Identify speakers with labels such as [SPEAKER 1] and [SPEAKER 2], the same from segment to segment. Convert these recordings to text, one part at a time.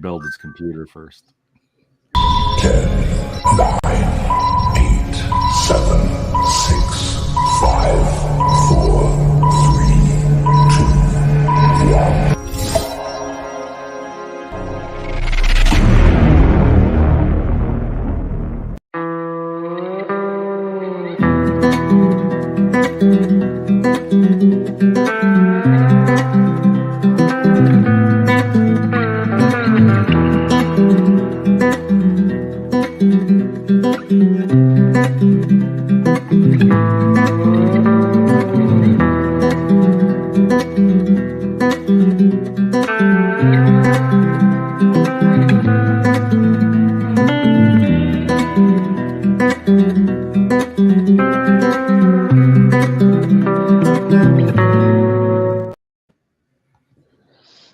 [SPEAKER 1] Build his computer first.
[SPEAKER 2] 10, 9, 8, 7, 6, 5, 4, 3, 2, 1.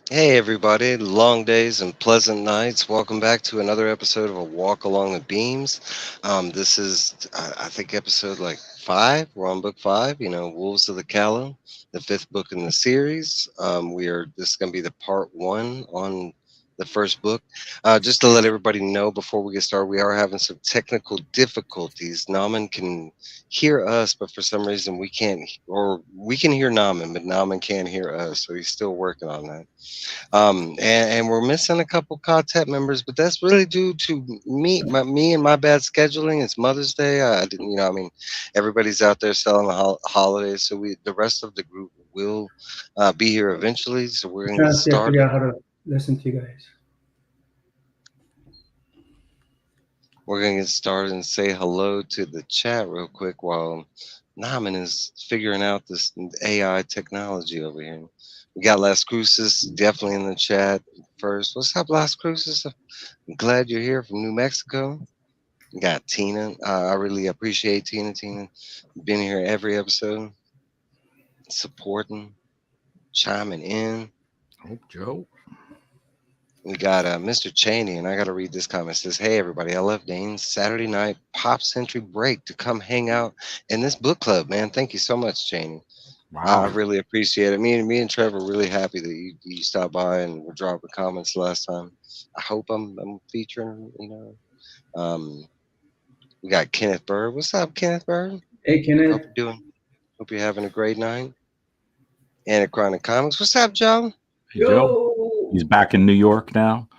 [SPEAKER 3] Hey everybody, long days and pleasant nights. Welcome back to another episode of A Walk Along the Beams. This is, I think, episode like 5. We're on book 5, Wolves of the Calla, the 5th book in the series. This is going to be the part 1 on the first book. Just to let everybody know before we get started, we are having some technical difficulties. Namman can hear us, but for some reason we can't, or we can hear Namman, but Namman can't hear us, so he's still working on that. And we're missing a couple quartet members, but that's really due to me and my bad scheduling. It's Mother's Day. I didn't, everybody's out there selling the holidays, so the rest of the group will be here eventually. So we're gonna get started.
[SPEAKER 4] Figure out how to listen to you guys.
[SPEAKER 3] We're gonna get started and say hello to the chat real quick while Namman is figuring out this AI technology over here. We got Las Cruces definitely in the chat first. What's up, Las Cruces? I'm glad you're here from New Mexico. We got Tina. I really appreciate Tina. Tina, been here every episode, supporting, chiming in.
[SPEAKER 1] Oh, Joe.
[SPEAKER 3] We got Mr. Cheney, and I got to read this comment. It says, "Hey, everybody, I left Dane's Saturday night Pop Century break to come hang out in this book club, man. Thank you so much, Cheney.
[SPEAKER 1] Wow.
[SPEAKER 3] I really appreciate it. Me and Trev are really happy that you stopped by and were dropping comments last time. I hope I'm featuring, we got Kenneth Bird. What's up, Kenneth Bird?
[SPEAKER 4] Hey, Kenneth.
[SPEAKER 3] Hope you're having a great night. Anachronic Comics. What's up, Joe?
[SPEAKER 1] Hey, Joe. He's back in New York now.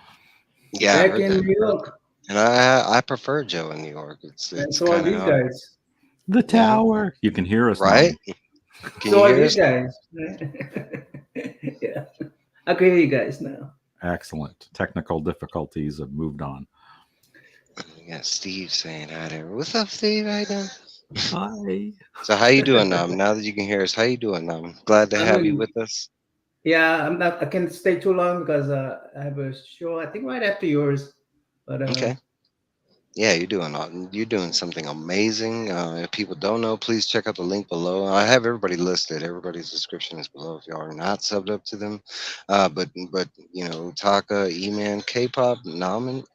[SPEAKER 3] Yeah,
[SPEAKER 4] back in New York.
[SPEAKER 3] And I prefer Joe in New York. It's
[SPEAKER 4] so are these guys.
[SPEAKER 1] The tower. You can hear us,
[SPEAKER 3] right?
[SPEAKER 4] Can so you hear are these guys. Yeah, I can hear you guys now.
[SPEAKER 1] Excellent. Technical difficulties have moved on.
[SPEAKER 3] We got Steve saying hi there. What's up, Steve? How you doing?
[SPEAKER 1] Hi.
[SPEAKER 3] So how you doing, Nam? Now that you can hear us, how you doing, Nam? Glad to have you with us.
[SPEAKER 4] Yeah, I can't stay too long because I have a show, I think right after yours. But
[SPEAKER 3] okay. Yeah, you're doing something amazing. If people don't know, please check out the link below. I have everybody listed. Everybody's description is below if y'all are not subbed up to them. But Taka, E-Man, K-pop, Namman.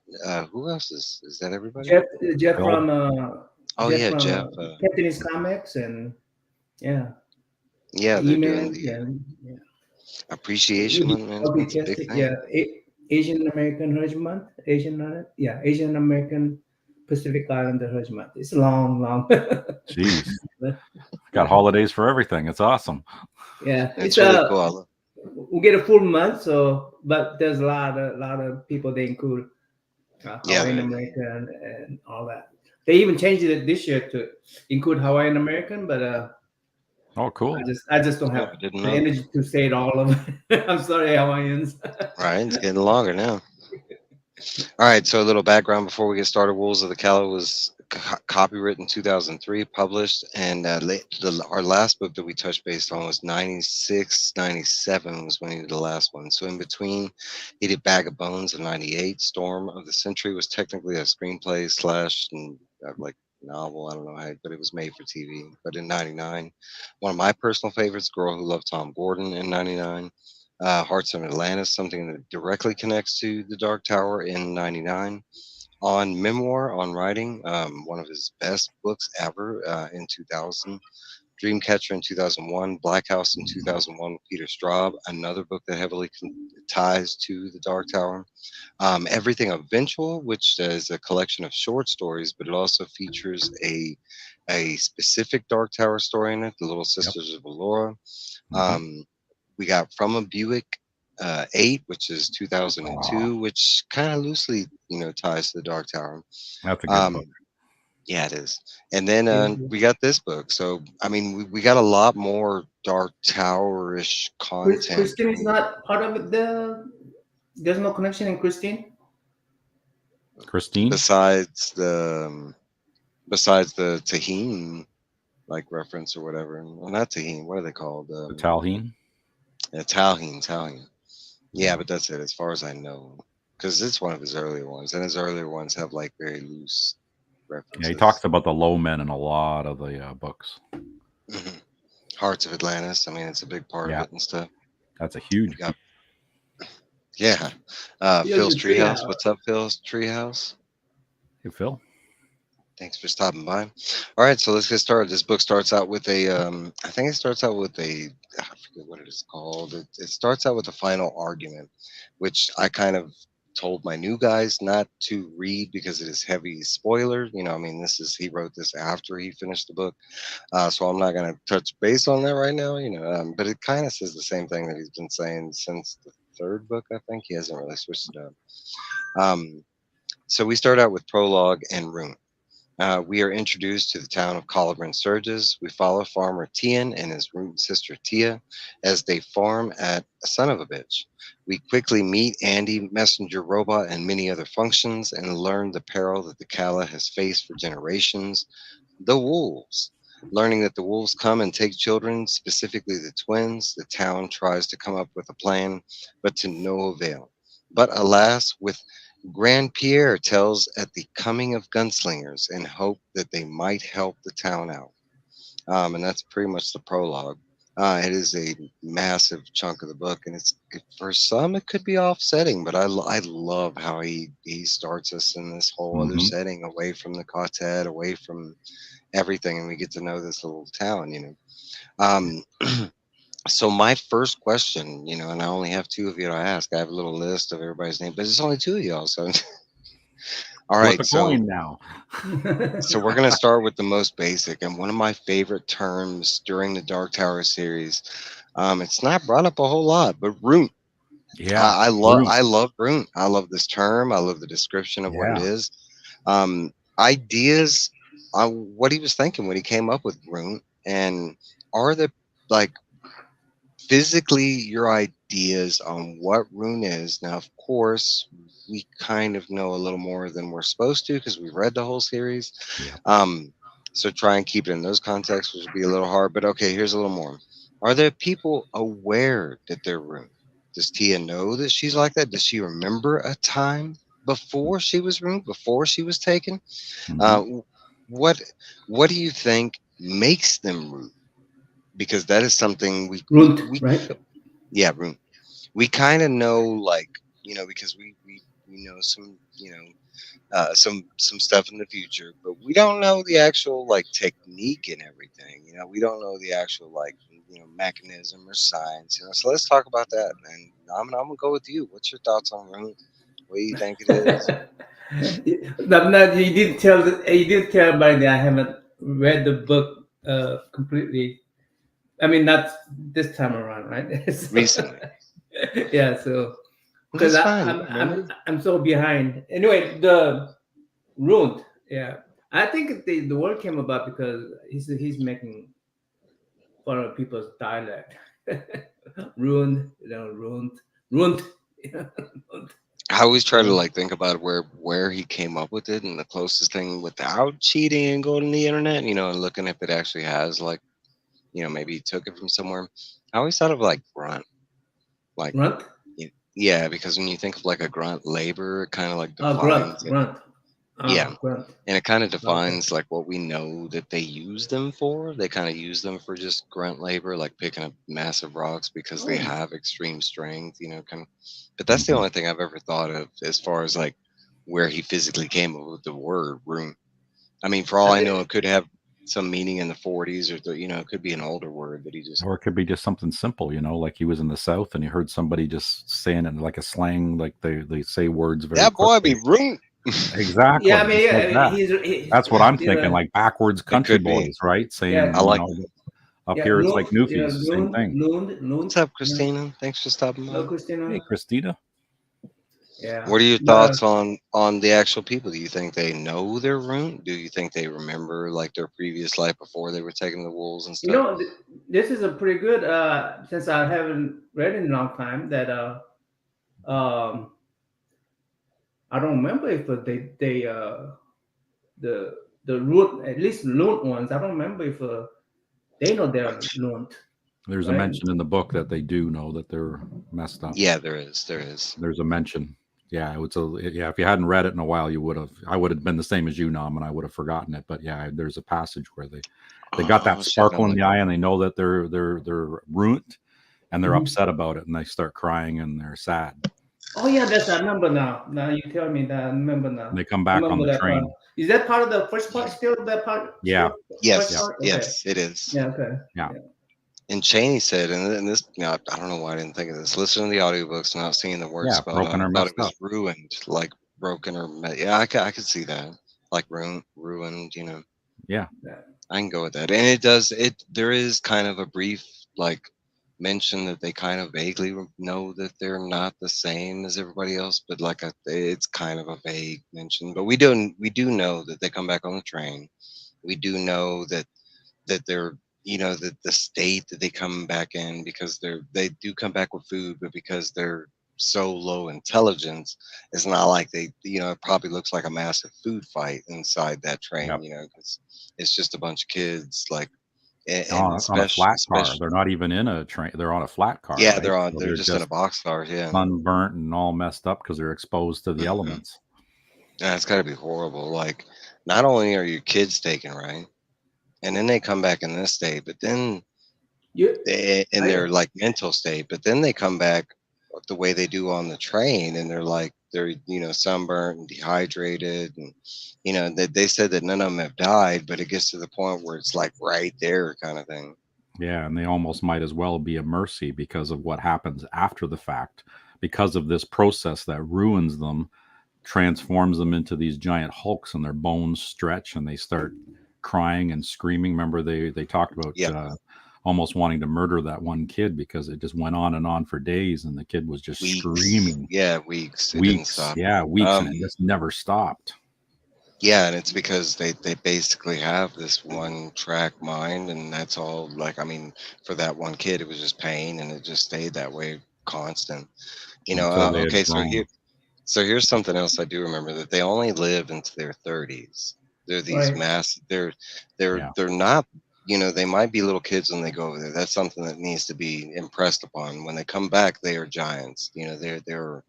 [SPEAKER 3] Who else is that? Everybody?
[SPEAKER 4] Jeff from
[SPEAKER 3] Jeff.
[SPEAKER 4] Philtastic Comics and
[SPEAKER 3] yeah, they're doing the
[SPEAKER 4] yeah.
[SPEAKER 3] appreciation month.
[SPEAKER 4] Yeah, Asian American Heritage Month. Asian American Pacific Islander Heritage Month. It's long.
[SPEAKER 1] Jeez, got holidays for everything. It's awesome.
[SPEAKER 4] Yeah,
[SPEAKER 3] it's really cool.
[SPEAKER 4] We get a full month, but there's a lot of people they include Hawaiian American and all that. They even changed it this year to include Hawaiian American, but
[SPEAKER 1] oh, cool.
[SPEAKER 4] I just don't have the energy to say it all of it. I'm sorry, Hawaiians.
[SPEAKER 3] Right, it's getting longer now. All right, so a little background before we get started. Wolves of the Calla was copywritten in 2003, published, and our last book that we touched based on was 96, 97 was when he did the last one. So in between, he did Bag of Bones in 98. Storm of the Century was technically a screenplay / like novel, I don't know how, but it was made for TV. But in 99, one of my personal favorites, Girl Who Loved Tom Gordon in 99. Hearts of Atlantis, something that directly connects to The Dark Tower in 99. On memoir, on writing, one of his best books ever in 2000. Dreamcatcher in 2001, Black House in 2001 with Peter Straub, another book that heavily ties to the Dark Tower. Everything Eventual, which is a collection of short stories, but it also features a specific Dark Tower story in it, The Little Sisters of Allura. We got From a Buick 8, which is 2002, which kind of loosely, ties to the Dark Tower.
[SPEAKER 1] That's a good book.
[SPEAKER 3] Yeah, it is. And then we got this book. So, I mean, we got a lot more Dark Tower-ish content.
[SPEAKER 4] Christine is not part of the. There's no connection in Christine.
[SPEAKER 1] Christine,
[SPEAKER 3] besides the Tahine like reference or whatever. Well, not Tahine. What are they called?
[SPEAKER 1] the Talheen.
[SPEAKER 3] Yeah, Talheen. Yeah, but that's it as far as I know, because it's one of his earlier ones, and his earlier ones have like very loose references.
[SPEAKER 1] Yeah, he talks about the low men in a lot of the books.
[SPEAKER 3] Hearts of Atlantis. I mean, it's a big part of it and stuff.
[SPEAKER 1] That's a huge.
[SPEAKER 3] Yeah. Phil's Treehouse. What's up, Phil's Treehouse?
[SPEAKER 1] Hey, Phil.
[SPEAKER 3] Thanks for stopping by. All right, so let's get started. This book starts out with I think it starts out with I forget what it is called. It starts out with a final argument, which I kind of told my new guys not to read because it is heavy spoiler. I mean, he wrote this after he finished the book. So I'm not going to touch base on that right now, but it kind of says the same thing that he's been saying since the third book. I think he hasn't really switched it up. So we start out with prologue and Rune. We are introduced to the town of Colibrin Surges. We follow farmer Tian and his root sister Tia as they farm at Son of a Bitch. We quickly meet Andy, messenger robot, and many other functions, and learn the peril that the Calla has faced for generations, the wolves. Learning that the wolves come and take children, specifically the twins, the town tries to come up with a plan, but to no avail. But alas, with Gran-Pere tells at the coming of gunslingers in hope that they might help the town out. And that's pretty much the prologue. It is a massive chunk of the book, and for some it could be offsetting, but I love how he starts us in this whole other setting, away from the quartet, away from everything, and we get to know this little town. So my first question, and I only have two of you to ask. I have a little list of everybody's name, but it's only two of y'all. So, all right. So
[SPEAKER 1] now,
[SPEAKER 3] so we're gonna start with the most basic, and one of my favorite terms during the Dark Tower series. It's not brought up a whole lot, but Rune.
[SPEAKER 1] Yeah,
[SPEAKER 3] I love Rune. I love this term. I love the description of what it is. Ideas on what he was thinking when he came up with Rune, and are there physically your ideas on what Rune is. Now, of course, we kind of know a little more than we're supposed to because we've read the whole series. So try and keep it in those contexts, which would be a little hard. But okay, here's a little more. Are there people aware that they're Rune? Does Tia know that she's like that? Does she remember a time before she was Rune, before she was taken? What do you think makes them Rune? Because that is something we
[SPEAKER 4] right?
[SPEAKER 3] Yeah, Rune. We kind of know, because we know some, some stuff in the future, but we don't know the actual technique and everything. We don't know the actual mechanism or science. So let's talk about that. And I'm gonna go with you. What's your thoughts on Rune? What do you think it is?
[SPEAKER 4] You did tell everybody that I haven't read the book completely. I mean, not this time around, right?
[SPEAKER 3] Recently.
[SPEAKER 4] Yeah, so because I'm so behind. Anyway, the Rune, yeah, I think the word came about because he's making fun of people's dialect. Ruined, ruined.
[SPEAKER 3] I always try to think about where he came up with it, and the closest thing without cheating and going to the internet, and looking if it actually has maybe he took it from somewhere. I always thought of grunt.
[SPEAKER 4] Grunt?
[SPEAKER 3] Yeah, because when you think of a grunt labor, it kind of defines
[SPEAKER 4] grunt.
[SPEAKER 3] Grunt. And it kind of defines what we know that they use them for. They kind of use them for just grunt labor, like picking up massive rocks because they have extreme strength, but that's the only thing I've ever thought of as far as where he physically came up with the word Rune. I mean, for all I know, it could have some meaning in the 40s, or it could be an older word that he just.
[SPEAKER 1] Or it could be just something simple, like he was in the South and he heard somebody just saying it like a slang, like they say words very
[SPEAKER 3] That boy
[SPEAKER 1] quickly.
[SPEAKER 3] be rude.
[SPEAKER 1] Exactly.
[SPEAKER 4] Yeah, I mean,
[SPEAKER 1] just like that. That's what I'm thinking, like backwards country
[SPEAKER 3] could be.
[SPEAKER 1] boys, right? Saying,
[SPEAKER 4] Yeah.
[SPEAKER 3] I like.
[SPEAKER 1] up here it's like Newfies, same
[SPEAKER 4] Loon,
[SPEAKER 1] thing.
[SPEAKER 3] What's up, Christina? Thanks for stopping by.
[SPEAKER 4] Hello, Christina.
[SPEAKER 1] Hey, Christina.
[SPEAKER 4] Yeah.
[SPEAKER 3] What are your thoughts on the actual people? Do you think they know their root? Do you think they remember like their previous life before they were taking the wolves and stuff?
[SPEAKER 4] This is a pretty good. Since I haven't read in a long time, that I don't remember if they the root, at least loon ones. I don't remember if they know they're loon.
[SPEAKER 1] There's a mention in the book that they do know that they're messed up.
[SPEAKER 3] Yeah, there is.
[SPEAKER 1] There's a mention. Yeah, if you hadn't read it in a while, I would have been the same as you, Namman. I would have forgotten it. But yeah, there's a passage where they got that sparkle in the eye, and they know that they're ruined, and they're upset about it, and they start crying and they're sad.
[SPEAKER 4] Oh yeah, that's I remember now. Now you tell me that I remember now.
[SPEAKER 1] And they come back on the train.
[SPEAKER 4] Part. Is that part of the first part still? That part?
[SPEAKER 1] Yeah.
[SPEAKER 3] Yes. Yes, it is.
[SPEAKER 4] Yeah. Okay.
[SPEAKER 1] Yeah.
[SPEAKER 3] And Cheney said, and this, I don't know why I didn't think of this. Listening to the audiobooks, not seeing the words spelled out, I thought it was ruined, like broken or yeah. I could see that, like ruined.
[SPEAKER 1] Yeah.
[SPEAKER 3] I can go with that. And it does. There is kind of a brief like mention that they kind of vaguely know that they're not the same as everybody else, but like it's kind of a vague mention. But we do know that they come back on the train. We do know that they're that the state that they come back in, because they do come back with food, but because they're so low intelligence, it's not like they it probably looks like a massive food fight inside that train. Because it's just a bunch of kids like
[SPEAKER 1] on a flat car. They're not even in a train. They're on a flat car.
[SPEAKER 3] Yeah,
[SPEAKER 1] right?
[SPEAKER 3] they're just in a boxcar. Yeah,
[SPEAKER 1] sunburnt and all messed up because they're exposed to the elements.
[SPEAKER 3] Yeah, it's got to be horrible. Like, not only are your kids taken, right, and then they come back in this state, but then in their like mental state, but then they come back the way they do on the train, and they're sunburnt and dehydrated, and they said that none of them have died, but it gets to the point where it's like right there kind of thing.
[SPEAKER 1] Yeah, and they almost might as well be a mercy because of what happens after the fact, because of this process that ruins them, transforms them into these giant hulks, and their bones stretch and they start crying and screaming. Remember they talked about almost wanting to murder that one kid because it just went on and on for days, and the kid was just screaming.
[SPEAKER 3] Yeah, weeks. It didn't stop.
[SPEAKER 1] Yeah, weeks, and it just never stopped.
[SPEAKER 3] Yeah, and it's because they basically have this one track mind, and that's all. Like, I mean, for that one kid, it was just pain, and it just stayed that way constant. Okay, so here's something else I do remember, that they only live into their 30s. They're these they're not, they might be little kids when they go over there. That's something that needs to be impressed upon. When they come back, they are giants. They're bigger.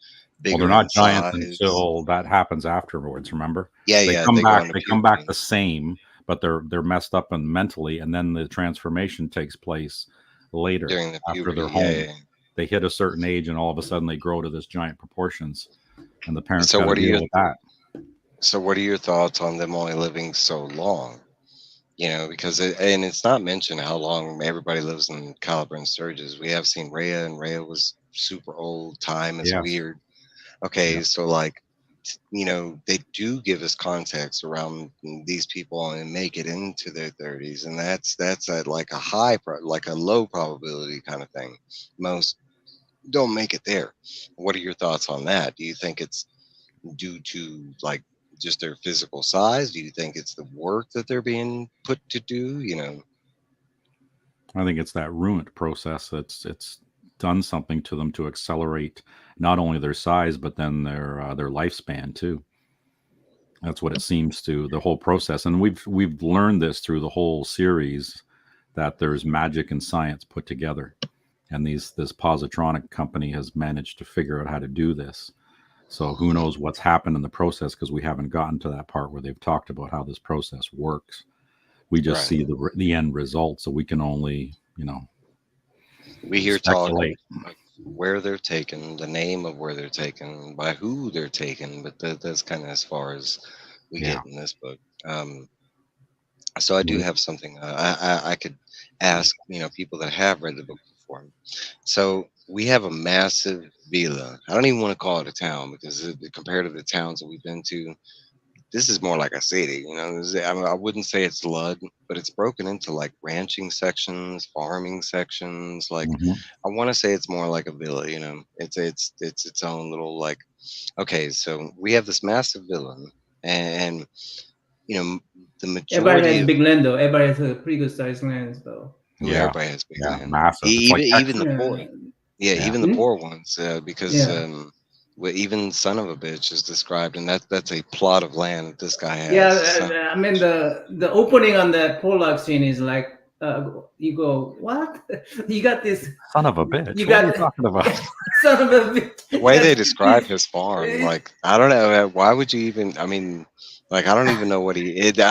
[SPEAKER 1] Well, they're not giants until that happens afterwards. Remember?
[SPEAKER 3] Yeah,
[SPEAKER 1] they come back the same, but they're messed up and mentally, and then the transformation takes place later after they're home. Yeah. They hit a certain age, and all of a sudden they grow to this giant proportions, and the parents got to deal with that.
[SPEAKER 3] So what are your thoughts on them only living so long? Because it's not mentioned how long everybody lives in Caliber and Sturgis. We have seen Rhea, and Rhea was super old. Time is weird. Okay, so like, they do give us context around these people and make it into their 30s, and that's like a low probability kind of thing. Most don't make it there. What are your thoughts on that? Do you think it's due to like just their physical size? Do you think it's the work that they're being put to do?
[SPEAKER 1] I think it's that ruined process. It's done something to them to accelerate not only their size, but then their lifespan too. That's what it seems to, the whole process. And we've learned this through the whole series, that there's magic and science put together, and this positronic company has managed to figure out how to do this. So who knows what's happened in the process, because we haven't gotten to that part where they've talked about how this process works. We just see the end result, so we can only,
[SPEAKER 3] we hear talk where they're taken, the name of where they're taken, by who they're taken, but that's kind of as far as we get in this book. So I do
[SPEAKER 1] Mhm.
[SPEAKER 3] have something I could ask, people that have read the book before. So we have a massive villa. I don't even want to call it a town because compared to the towns that we've been to, this is more like a city. I wouldn't say it's Lud, but it's broken into like ranching sections, farming sections. Like
[SPEAKER 1] Mhm.
[SPEAKER 3] I want to say it's more like a villa. It's its own little like. Okay, so we have this massive villa, and you know the
[SPEAKER 4] Everybody
[SPEAKER 3] majority
[SPEAKER 4] has
[SPEAKER 3] of
[SPEAKER 4] big land though. Everybody has a pretty good sized land though.
[SPEAKER 1] Yeah,
[SPEAKER 3] everybody has big
[SPEAKER 1] yeah,
[SPEAKER 3] land.
[SPEAKER 1] massive. It's like
[SPEAKER 3] Even the
[SPEAKER 1] Texas.
[SPEAKER 3] poor,
[SPEAKER 4] Yeah.
[SPEAKER 3] yeah,
[SPEAKER 1] Yeah.
[SPEAKER 3] even the
[SPEAKER 4] Hmm?
[SPEAKER 3] poor ones, because
[SPEAKER 4] Yeah.
[SPEAKER 3] even son of a bitch is described, and that's a plot of land that this guy
[SPEAKER 4] Yeah,
[SPEAKER 3] has. So
[SPEAKER 4] I mean the opening on that prologue scene is like you go what you got this
[SPEAKER 1] Son of a
[SPEAKER 4] you
[SPEAKER 1] bitch. What are
[SPEAKER 4] got
[SPEAKER 1] you talking about?
[SPEAKER 4] son of a bitch.
[SPEAKER 3] the way they
[SPEAKER 4] Yes,
[SPEAKER 3] describe his farm, like I don't know, why would you even? I mean, like I don't even know I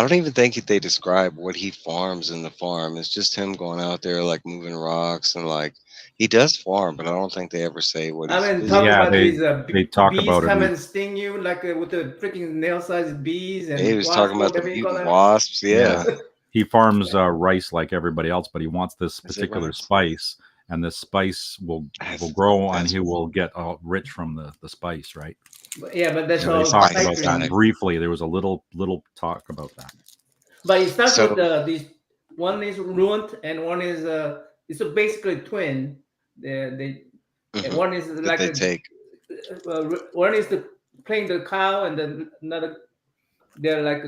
[SPEAKER 3] don't even think they describe what he farms in the farm. It's just him going out there like moving rocks and like he does farm, but I don't think they ever say what
[SPEAKER 4] I
[SPEAKER 3] he's
[SPEAKER 4] mean talk
[SPEAKER 3] physically.
[SPEAKER 1] Yeah,
[SPEAKER 4] about these
[SPEAKER 1] they talk
[SPEAKER 4] bees
[SPEAKER 1] about it.
[SPEAKER 4] come and sting you like with the freaking nail-sized bees
[SPEAKER 3] He
[SPEAKER 4] and
[SPEAKER 3] was talking
[SPEAKER 4] wasp or
[SPEAKER 3] about the
[SPEAKER 4] whatever you call
[SPEAKER 3] mutant
[SPEAKER 4] that.
[SPEAKER 3] wasps.
[SPEAKER 1] Yeah,
[SPEAKER 3] Yeah,
[SPEAKER 1] he farms rice like everybody else, but he wants this
[SPEAKER 3] is it
[SPEAKER 1] particular
[SPEAKER 3] right?
[SPEAKER 1] spice, and this spice will
[SPEAKER 3] That's
[SPEAKER 1] grow, and
[SPEAKER 3] that's
[SPEAKER 1] he will get rich from the spice, right?
[SPEAKER 4] But that's
[SPEAKER 1] Yeah, they
[SPEAKER 4] all
[SPEAKER 1] talked about
[SPEAKER 3] spice.
[SPEAKER 1] that
[SPEAKER 4] cycling.
[SPEAKER 1] briefly. There was a little talk about that.
[SPEAKER 4] But it starts with
[SPEAKER 3] So
[SPEAKER 4] these. One is ruined, and one is it's a basically twin. They and
[SPEAKER 3] mhm,
[SPEAKER 4] one is
[SPEAKER 3] that
[SPEAKER 4] like
[SPEAKER 3] they
[SPEAKER 4] a
[SPEAKER 3] take
[SPEAKER 4] one is the playing the cow, and then another they're like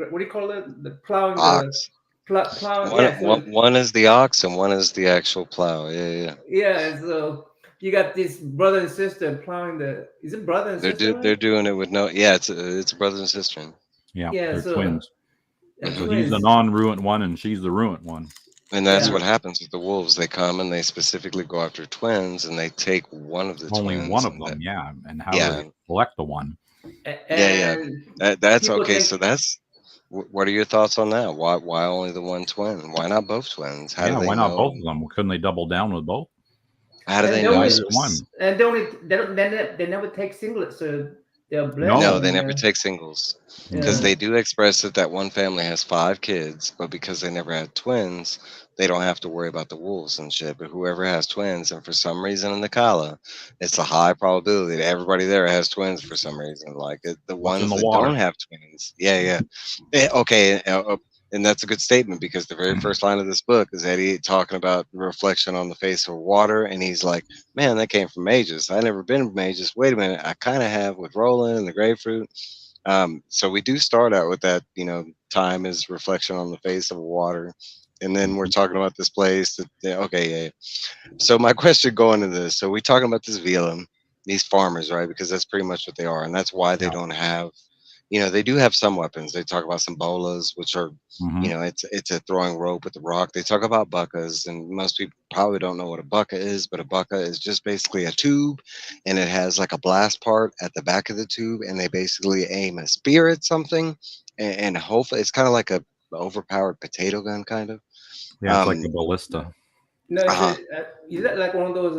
[SPEAKER 4] what do you call it? The plowing the
[SPEAKER 3] ox.
[SPEAKER 4] plow.
[SPEAKER 3] One,
[SPEAKER 4] Yeah,
[SPEAKER 3] one,
[SPEAKER 4] so
[SPEAKER 3] one is the ox and one is the actual plow. Yeah, yeah.
[SPEAKER 4] yeah, so you got this brother and sister plowing the. Is it brother and sister,
[SPEAKER 3] They're
[SPEAKER 4] right?
[SPEAKER 3] doing it with no. Yeah, it's a brother and sister.
[SPEAKER 1] Yeah,
[SPEAKER 4] Yeah,
[SPEAKER 1] they're
[SPEAKER 4] so
[SPEAKER 1] twins. So
[SPEAKER 3] Hmm.
[SPEAKER 1] he's the
[SPEAKER 4] twins.
[SPEAKER 1] non-ruined one, and she's the ruined one.
[SPEAKER 3] And that's
[SPEAKER 4] Yeah,
[SPEAKER 3] what happens with the wolves. They come and they specifically go after twins, and they take one of the
[SPEAKER 1] Only one
[SPEAKER 3] twins,
[SPEAKER 1] of
[SPEAKER 3] and
[SPEAKER 1] them, yeah. And how do
[SPEAKER 3] yeah,
[SPEAKER 1] they select the one?
[SPEAKER 3] yeah, yeah.
[SPEAKER 4] and
[SPEAKER 3] That's
[SPEAKER 4] people
[SPEAKER 3] okay. So
[SPEAKER 4] think.
[SPEAKER 3] that's what are your thoughts on that? Why only the one twin? Why not both twins? How do
[SPEAKER 1] Yeah,
[SPEAKER 3] they
[SPEAKER 1] why not
[SPEAKER 3] know?
[SPEAKER 1] both of them? Couldn't they double down with both?
[SPEAKER 3] How do
[SPEAKER 4] And
[SPEAKER 3] they
[SPEAKER 4] they
[SPEAKER 1] Why
[SPEAKER 3] know?
[SPEAKER 4] only
[SPEAKER 1] is it one?
[SPEAKER 4] and they only they never take singlets, so they're
[SPEAKER 3] No,
[SPEAKER 4] blending
[SPEAKER 1] No.
[SPEAKER 3] they
[SPEAKER 4] in
[SPEAKER 3] never
[SPEAKER 4] there.
[SPEAKER 3] take singles because
[SPEAKER 4] Yeah,
[SPEAKER 1] Hmm.
[SPEAKER 3] they do express that one family has 5 kids, but because they never had twins, they don't have to worry about the wolves and shit. But whoever has twins, and for some reason in the Calla, it's a high probability that everybody there has twins for some reason. Like the
[SPEAKER 1] What's in
[SPEAKER 3] ones
[SPEAKER 1] the
[SPEAKER 3] that don't
[SPEAKER 1] water?
[SPEAKER 3] have twins, yeah, yeah. Okay, and that's a good statement because the very first line of this book is Eddie talking about the reflection on the face of water, and he's like, man, that came from Mages. I never been to Mages. Wait a minute, I kind of have with Roland and the grapefruit. So we do start out with that, time is reflection on the face of water, and then we're
[SPEAKER 1] Mhm.
[SPEAKER 3] talking about this place. That yeah, okay, yeah. So my question going into this, so we talking about this villa, these farmers, right? Because that's pretty much what they are, and that's why they
[SPEAKER 1] Yeah.
[SPEAKER 3] don't have they do have some weapons. They talk about some bolas, which are,
[SPEAKER 1] Hmm.
[SPEAKER 3] it's a throwing rope with the rock. They talk about buckas, and most people probably don't know what a bucka is, but a bucka is just basically a tube, and it has like a blast part at the back of the tube, and they basically aim a spear at something, and hopefully it's kind of like a overpowered potato gun, kind of.
[SPEAKER 1] Yeah, it's like a
[SPEAKER 3] Um,
[SPEAKER 1] ballista.
[SPEAKER 4] no,
[SPEAKER 3] uh
[SPEAKER 4] is that like one of those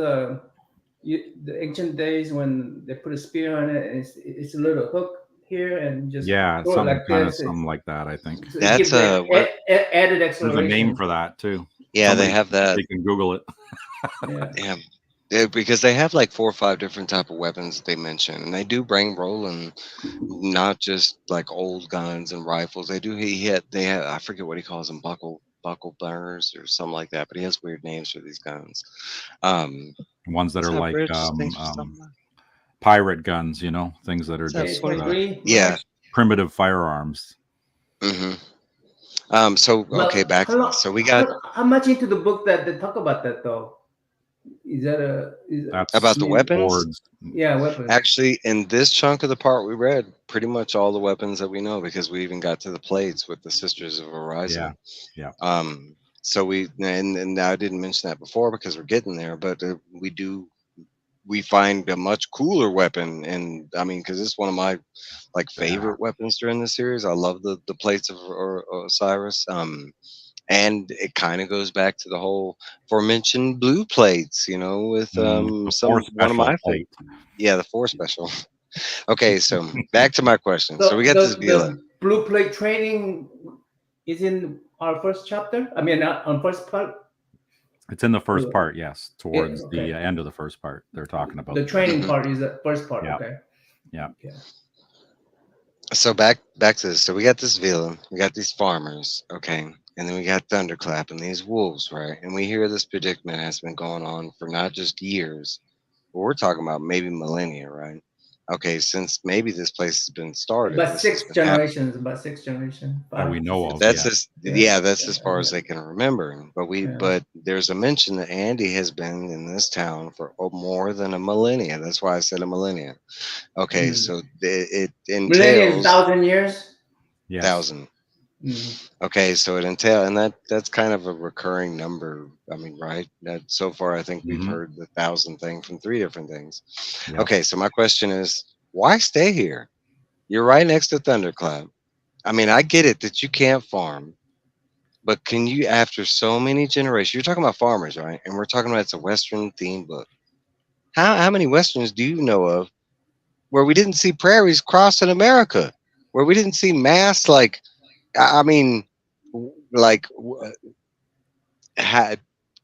[SPEAKER 4] the ancient days when they put a spear on it and it's a little hook here and just
[SPEAKER 1] Yeah,
[SPEAKER 4] throw it
[SPEAKER 1] some
[SPEAKER 4] like
[SPEAKER 1] kind of
[SPEAKER 4] this.
[SPEAKER 1] something like that, I think.
[SPEAKER 4] So it
[SPEAKER 3] that's
[SPEAKER 4] gives the
[SPEAKER 3] what.
[SPEAKER 4] added
[SPEAKER 1] There's a name
[SPEAKER 4] acceleration.
[SPEAKER 1] for that too.
[SPEAKER 3] Yeah, they
[SPEAKER 1] Somebody
[SPEAKER 3] have that.
[SPEAKER 1] they can Google it.
[SPEAKER 4] Yeah.
[SPEAKER 3] Yeah. Yeah, because they have like 4 or 5 different type of weapons that they mention, and they do bring Roland not just like old guns and rifles. They do they have I forget what he calls them, buckle burners or something like that, but he has weird names for these guns. Um,
[SPEAKER 1] Ones that
[SPEAKER 3] what's
[SPEAKER 1] are
[SPEAKER 3] that,
[SPEAKER 1] like
[SPEAKER 3] Rich? Thanks for stopping by.
[SPEAKER 1] pirate guns, things that are
[SPEAKER 3] What's that,
[SPEAKER 1] just
[SPEAKER 3] Swift?
[SPEAKER 4] 23,
[SPEAKER 3] Yeah.
[SPEAKER 4] right?
[SPEAKER 1] primitive firearms.
[SPEAKER 3] Hmm. So okay,
[SPEAKER 4] But
[SPEAKER 3] back
[SPEAKER 4] how
[SPEAKER 3] to
[SPEAKER 4] long?
[SPEAKER 3] this. So we got
[SPEAKER 4] How much into the book that they talk about that though? Is that
[SPEAKER 3] about
[SPEAKER 1] That's
[SPEAKER 3] the
[SPEAKER 4] you,
[SPEAKER 3] weapons.
[SPEAKER 1] boards.
[SPEAKER 4] yeah, weapons.
[SPEAKER 3] Actually, in this chunk of the part we read, pretty much all the weapons that we know because we even got to the plates with the Sisters of
[SPEAKER 1] Yeah,
[SPEAKER 3] Horizon.
[SPEAKER 1] yeah,
[SPEAKER 3] So and I didn't mention that before because we're getting there, but we find a much cooler weapon, and I mean because it's one of my like
[SPEAKER 1] yeah.
[SPEAKER 3] favorite weapons during the series. I love the plates of Osiris. And it kind of goes back to the whole aforementioned blue plates, with
[SPEAKER 1] The four
[SPEAKER 3] some one of
[SPEAKER 1] special
[SPEAKER 3] my favorite.
[SPEAKER 1] plate.
[SPEAKER 3] Yeah, the 4 special. Okay, so back to my question. So we
[SPEAKER 4] So
[SPEAKER 3] got this villa.
[SPEAKER 4] the blue plate training. is in our first chapter. I mean, on first part.
[SPEAKER 1] It's in the first part, yes. Towards
[SPEAKER 4] okay.
[SPEAKER 1] the end of the first part, they're talking about
[SPEAKER 4] The training part is the first part.
[SPEAKER 1] Yeah.
[SPEAKER 4] Okay.
[SPEAKER 1] Yeah.
[SPEAKER 4] Okay.
[SPEAKER 3] So back to this. So we got this villain, we got these farmers, okay, and then we got Thunderclap and these wolves, right? And we hear this predicament has been going on for not just years, but we're talking about maybe millennia, right? Okay, since maybe this place has been started,
[SPEAKER 4] About
[SPEAKER 3] this has
[SPEAKER 4] 6
[SPEAKER 3] been happening.
[SPEAKER 4] generations. About 6 generations.
[SPEAKER 1] That we know of.
[SPEAKER 3] That's
[SPEAKER 1] Yeah.
[SPEAKER 3] that's as far as they can remember. But but there's a mention that Andy has been in this town for more than a millennia. That's why I said a millennia. Okay, so it
[SPEAKER 4] millennia is
[SPEAKER 3] entails
[SPEAKER 4] 1,000 years.
[SPEAKER 1] Yes.
[SPEAKER 3] 1,000. Okay, so it entails, and that's kind of a recurring number. I mean, right? That so far, I think we've heard the 1,000 thing from 3 different things.
[SPEAKER 1] Yep.
[SPEAKER 3] Okay, so my question is, why stay here? You're right next to Thunderclap. I mean, I get it that you can't farm, but can you, after so many generations, you're talking about farmers, right? And we're talking about it's a Western themed book. How many Westerns do you know of where we didn't see prairies crossing America, where we didn't see mass like, I mean, like,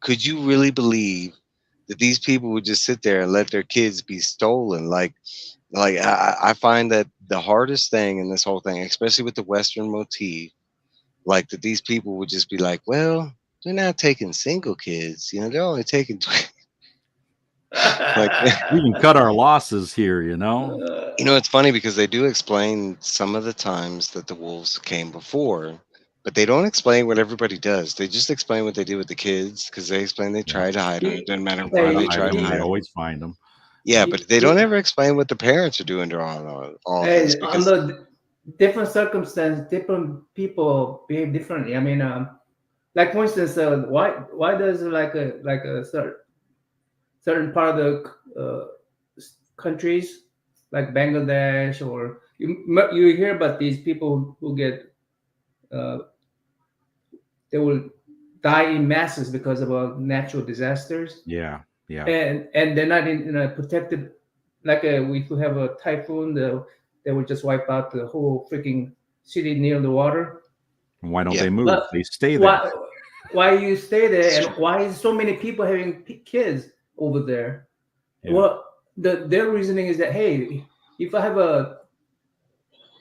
[SPEAKER 3] could you really believe that these people would just sit there and let their kids be stolen? Like I find that the hardest thing in this whole thing, especially with the Western motif, like that these people would just be like, well, they're not taking single kids, you know, they're only taking like
[SPEAKER 1] we can cut our losses here, you know.
[SPEAKER 3] You know, it's funny because they do explain some of the times that the wolves came before, but they don't explain what everybody does. They just explain what they do with the kids, because they explain they try to hide them. It doesn't matter why they try to hide
[SPEAKER 1] They
[SPEAKER 3] them.
[SPEAKER 1] always find them.
[SPEAKER 3] Yeah, but they don't ever explain what the parents are doing during all this. Because
[SPEAKER 4] Under different circumstances, different people behave differently. I mean, like for instance, why does like a certain part of the countries like Bangladesh, or you hear about these people who get they will die in masses because of natural disasters.
[SPEAKER 1] Yeah.
[SPEAKER 4] And they're not in a protected, like we could have a typhoon, they would just wipe out the whole freaking city near the water.
[SPEAKER 1] And why don't they move? They stay there.
[SPEAKER 4] Why you stay there, and why is so many people having kids over there?
[SPEAKER 1] Yeah.
[SPEAKER 4] Well, their reasoning is that, hey, if I have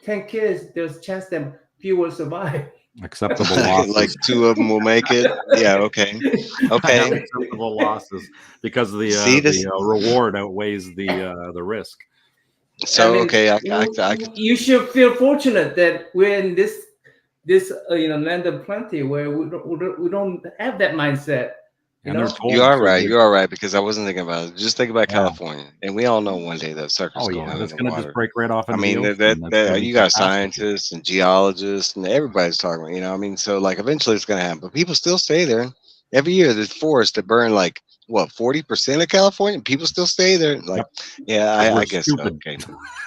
[SPEAKER 4] 10 kids, there's a chance that few will survive.
[SPEAKER 1] Acceptable losses.
[SPEAKER 3] Like 2 of them will make it. Yeah, okay.
[SPEAKER 1] Acceptable losses because the reward outweighs the risk.
[SPEAKER 3] So
[SPEAKER 4] I mean, you should feel fortunate that we're in this land of plenty where we don't have that mindset.
[SPEAKER 3] You are right, because I wasn't thinking about it. Just think about California, and we all know one day that sucker's going in
[SPEAKER 1] that's
[SPEAKER 3] the
[SPEAKER 1] going to
[SPEAKER 3] water.
[SPEAKER 1] just break right off.
[SPEAKER 3] I mean, you got scientists and geologists, and everybody's talking about, you know. I mean, so like eventually it's going to happen, but people still stay there. Every year, there's forests that burn like what 40% of California. People still stay there. Like, yeah, I guess so. Okay,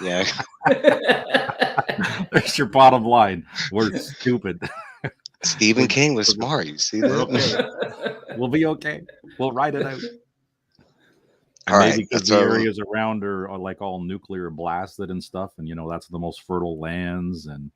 [SPEAKER 3] yeah.
[SPEAKER 1] There's your bottom line. We're stupid.
[SPEAKER 3] Stephen King was smart. You see that?
[SPEAKER 1] We'll be okay. We'll ride it out.
[SPEAKER 3] All right.
[SPEAKER 1] Maybe because the areas around are like all nuclear blasted and stuff, and you know that's the most fertile lands, and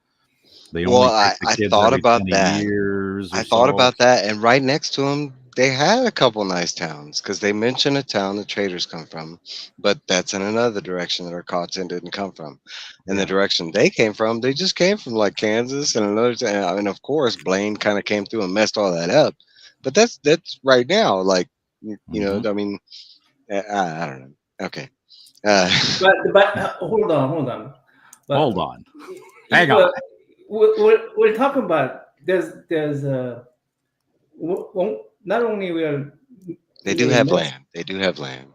[SPEAKER 1] they only
[SPEAKER 3] I thought about that. I thought about that, and right next to them, they had a couple nice towns, because they mentioned a town the traders come from, but that's in another direction that our continent didn't come from. And the direction they came from, they just came from like Kansas and another. I mean, of course, Blaine kind of came through and messed all that up. But that's right now, like you know. I mean, I don't know. Okay,
[SPEAKER 4] but hold on.
[SPEAKER 1] Hold on. Hang on.
[SPEAKER 4] We're talking about there's not only
[SPEAKER 3] they do have land. They do have land.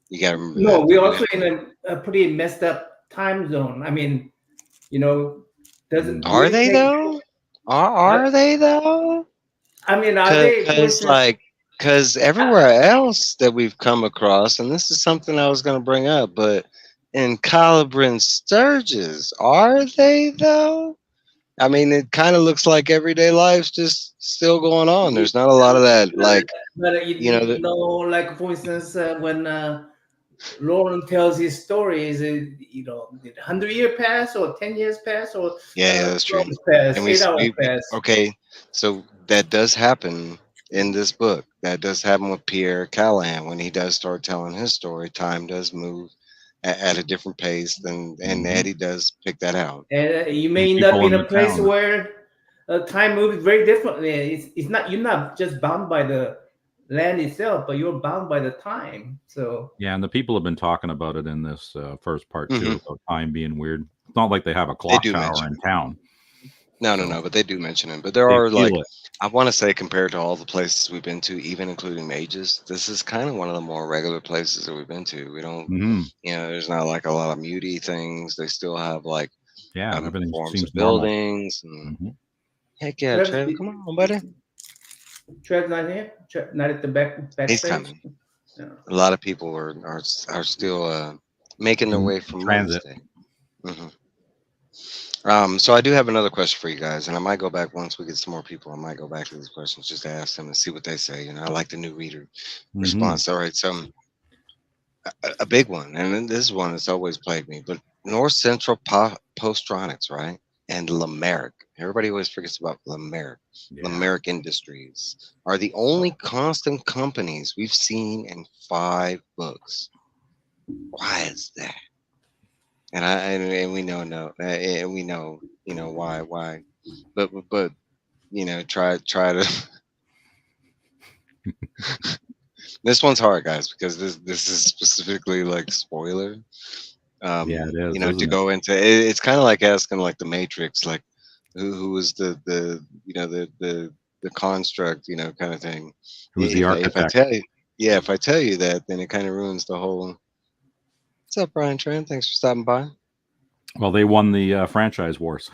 [SPEAKER 3] You got to remember.
[SPEAKER 4] No, we're also in a pretty messed up time zone. I mean, you know,
[SPEAKER 3] are they though? Are they though?
[SPEAKER 4] I mean, are they?
[SPEAKER 3] Because everywhere else that we've come across, and this is something I was going to bring up, but in Calibran Sturgis, are they though? I mean, it kind of looks like everyday life's just still going on. There's not a lot of that, like,
[SPEAKER 4] but like for instance, when Lauren tells his story, is it, you know, did 100 years pass or 10 years pass or
[SPEAKER 3] Yeah, that's
[SPEAKER 4] 12
[SPEAKER 3] true.
[SPEAKER 4] pass,
[SPEAKER 3] And
[SPEAKER 4] 8 hours pass?
[SPEAKER 3] okay, so that does happen in this book. That does happen with Pierre Callahan when he does start telling his story. Time does move at a different pace than, and
[SPEAKER 1] Mhm.
[SPEAKER 3] Eddie does pick that out.
[SPEAKER 4] And you may
[SPEAKER 1] And
[SPEAKER 4] end up
[SPEAKER 1] people
[SPEAKER 4] in
[SPEAKER 1] in
[SPEAKER 4] a
[SPEAKER 1] the
[SPEAKER 4] place
[SPEAKER 1] town.
[SPEAKER 4] where time moves very differently. It's not, you're not just bound by the land itself, but you're bound by the time. So
[SPEAKER 1] Yeah, and the people have been talking about it in this first part too,
[SPEAKER 3] Mhm.
[SPEAKER 1] about time being weird. It's not like they have a
[SPEAKER 3] They
[SPEAKER 1] clock
[SPEAKER 3] do
[SPEAKER 1] tower
[SPEAKER 3] mention
[SPEAKER 1] in
[SPEAKER 3] it.
[SPEAKER 1] town.
[SPEAKER 3] No,
[SPEAKER 1] So
[SPEAKER 3] but they do mention it. But there
[SPEAKER 1] they
[SPEAKER 3] are like,
[SPEAKER 1] feel it.
[SPEAKER 3] I want to say compared to all the places we've been to, even including Mages, this is kind of one of the more regular places that we've been to. We don't,
[SPEAKER 1] Hmm.
[SPEAKER 3] there's not like a lot of muty things. They still have like
[SPEAKER 1] Yeah, everything
[SPEAKER 3] forms
[SPEAKER 1] seems
[SPEAKER 3] of
[SPEAKER 1] normal.
[SPEAKER 3] buildings and
[SPEAKER 1] Hmm.
[SPEAKER 3] heck yeah,
[SPEAKER 4] Trev's,
[SPEAKER 3] Trev, come on, buddy.
[SPEAKER 4] Trev's not here. Not at the
[SPEAKER 3] He's
[SPEAKER 4] backstage.
[SPEAKER 3] coming.
[SPEAKER 4] No.
[SPEAKER 3] A lot of people are still making their
[SPEAKER 1] In
[SPEAKER 3] way from
[SPEAKER 1] transit.
[SPEAKER 3] Wednesday. hmm So I do have another question for you guys, and I might go back once we get some more people. I might go back to these questions just to ask them and see what they say. I like the new reader
[SPEAKER 1] Hmm.
[SPEAKER 3] response. All right, so a big one, and then this is one that's always plagued me, but North Central Postronics, right? And Lameric. Everybody always forgets about Lameric.
[SPEAKER 1] Yeah.
[SPEAKER 3] Lameric Industries are the only constant companies we've seen in 5 books. Why is that? And we know no, and we know why, but try to. This one's hard, guys, because this is specifically like spoiler.
[SPEAKER 1] Yeah, it is,
[SPEAKER 3] To
[SPEAKER 1] isn't it?
[SPEAKER 3] go into it, it's kind of like asking like the Matrix, like who was the construct, kind of thing.
[SPEAKER 1] Who's the
[SPEAKER 3] If I
[SPEAKER 1] architect?
[SPEAKER 3] tell you, yeah, if I tell you that, then it kind of ruins the whole. What's up, Brian Tran? Thanks for stopping by.
[SPEAKER 1] Well, they won the franchise wars.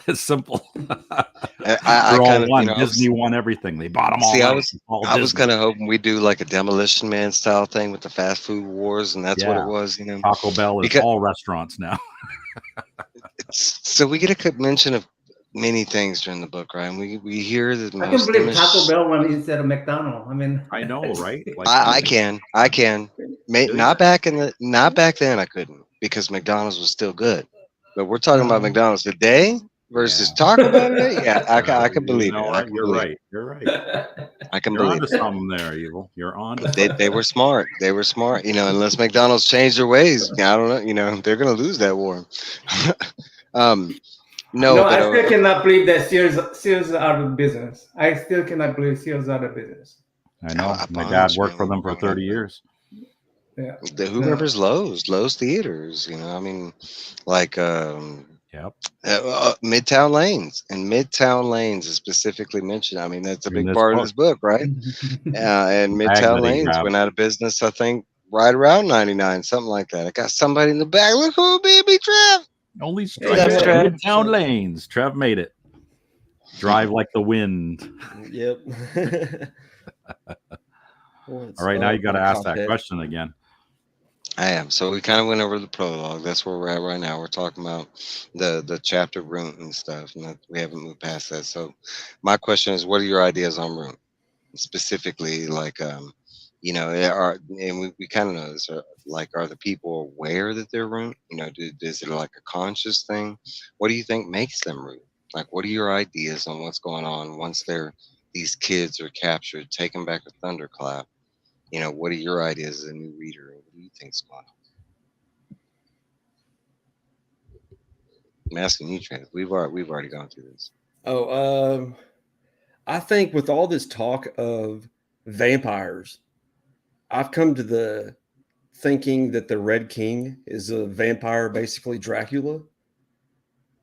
[SPEAKER 1] It's simple.
[SPEAKER 3] I
[SPEAKER 1] They're
[SPEAKER 3] kind
[SPEAKER 1] all
[SPEAKER 3] of,
[SPEAKER 1] one. Disney won everything. They bought them
[SPEAKER 3] see,
[SPEAKER 1] all out. It's all
[SPEAKER 3] I was
[SPEAKER 1] Disney.
[SPEAKER 3] kind of hoping we do like a Demolition Man style thing with the fast food wars, and that's what it
[SPEAKER 1] Yeah.
[SPEAKER 3] was,
[SPEAKER 1] Taco Bell is
[SPEAKER 3] because
[SPEAKER 1] all restaurants now.
[SPEAKER 3] so we get a mention of many things during the book, right? And we hear the
[SPEAKER 4] I can
[SPEAKER 3] most
[SPEAKER 4] believe Taco Bell one instead of McDonald's. I mean,
[SPEAKER 1] I know, right? Like
[SPEAKER 3] I can. Not back then I couldn't because McDonald's was still good. But we're talking about McDonald's today versus
[SPEAKER 1] Yeah.
[SPEAKER 3] Taco Bell today. Yeah, I can
[SPEAKER 1] You
[SPEAKER 3] believe
[SPEAKER 1] know
[SPEAKER 3] it. I
[SPEAKER 1] what?
[SPEAKER 3] can
[SPEAKER 1] You're
[SPEAKER 3] believe it.
[SPEAKER 1] right. You're right.
[SPEAKER 3] I can
[SPEAKER 1] You're
[SPEAKER 3] believe
[SPEAKER 1] onto
[SPEAKER 3] it.
[SPEAKER 1] something there, Evil. You're on to
[SPEAKER 3] They
[SPEAKER 1] something.
[SPEAKER 3] were smart. They were smart. Unless McDonald's changed their ways, I don't know. They're gonna lose that war. No, but
[SPEAKER 4] I still cannot believe that Sears is out of business. I still cannot believe Sears is out of business.
[SPEAKER 1] I know.
[SPEAKER 3] a
[SPEAKER 1] My dad
[SPEAKER 3] bunch,
[SPEAKER 1] worked
[SPEAKER 3] man.
[SPEAKER 1] for
[SPEAKER 3] We
[SPEAKER 1] them for
[SPEAKER 3] brought it up.
[SPEAKER 1] 30 years.
[SPEAKER 4] Yeah.
[SPEAKER 3] Who remembers Lowe's theaters? I mean, like
[SPEAKER 1] Yep.
[SPEAKER 3] Midtown Lanes, and Midtown Lanes is specifically mentioned. I mean, that's a
[SPEAKER 1] In
[SPEAKER 3] big
[SPEAKER 1] this
[SPEAKER 3] part of
[SPEAKER 1] book,
[SPEAKER 3] this book, right? And
[SPEAKER 1] bag
[SPEAKER 3] Midtown
[SPEAKER 1] that he
[SPEAKER 3] Lanes
[SPEAKER 1] grabbed.
[SPEAKER 3] went out of business, I think, right around '99, something like that. I got somebody in the back. Look who beat me, Trev.
[SPEAKER 1] Only
[SPEAKER 3] Hey, that's
[SPEAKER 1] stripes,
[SPEAKER 3] Trev.
[SPEAKER 1] Midtown Lanes. Trev made it. Drive like the wind.
[SPEAKER 5] Yep.
[SPEAKER 1] All right, now you got to ask that
[SPEAKER 5] Context.
[SPEAKER 1] question again.
[SPEAKER 3] I am. So we kind of went over the prologue. That's where we're at right now. We're talking about the chapter Rune and stuff, and we haven't moved past that. So my question is, what are your ideas on Rune? Specifically, like we kind of know this, are the people aware that they're Rune? Is it like a conscious thing? What do you think makes them Rune? Like, what are your ideas on what's going on once these kids are captured, taken back to Thunderclap? What are your ideas as a new reader? What do you think's going on? I'm asking you, Trent. We've already gone through this.
[SPEAKER 5] I think with all this talk of vampires, I've come to the thinking that the Red King is a vampire, basically Dracula,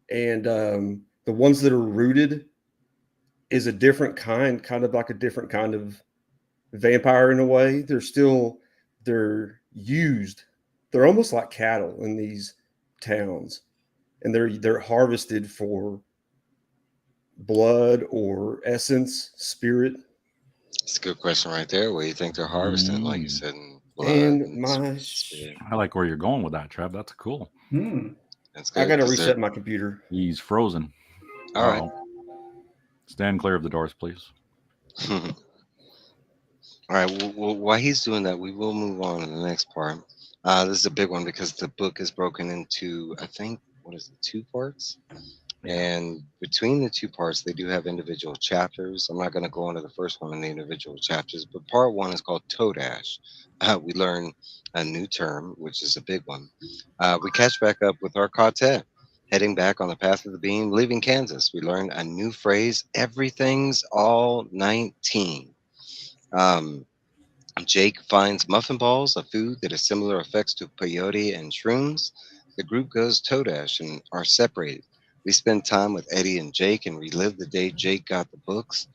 [SPEAKER 5] and the ones that are rooted is a different kind of like a different kind of vampire in a way. They're used. They're almost like cattle in these towns, and they're harvested for blood or essence, spirit.
[SPEAKER 3] It's a good question right there. What do you think they're harvesting? Like you said, in blood
[SPEAKER 5] And
[SPEAKER 3] spirit.
[SPEAKER 1] I like where you're going with that, Trev. That's cool.
[SPEAKER 3] That's good.
[SPEAKER 5] I got to reset my computer.
[SPEAKER 1] He's frozen.
[SPEAKER 3] All right.
[SPEAKER 1] Stand clear of the doors, please.
[SPEAKER 3] All right. Well, while he's doing that, we will move on to the next part. This is a big one because the book is broken into, I think, what is it, 2 parts?
[SPEAKER 1] Yeah.
[SPEAKER 3] And between the 2 parts, they do have individual chapters. I'm not going to go into the first one in the individual chapters, but part 1 is called Toe Dash. We learn a new term, which is a big one. We catch back up with our quartet, heading back on the path of the beam, leaving Kansas. We learn a new phrase, everything's all 19. Jake finds muffin balls, a food that has similar effects to peyote and shrooms. The group goes toe dash and are separated. We spend time with Eddie and Jake and relive the day Jake got the books.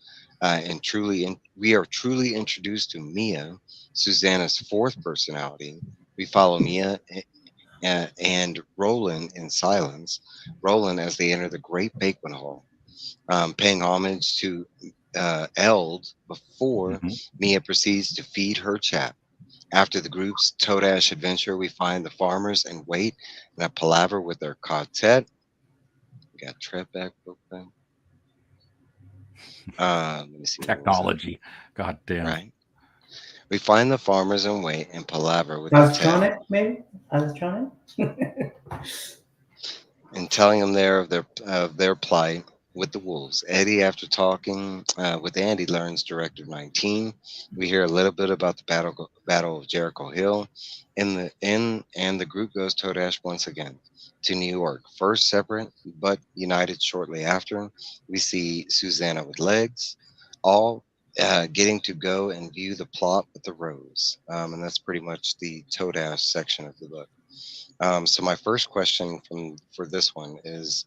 [SPEAKER 3] We are truly introduced to Mia, Susanna's 4th personality. We follow Mia and Roland in silence. Roland as they enter the Great Banquet Hall, paying homage to Eld before Mia proceeds to feed her chap. After the group's toe dash adventure, we find the farmers and wait in a palaver with their quartet. We got Trev back. Let me see.
[SPEAKER 1] Technology. God damn.
[SPEAKER 3] Right. We find the farmers and wait and palaver with their
[SPEAKER 4] Electronic, maybe? Electronic?
[SPEAKER 3] and telling them there of their plight with the wolves. Eddie, after talking with Andy, learns Directive 19. We hear a little bit about the Battle of Jericho Hill. And the group goes toe dash once again to New York. First separate, but united shortly after. We see Susanna with legs, all getting to go and view the plot with the rose. And that's pretty much the toe dash section of the book. So my first question for this one is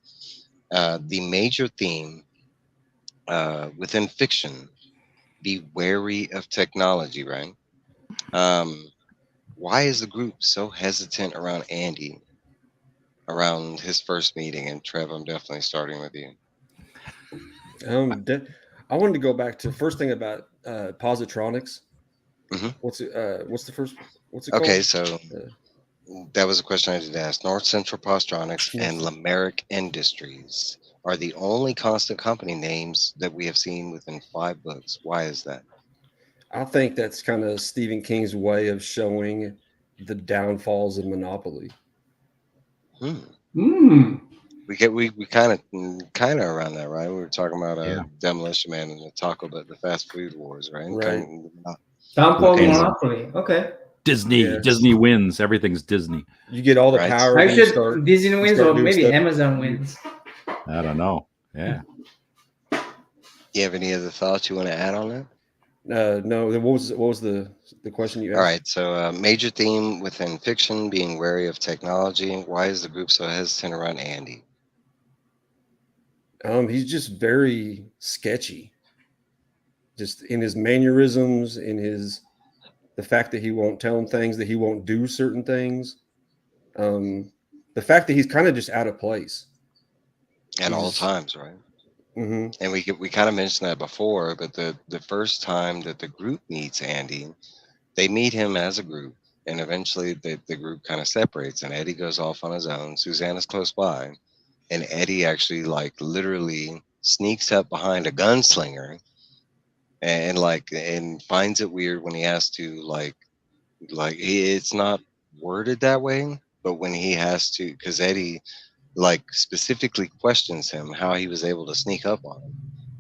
[SPEAKER 3] the major theme within fiction, be wary of technology, right? Why is the group so hesitant around Andy around his first meeting? And Trev, I'm definitely starting with you.
[SPEAKER 5] I wanted to go back to first thing about positronics.
[SPEAKER 3] Mhm.
[SPEAKER 5] What's the first? What's it
[SPEAKER 3] Okay,
[SPEAKER 5] called?
[SPEAKER 3] so that was a question I did ask. North Central Positronics and Lameric Industries are the only constant company names that we have seen within 5 books. Why is that?
[SPEAKER 5] I think that's kind of Stephen King's way of showing the downfalls of monopoly.
[SPEAKER 3] We kind of around that, right? We were talking about Demolition Man and the Taco Bell, the fast food wars, right?
[SPEAKER 5] Right.
[SPEAKER 4] Downfall Monopoly. Okay.
[SPEAKER 1] Disney wins. Everything's Disney.
[SPEAKER 5] You get all the power.
[SPEAKER 4] I should Disney wins or maybe stuff. Amazon wins.
[SPEAKER 1] I don't know. Yeah.
[SPEAKER 3] You have any other thoughts you want to add on that?
[SPEAKER 5] No. What was the question you asked?
[SPEAKER 3] All right. So major theme within fiction, being wary of technology. Why is the group so hesitant around Andy?
[SPEAKER 5] He's just very sketchy. Just in his mannerisms, in the fact that he won't tell him things, that he won't do certain things. The fact that he's kind of just out of place
[SPEAKER 3] at all times, right?
[SPEAKER 5] Mm-hmm.
[SPEAKER 3] And we kind of mentioned that before, but the first time that the group meets Andy, they meet him as a group, and eventually the group kind of separates, and Eddie goes off on his own. Susanna's close by, and Eddie actually literally sneaks up behind a gunslinger and finds it weird when he has to it's not worded that way, but when he has to, because Eddie specifically questions him how he was able to sneak up on him,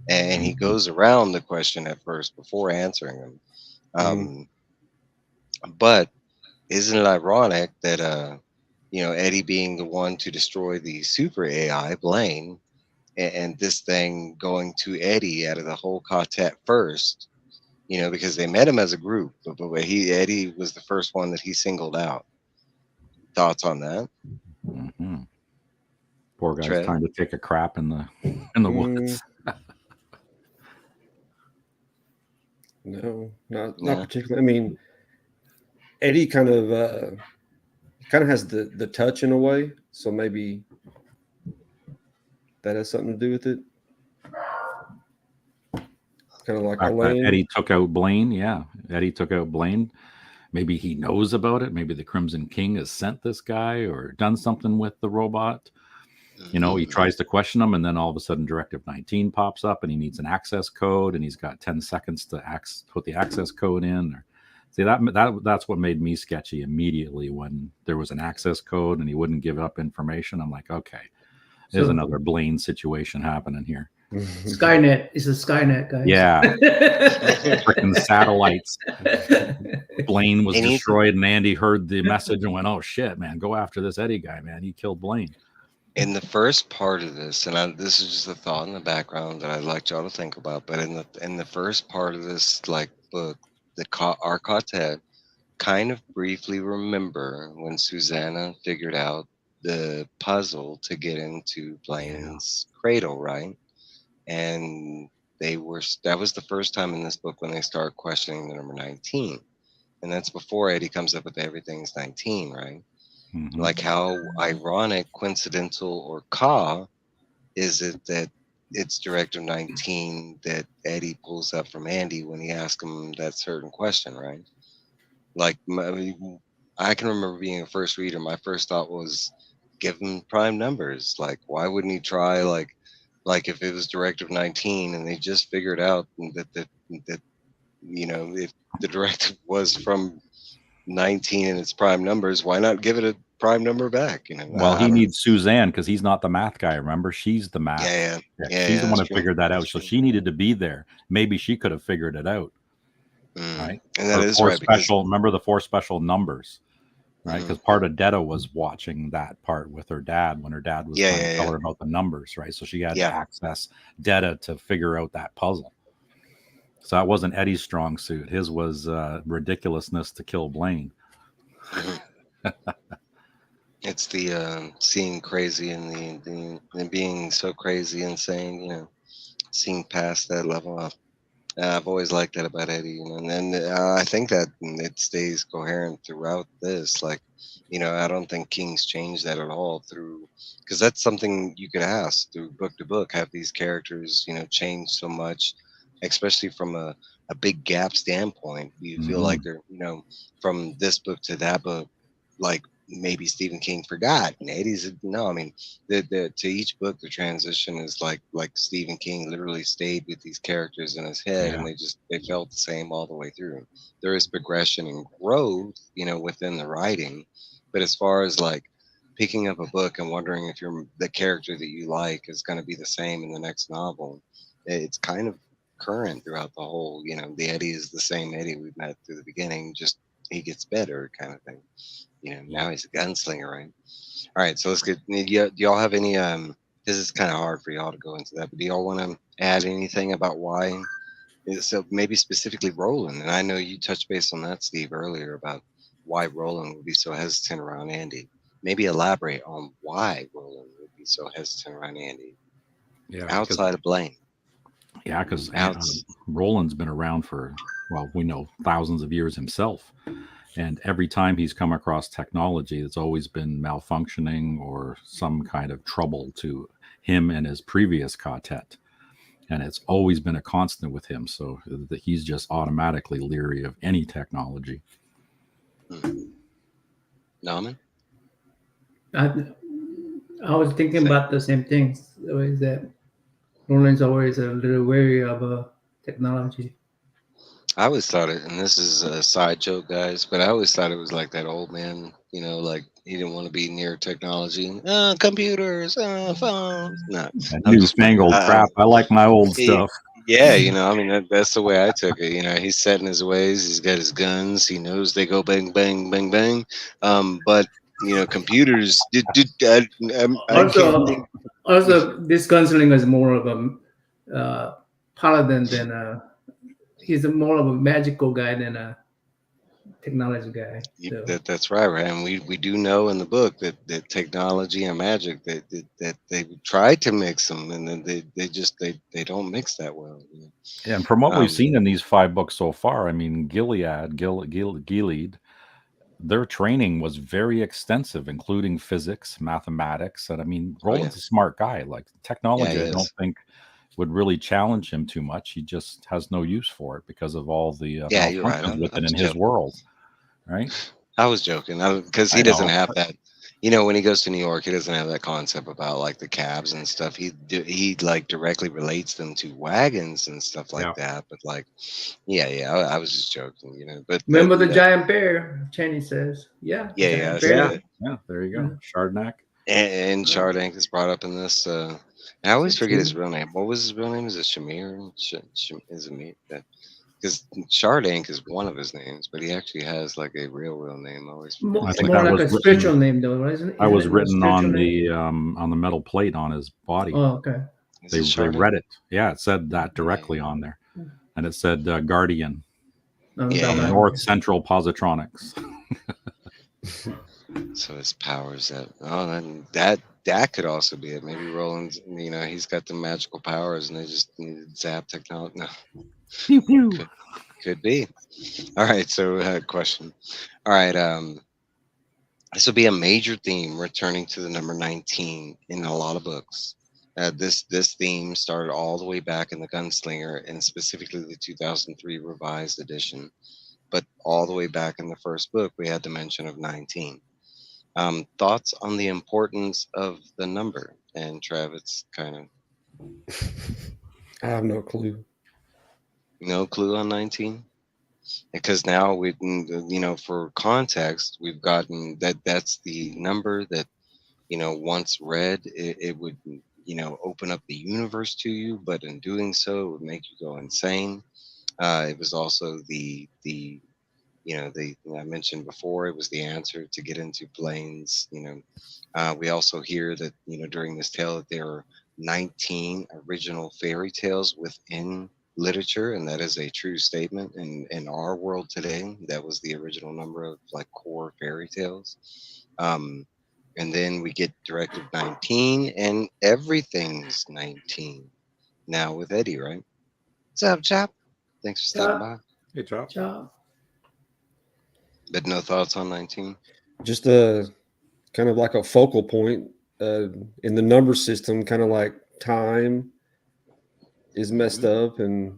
[SPEAKER 3] and he goes around the question at first before answering him. But isn't it ironic that Eddie being the one to destroy the super AI Blaine, and this thing going to Eddie out of the whole quartet first, because they met him as a group, but Eddie was the first one that he singled out. Thoughts on that?
[SPEAKER 1] Mm-hmm. Poor guy's
[SPEAKER 3] Trev?
[SPEAKER 1] trying to take a crap in the woods.
[SPEAKER 5] No, not particularly. I mean, Eddie kind of has the touch in a way, so maybe that has something to do with it. Kind of like
[SPEAKER 1] Eddie took out Blaine. Yeah, Eddie took out Blaine. Maybe he knows about it. Maybe the Crimson King has sent this guy or done something with the robot. He tries to question him, and then all of a sudden Directive 19 pops up, and he needs an access code, and he's got 10 seconds to put the access code in. Or See, that's what made me sketchy immediately when there was an access code and he wouldn't give up information. I'm like, okay, there's
[SPEAKER 4] So
[SPEAKER 1] another Blaine situation happening here.
[SPEAKER 4] Skynet is a Skynet, guys.
[SPEAKER 1] Yeah, freaking satellites. Blaine was destroyed, and Andy heard the message and went, "Oh shit, man, go after this Eddie guy, man. He killed Blaine."
[SPEAKER 3] In the first part of this, and this is just a thought in the background that I'd like y'all to think about, but in the first part of this like book, our quartet kind of briefly remember when Susanna figured out the puzzle to get into Blaine's cradle, right? And that was the first time in this book when they start questioning the number 19. And that's before Eddie comes up with everything's 19, right?
[SPEAKER 1] Mm-hmm.
[SPEAKER 3] Like how ironic, coincidental, or is it that it's Directive 19 that Eddie pulls up from Andy when he asks him that certain question, right? Like, I can remember being a first reader. My first thought was, give him prime numbers. Like, why wouldn't he try like if it was Directive 19 and they just figured out that if the directive was from 19 and its prime numbers, why not give it a prime number back?
[SPEAKER 1] Well, he needs Suzanne because he's not the math guy. Remember, she's the math.
[SPEAKER 3] Yeah,
[SPEAKER 1] she's the one who figured that out. So she needed to be there. Maybe she could have figured it out. Right,
[SPEAKER 3] and that is right.
[SPEAKER 1] Remember the 4 special numbers, right? Because part of Detta was watching that part with her dad when her dad was trying to tell her about the numbers, right? So she had to access Detta to figure out that puzzle. So that wasn't Eddie's strong suit. His was ridiculousness to kill Blaine.
[SPEAKER 3] It's the seeing crazy and the being so crazy and saying, seeing past that level. I've always liked that about Eddie, and then I think that it stays coherent throughout this. Like, I don't think King's changed that at all because that's something you could ask through book to book. Have these characters, change so much, especially from a big gap standpoint? Do you feel like they're, from this book to that book, like maybe Stephen King forgot? And Eddie's no. I mean, to each book, the transition is like Stephen King literally stayed with these characters in his head, and they felt the same all the way through. There is progression and growth, within the writing, but as far as like picking up a book and wondering if the character that you like is going to be the same in the next novel, it's kind of current throughout the whole. The Eddie is the same Eddie we've met through the beginning, just he gets better, kind of thing. Now he's a gunslinger, right? All right, so let's get. Do y'all have any? This is kind of hard for y'all to go into that, but do y'all want to add anything about why? So maybe specifically Roland, and I know you touched base on that, Steve, earlier about why Roland would be so hesitant around Andy. Maybe elaborate on why Roland would be so hesitant around Andy. Yeah, outside of Blaine.
[SPEAKER 1] Yeah, because Roland's been around for, we know, thousands of years himself. And every time he's come across technology, it's always been malfunctioning or some kind of trouble to him and his previous quartet. And it's always been a constant with him. So that he's just automatically leery of any technology.
[SPEAKER 3] Namman?
[SPEAKER 4] I was thinking about the same thing. Is that Roland's always a little wary of technology.
[SPEAKER 3] I always thought it, and this is a side joke, guys, but I always thought it was like that old man, like he didn't want to be near technology. Computers, phones. No,
[SPEAKER 1] newfangled crap. I like my old stuff.
[SPEAKER 3] Yeah, I mean, that's the way I took it. He's set in his ways. He's got his guns. He knows they go bang, bang, bang, bang. But computers.
[SPEAKER 4] Also, this gunslinger is more of a paladin than he's more of a magical guy than a technology guy. So.
[SPEAKER 3] That's right, and we do know in the book that technology and magic that they tried to mix them, and then they don't mix that well.
[SPEAKER 1] Yeah, and from what we've seen in these 5 books so far, I mean, Gilead, their training was very extensive, including physics, mathematics, and I mean, Roland's a smart guy. Like technology, I don't think would really challenge him too much. He just has no use for it because of all the
[SPEAKER 3] you're right.
[SPEAKER 1] within his world, right?
[SPEAKER 3] I was joking because he doesn't have that. when he goes to New York, he doesn't have that concept about like the cabs and stuff. He like directly relates them to wagons and stuff like that. But like, yeah, I was just joking, But
[SPEAKER 4] Remember the giant bear? Cheney says, yeah,
[SPEAKER 3] yeah,
[SPEAKER 4] bear.
[SPEAKER 1] Yeah, there you go. Chardonnay.
[SPEAKER 3] and Chardonnay is brought up in this. I always forget his real name. What was his real name? Is it Shamir? Is it me? Because Chardonnay is one of his names, but he actually has like a real name. I always forget.
[SPEAKER 1] I think
[SPEAKER 4] more
[SPEAKER 1] that
[SPEAKER 4] like
[SPEAKER 1] was
[SPEAKER 4] a spiritual name, though, isn't it?
[SPEAKER 1] I was
[SPEAKER 4] Isn't it a
[SPEAKER 1] written
[SPEAKER 4] spiritual
[SPEAKER 1] on the metal plate on his body.
[SPEAKER 4] Oh, okay.
[SPEAKER 3] Is it
[SPEAKER 1] They
[SPEAKER 3] Chardonnay?
[SPEAKER 1] read it. Yeah, it said that directly on there, and it said Guardian
[SPEAKER 3] Yeah.
[SPEAKER 1] of North Central Positronics.
[SPEAKER 3] So his powers then that could also be it. Maybe Roland's, he's got the magical powers and they just needed zap technology. No,
[SPEAKER 1] Pew pew.
[SPEAKER 3] could be. All right. So question. All right. This will be a major theme returning to the number 19 in a lot of books. This theme started all the way back in the Gunslinger and specifically the 2003 revised edition. But all the way back in the first book, we had the mention of 19. Thoughts on the importance of the number? And Trev, it's kind of
[SPEAKER 5] I have no clue.
[SPEAKER 3] no clue on 19, because now we, for context, we've gotten that's the number that once read, it would open up the universe to you, but in doing so, it would make you go insane. It was also the I mentioned before, it was the answer to get into planes. We also hear that during this tale that there are 19 original fairy tales within literature, and that is a true statement. In our world today, that was the original number of like core fairy tales. And then we get Directive 19, and everything's 19 now with Eddie, right? What's up, chap? Thanks for stopping by.
[SPEAKER 1] Hey, Chop.
[SPEAKER 3] But no thoughts on 19?
[SPEAKER 5] Just a kind of like a focal point in the number system, kind of like time is messed up, and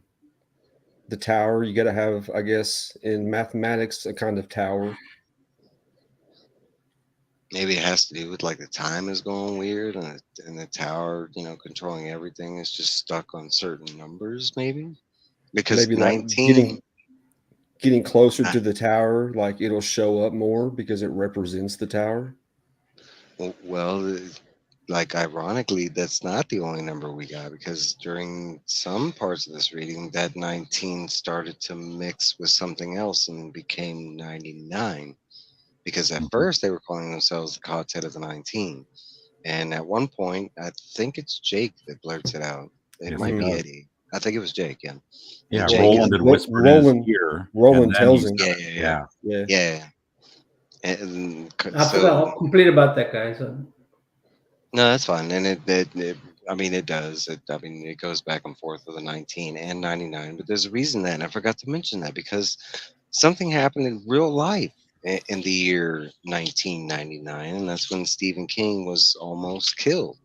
[SPEAKER 5] the tower, you got to have, I guess, in mathematics, a kind of tower.
[SPEAKER 3] Maybe it has to do with like the time is going weird, and the tower, controlling everything is just stuck on certain numbers, maybe because
[SPEAKER 5] Maybe
[SPEAKER 3] 19
[SPEAKER 5] like getting closer to the tower, like it'll show up more because it represents the tower.
[SPEAKER 3] Well, like ironically, that's not the only number we got, because during some parts of this reading, that 19 started to mix with something else and became 99. Because at first they were calling themselves the Quartet of the 19. And at one point, I think it's Jake that blurts it out. It might be Eddie. I think it was Jake, yeah.
[SPEAKER 1] Yeah,
[SPEAKER 3] Jake
[SPEAKER 1] Roland had whispered in his ear.
[SPEAKER 5] Roland tells him.
[SPEAKER 3] Yeah. And
[SPEAKER 4] I forgot complete about that guy. So
[SPEAKER 3] no, that's fine. And it does. It goes back and forth with the 19 and 99. But there's a reason that, and I forgot to mention that, because something happened in real life in the year 1999, and that's when Stephen King was almost killed.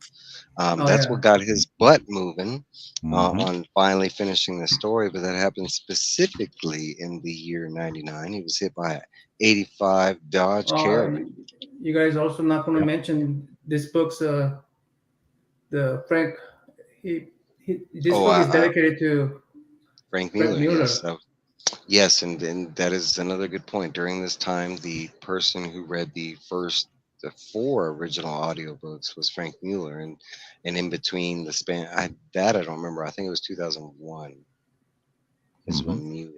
[SPEAKER 3] What got his butt moving on finally finishing the story, but that happened specifically in the year 99. He was hit by an 85 Dodge Caravan.
[SPEAKER 4] You guys also not going to mention this book's the Frank. This book is dedicated to
[SPEAKER 3] Frank Mueller. Yes, and that is another good point. During this time, the person who read the 4 original audiobooks was Frank Mueller, and in between the span, I don't remember. I think it was 2001.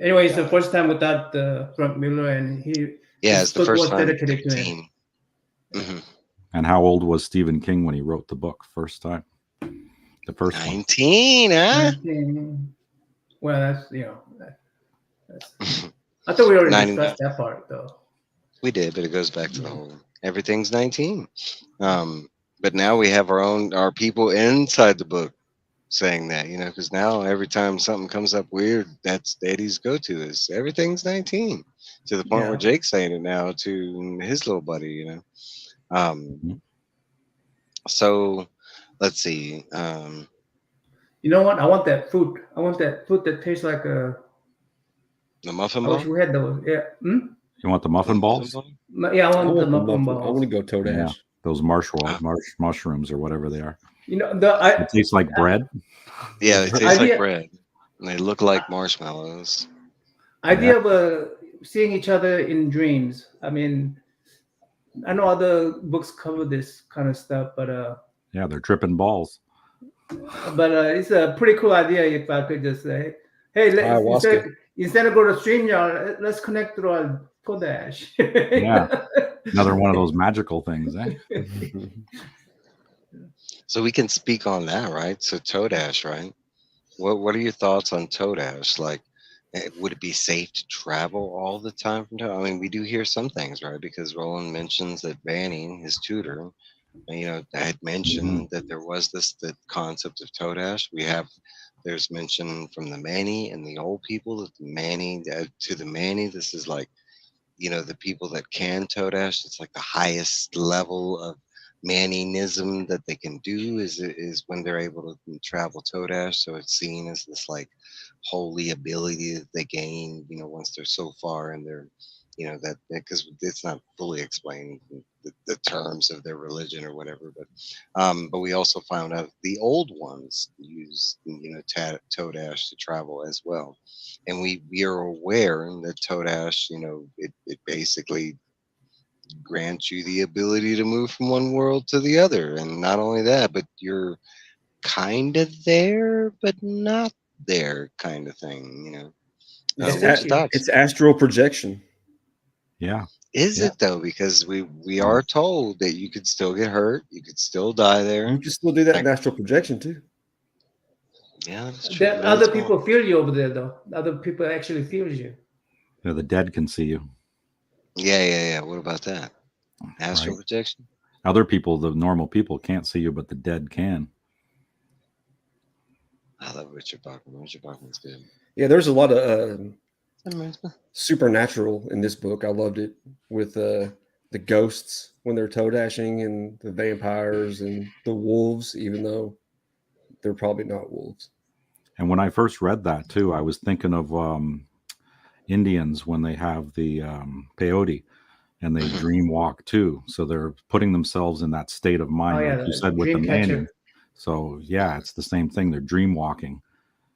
[SPEAKER 4] Anyway, it's the first time without Frank Mueller, and
[SPEAKER 3] it's the first time
[SPEAKER 4] dedicated to him.
[SPEAKER 1] And how old was Stephen King when he wrote the book first time? The first
[SPEAKER 3] 19, huh?
[SPEAKER 4] 19. Well, that's I thought we already discussed that part, though.
[SPEAKER 3] We did, but it goes back to the whole everything's 19. But now we have our people inside the book saying that, because now every time something comes up weird, that's Eddie's go-to is everything's 19, to the point where Jake's saying it now to his little buddy, So let's see.
[SPEAKER 4] You know what? I want that food. I want that food that tastes like
[SPEAKER 3] the muffin
[SPEAKER 4] bar. I wish we had those. Yeah.
[SPEAKER 1] You want the muffin balls?
[SPEAKER 4] Yeah, I
[SPEAKER 5] I
[SPEAKER 4] want the
[SPEAKER 5] want the
[SPEAKER 4] muffin
[SPEAKER 5] muffin. I want
[SPEAKER 4] balls.
[SPEAKER 5] to go Toadash.
[SPEAKER 1] Yeah, those marsh mushrooms or whatever they are.
[SPEAKER 4] You know,
[SPEAKER 1] It tastes like bread.
[SPEAKER 3] Yeah, they taste like
[SPEAKER 4] idea
[SPEAKER 3] bread. And they look like marshmallows.
[SPEAKER 4] idea of seeing each other in dreams. I mean, I know other books cover this kind of stuff, but
[SPEAKER 1] Yeah, they're tripping balls.
[SPEAKER 4] it's a pretty cool idea if I could just say, hey, let's
[SPEAKER 5] Ayahuasca.
[SPEAKER 4] instead of go to StreamYard, let's connect through our Kodash.
[SPEAKER 1] Yeah, another one of those magical things, eh?
[SPEAKER 3] So we can speak on that, right? So Toadash, right? What are your thoughts on Toadash? Like, would it be safe to travel all the time from Toadash? I mean, we do hear some things, right? Because Roland mentions that Banning, his tutor, had mentioned that there was the concept of Toadash. There's mention from the Manny and the old people that the Manny to the Manny, this is like, the people that can Toadash, it's like the highest level of Manningism that they can do is when they're able to travel Toadash. So it's seen as this like holy ability that they gain, once they're so far in their, that because it's not fully explained the terms of their religion or whatever, but we also found out the old ones use Toadash to travel as well, and we are aware that Toadash, it basically grants you the ability to move from one world to the other, and not only that, but you're kind of there but not there kind of thing. What's your thoughts?
[SPEAKER 5] It's astral projection.
[SPEAKER 1] Yeah.
[SPEAKER 3] Is
[SPEAKER 1] Yeah.
[SPEAKER 3] it though? Because we are told that you could still get hurt, you could still die there.
[SPEAKER 5] You can still do that in astral projection too.
[SPEAKER 3] Yeah, that's true.
[SPEAKER 4] That other people feel you over there, though. Other people actually feel you.
[SPEAKER 1] Yeah, the dead can see you.
[SPEAKER 3] Yeah. What about that? Astral projection?
[SPEAKER 1] Other people, the normal people, can't see you, but the dead can.
[SPEAKER 3] I love Richard Bachman. Richard Bachman's good.
[SPEAKER 5] Yeah, there's a lot of supernatural in this book. I loved it with the ghosts when they're toe dashing and the vampires and the wolves, even though they're probably not wolves.
[SPEAKER 1] And when I first read that too, I was thinking of Indians when they have the peyote and they dream walk too. So they're putting themselves in that state of mind, like you said, with the Manny. So yeah, it's the same thing. They're dream walking,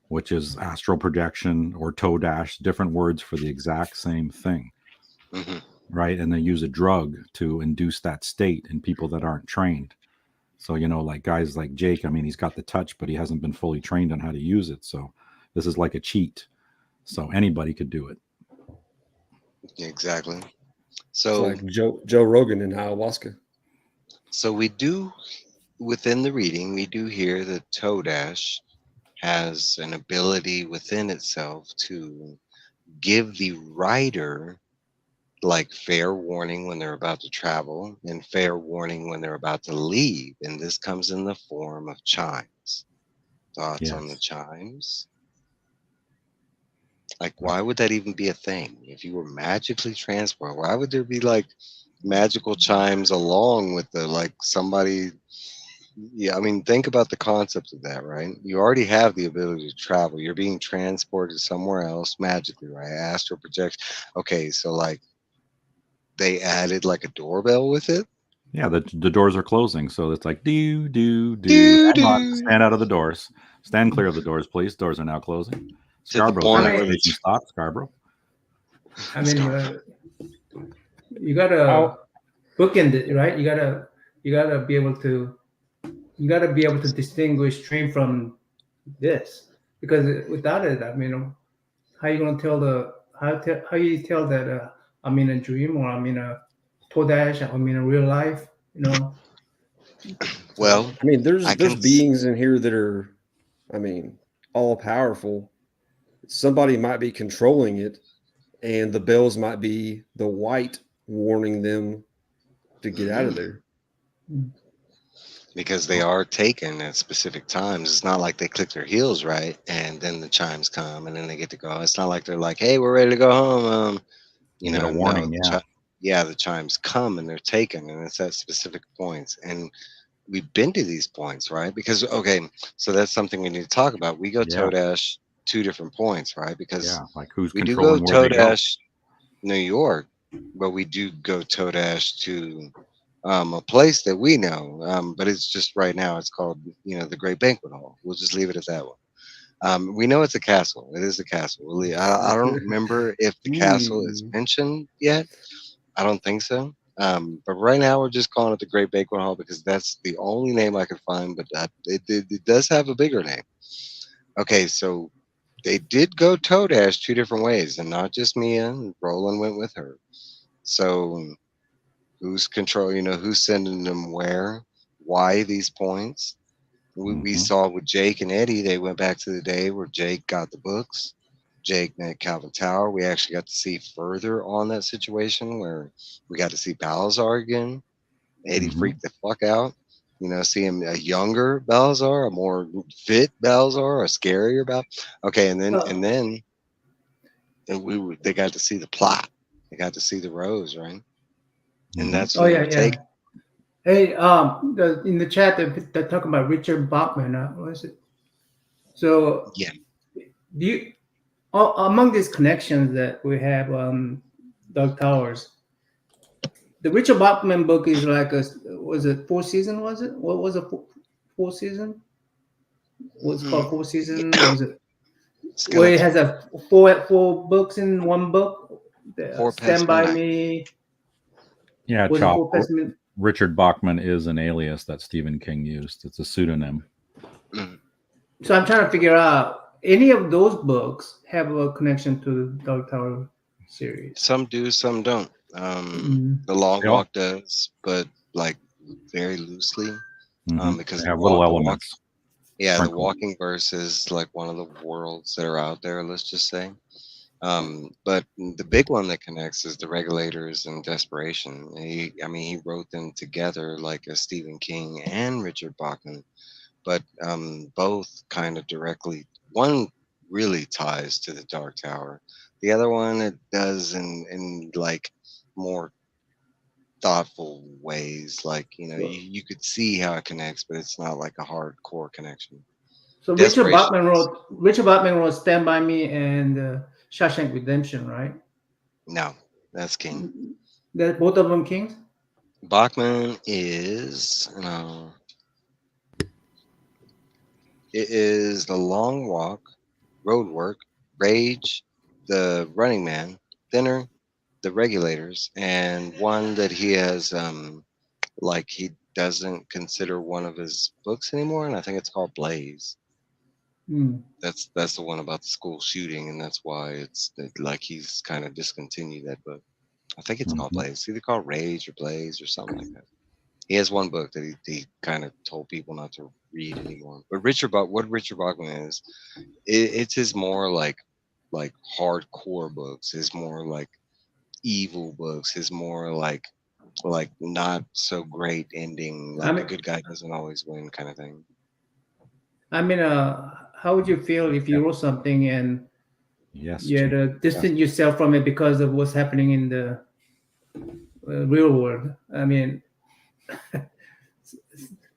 [SPEAKER 1] which is astral projection or toe dash, different words for the exact same thing. Right. And they use a drug to induce that state in people that aren't trained. So, like guys like Jake, I mean, he's got the touch, but he hasn't been fully trained on how to use it. So this is like a cheat. So anybody could do it.
[SPEAKER 3] Exactly. So
[SPEAKER 5] it's like Joe Rogan and ayahuasca.
[SPEAKER 3] So we do, within the reading, we do hear that Toadash has an ability within itself to give the writer like fair warning when they're about to travel and fair warning when they're about to leave. And this comes in the form of chimes. Thoughts on the chimes? Like, why would that even be a thing? If you were magically transported, why would there be like magical chimes along with the like somebody? Yeah, I mean, think about the concept of that, right? You already have the ability to travel. You're being transported somewhere else magically, right? Astral projection. Okay, so like they added like a doorbell with it.
[SPEAKER 1] Yeah, the doors are closing, so it's like do. Stand out of the doors. Stand clear of the doors, please. Doors are now closing. Scarborough, stop, Scarborough.
[SPEAKER 4] I mean, you gotta bookend it, right? You gotta be able to distinguish train from this, because without it, I mean, how you gonna tell how you tell that I'm in a dream or I'm in a Toadash, I'm in a real life,
[SPEAKER 3] Well,
[SPEAKER 5] I mean, there's beings in here that are, I mean, all powerful. Somebody might be controlling it, and the bells might be the white warning them to get out of there.
[SPEAKER 3] Because they are taken at specific times. It's not like they click their heels right and then the chimes come and then they get to go. It's not like they're like, hey, we're ready to go home.
[SPEAKER 1] You get a warning,
[SPEAKER 3] the chimes come and they're taken, and it's at specific points. And we've been to these points, right? Because, okay, so that's something we need to talk about. We go Toadash 2 different points, right? Because
[SPEAKER 1] like who's
[SPEAKER 3] we do go Toadash New York, but we do go Toadash to a place that we know, but it's just right now it's called, the Great Banquet Hall. We'll just leave it at that one. We know it's a castle. It is a castle. I don't remember if the castle is mentioned yet. I don't think so. But right now we're just calling it the Great Banquet Hall because that's the only name I could find. But it does have a bigger name. Okay, so they did go Toadash two different ways, and not just Mia. Roland went with her. So who's control? Who's sending them where? Why these points? We saw with Jake and Eddie, they went back to the day where Jake got the books. Jake met Calvin Tower. We actually got to see further on that situation where we got to see Balazar again. Eddie freaked the fuck out. Seeing a younger Balazar, a more fit Balazar, a scarier Balazar. Okay, and then they got to see the plot. They got to see the rose, right? And that's take.
[SPEAKER 4] Hey, in the chat they're talking about Richard Bachman. What is it? So
[SPEAKER 3] yeah,
[SPEAKER 4] do you among these connections that we have, Dark Towers, the Richard Bachman book is like was it 4 season? Was it? What was a 4 season? What's called 4 season? Was it? Where it has a four books in one book. Stand by Me.
[SPEAKER 1] Yeah, Richard Bachman is an alias that Stephen King used. It's a pseudonym.
[SPEAKER 4] So I'm trying to figure out any of those books have a connection to the Dark Tower series.
[SPEAKER 3] Some do, some don't. The Long Walk does, but like very loosely, because
[SPEAKER 1] they have little elements.
[SPEAKER 3] The Walking Verse is like one of the worlds that are out there. Let's just say. But the big one that connects is the Regulators and Desperation. He wrote them together like a Stephen King and Richard Bachman, but both kind of directly. One really ties to the Dark Tower. The other one it does in like more thoughtful ways. Like you could see how it connects, but it's not like a hardcore connection.
[SPEAKER 4] So Richard Bachman wrote Stand By Me and Shawshank Redemption, right?
[SPEAKER 3] No, that's King.
[SPEAKER 4] That both of them Kings?
[SPEAKER 3] Bachman is it is The Long Walk, Road Work, Rage, The Running Man, Thinner, The Regulators, and one that he has like he doesn't consider one of his books anymore, and I think it's called Blaze. That's the one about the school shooting, and that's why it's like he's kind of discontinued that book. I think it's called Blaze. It's either called Rage or Blaze or something like that. He has one book that he kind of told people not to read anymore. But what Richard Bachman is, it's his more like hardcore books. His more like evil books. His more like not so great ending. Like the good guy doesn't always win kind of thing.
[SPEAKER 4] How would you feel if you wrote something and you had to distance yourself from it because of what's happening in the real world?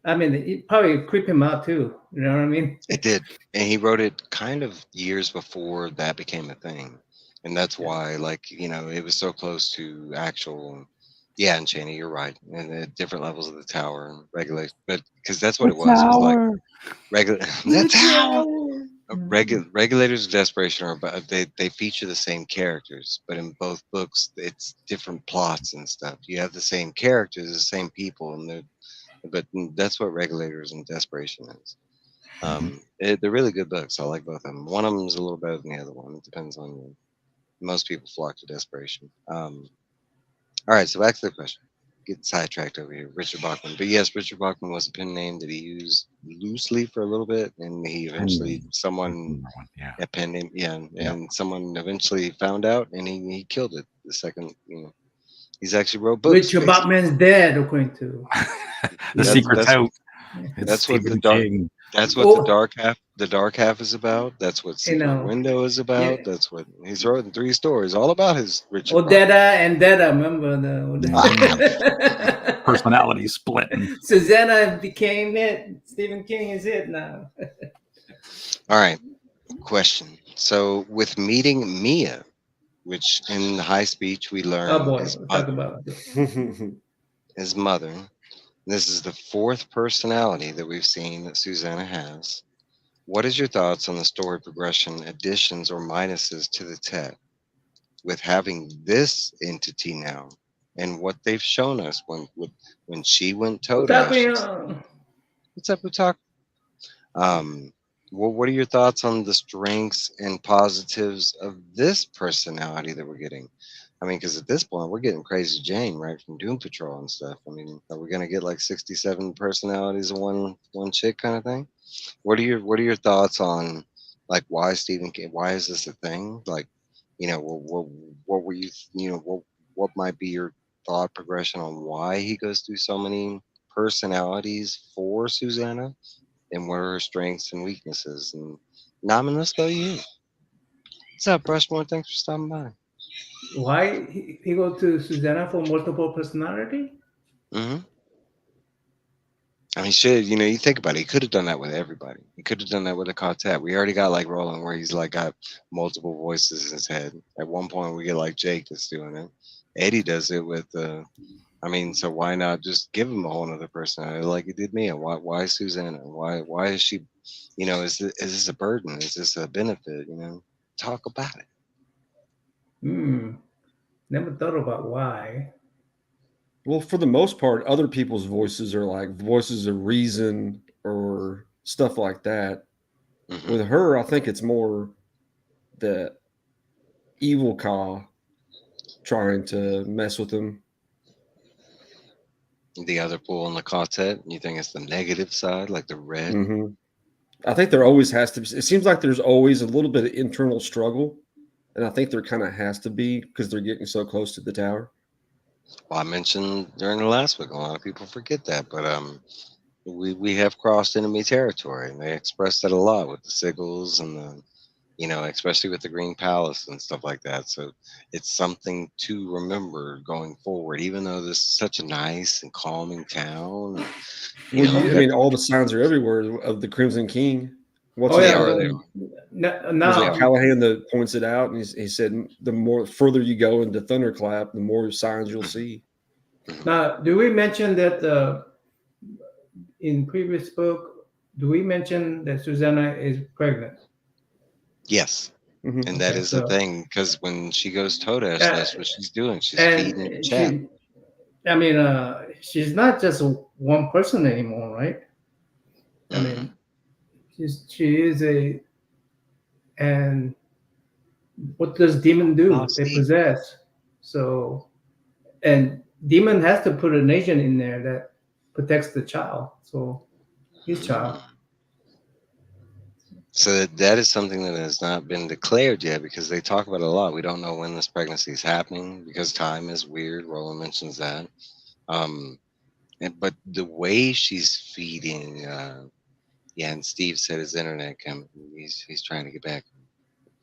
[SPEAKER 4] It probably creeped him out too. You know what I mean?
[SPEAKER 3] It did, and he wrote it kind of years before that became a thing, and that's why, it was so close to actual. Yeah, and Chaney, you're right. And the different levels of the tower and regulation, but because that's what it was. It was like the tower. Regulators of Desperation are about they feature the same characters, but in both books it's different plots and stuff. You have the same characters, the same people, but that's what Regulators and Desperation is. They're really good books. I like both of them. One of them is a little better than the other one. It depends on you. Most people flock to Desperation. All right, so back to the question. Get sidetracked over here, Richard Bachman. But yes, Richard Bachman was a pen name that he used loosely for a little bit, and he eventually someone penned him, and someone eventually found out, and he killed it. The second, he's actually wrote books.
[SPEAKER 4] Richard Bachman's dead, according to
[SPEAKER 1] the secret's out.
[SPEAKER 3] That's what the dark half is about. That's what Secret Window is about. That's what he's written 3 stories all about his Richard.
[SPEAKER 4] Dada, remember the
[SPEAKER 1] personality split.
[SPEAKER 4] Susanna became it. Stephen King is it now.
[SPEAKER 3] All right, question. So with meeting Mia, which in high speech we
[SPEAKER 4] Oh
[SPEAKER 3] learn
[SPEAKER 4] boy,
[SPEAKER 3] is
[SPEAKER 4] we'll talk about it.
[SPEAKER 3] his mother. This is the fourth personality that we've seen that Susanna has. What is your thoughts on the story progression, additions or minuses to the Tet with having this entity now, and what they've shown us when she went toe
[SPEAKER 4] What's
[SPEAKER 3] dash?
[SPEAKER 4] happening?
[SPEAKER 3] What's up, Utak? What are your thoughts on the strengths and positives of this personality that we're getting? I mean, because at this point we're getting Crazy Jane right from Doom Patrol and stuff. I mean, are we gonna get like 67 personalities in one chick kind of thing? What are your thoughts on like why Stephen King? Why is this a thing? Like, what were what might be your thought progression on why he goes through so many personalities for Susanna, and what are her strengths and weaknesses? And Namman, let's go to you. What's up, Brushmore? Thanks for stopping by.
[SPEAKER 4] Why he go to Susanna for multiple personality?
[SPEAKER 3] Mm-hmm. I mean, shit, you think about it. He could have done that with everybody. He could have done that with a quartet. We already got like Roland where he's like got multiple voices in his head. At one point, we get like Jake that's doing it. Eddie does it with I mean, so why not just give him a whole other personality like he did me? And why Susanna? Why is she? Is this a burden? Is this a benefit? Talk about it.
[SPEAKER 4] Never thought about why.
[SPEAKER 5] Well, for the most part, other people's voices are like voices of reason or stuff like that.
[SPEAKER 3] Mm-hmm.
[SPEAKER 5] With her, I think it's more the evil Ka trying to mess with him.
[SPEAKER 3] The other pool in the quartet, you think it's the negative side, like the red?
[SPEAKER 5] Mm-hmm. I think there always has to be. It seems like there's always a little bit of internal struggle, and I think there kind of has to be because they're getting so close to the tower.
[SPEAKER 3] Well, I mentioned during the last week, a lot of people forget that, but we have crossed enemy territory, and they expressed that a lot with the sigils and the, especially with the Green Palace and stuff like that. So it's something to remember going forward, even though this is such a nice and calming town.
[SPEAKER 5] I mean, all the signs are everywhere of the Crimson King.
[SPEAKER 3] They are.
[SPEAKER 4] Now
[SPEAKER 5] Callahan that points it out, and he said the further you go into Thunderclap, the more signs you'll see.
[SPEAKER 4] Now, do we mention that in previous book? Do we mention that Susanna is pregnant?
[SPEAKER 3] Yes.
[SPEAKER 5] Mm-hmm.
[SPEAKER 3] And that is the thing, because when she goes toe dash, that's what she's doing. She's feeding the chat.
[SPEAKER 4] She's not just one person anymore, right? I mean, she is a. And what does demon do? They possess. So, and demon has to put an agent in there that protects the child. So, his child.
[SPEAKER 3] So that is something that has not been declared yet, because they talk about it a lot. We don't know when this pregnancy is happening because time is weird. Roland mentions that. But the way she's feeding, and Steve said his internet coming. He's trying to get back.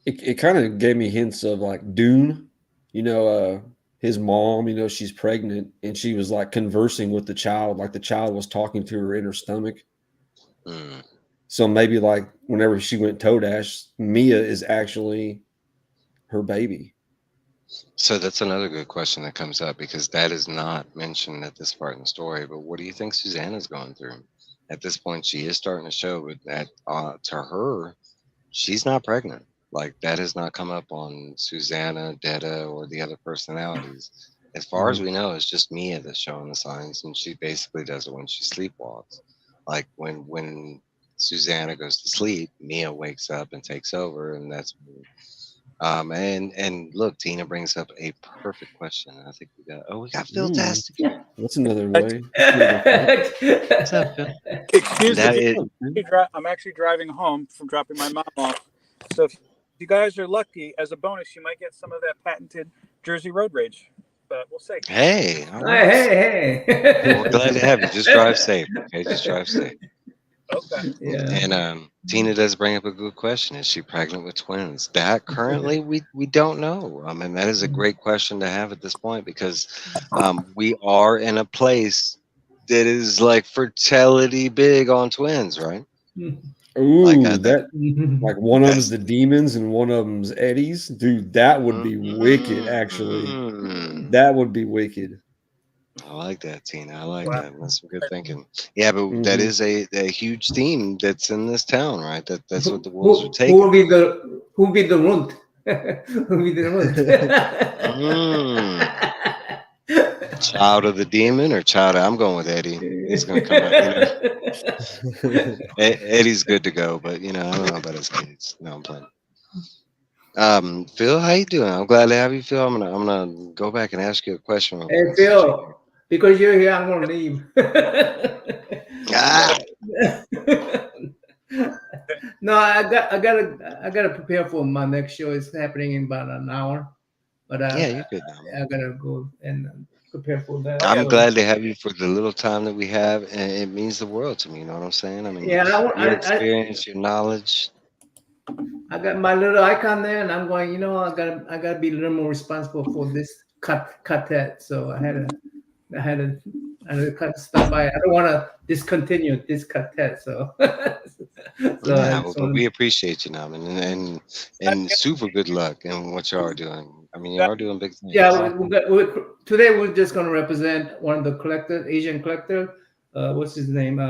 [SPEAKER 5] It kind of gave me hints of like Dune, his mom, she's pregnant and she was like conversing with the child, like the child was talking to her in her stomach. So maybe like whenever she went toe dash, Mia is actually her baby.
[SPEAKER 3] So that's another good question that comes up, because that is not mentioned at this part in the story. But what do you think Susanna's going through? At this point, she is starting to show, but that to her, she's not pregnant. Like, that has not come up on Susanna, Detta, or the other personalities. As far as we know, it's just Mia that's showing the signs, and she basically does it when she sleepwalks. Like when Susanna goes to sleep, Mia wakes up and takes over, and that's and look, Tina brings up a perfect question. I think we got Philtastic.
[SPEAKER 5] That's another way.
[SPEAKER 3] What's up, Phil?
[SPEAKER 6] Excuse me. I'm actually driving home from dropping my mom off. So if you guys are lucky, as a bonus, you might get some of that patented Jersey Road Rage. But we'll see.
[SPEAKER 3] Hey.
[SPEAKER 4] Hey.
[SPEAKER 3] We're glad to have you. Just drive safe. Okay, just drive safe.
[SPEAKER 6] Okay.
[SPEAKER 4] Yeah.
[SPEAKER 3] And Tina does bring up a good question. Is she pregnant with twins? That currently we don't know. I mean, that is a great question to have at this point, because we are in a place that is like fertility big on twins, right?
[SPEAKER 5] Ooh,
[SPEAKER 3] Like
[SPEAKER 5] that like one of them's the demons and one of them's Eddie's. Dude, that would be wicked. Actually, that would be wicked.
[SPEAKER 3] I like that, Tina. I like
[SPEAKER 6] Wow.
[SPEAKER 3] that. That's some good thinking. Yeah, but that is a huge theme that's in this town, right? That's what the wolves are
[SPEAKER 4] Who
[SPEAKER 3] taking.
[SPEAKER 4] will be the runt? Who will be the runt?
[SPEAKER 3] Child of the demon or child? I'm going with Eddie. He's gonna come out. Eddie's good to go, but I don't know about his kids. No, I'm playing. Phil, how you doing? I'm glad to have you, Phil. I'm gonna go back and ask you a question. Real
[SPEAKER 4] Hey
[SPEAKER 3] quick.
[SPEAKER 4] Phil, because you're here, I'm gonna leave.
[SPEAKER 3] Ah,
[SPEAKER 4] No, I gotta prepare for my next show. It's happening in about an hour, but
[SPEAKER 3] yeah, you're good now.
[SPEAKER 4] I gotta go and prepare for that.
[SPEAKER 3] I'm
[SPEAKER 4] So,
[SPEAKER 3] glad to have you for the little time that we have, and it means the world to me. You know what I'm saying? I mean,
[SPEAKER 4] yeah,
[SPEAKER 3] your experience, your knowledge.
[SPEAKER 4] I got my little icon there, and I'm going. I gotta be a little more responsible for this cut that. So I had to cut stuff. I don't want to discontinue this cut that. So,
[SPEAKER 3] Yeah, but we appreciate you, Namman, and super good luck in what you are doing. I mean, you are doing big things.
[SPEAKER 4] Yeah, today we're just gonna represent one of the collectors, Asian collector. What's his name?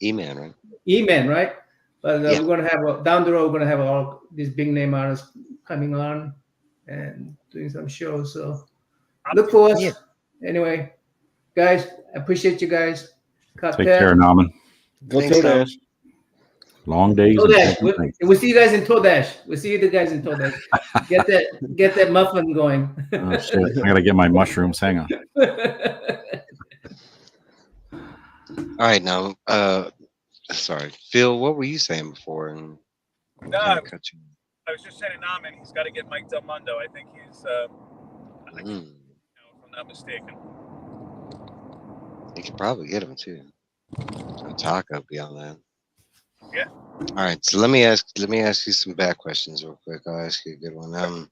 [SPEAKER 3] E-Man, right?
[SPEAKER 4] E-Man, right? But
[SPEAKER 3] Yeah.
[SPEAKER 4] we're gonna have down the road. We're gonna have all these big name artists coming on and doing some shows. So look for us.
[SPEAKER 3] Yeah.
[SPEAKER 4] Anyway, guys, I appreciate you guys.
[SPEAKER 1] Take care, Namman.
[SPEAKER 5] Go
[SPEAKER 3] Thanks,
[SPEAKER 5] Todash.
[SPEAKER 1] Long days.
[SPEAKER 4] Todash. We'll see you guys in Todash. We'll see you guys in Todash. Get that muffin going.
[SPEAKER 1] Oh, shit. I gotta get my mushrooms. Hang on.
[SPEAKER 3] All right, now, sorry, Phil. What were you saying before? And
[SPEAKER 6] No,
[SPEAKER 3] I cut you.
[SPEAKER 6] I was just saying to Namman, he's got to get Mike Del Mundo. I think he's, if I'm not mistaken.
[SPEAKER 3] You could probably get him too. A taco beyond that.
[SPEAKER 6] Yeah.
[SPEAKER 3] All right, so let me ask you some back questions real quick. I'll ask you a good one.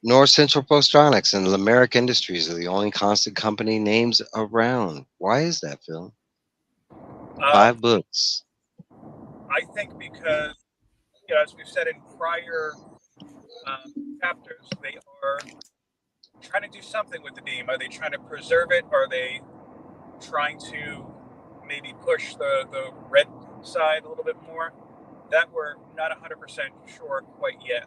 [SPEAKER 3] North Central Postronics and Limerick Industries are the only constant company names around. Why is that, Phil? 5 books.
[SPEAKER 6] I think because, as we've said in prior chapters, they are trying to do something with the beam. Are they trying to preserve it? Are they trying to maybe push the red side a little bit more? That we're not 100% sure quite yet.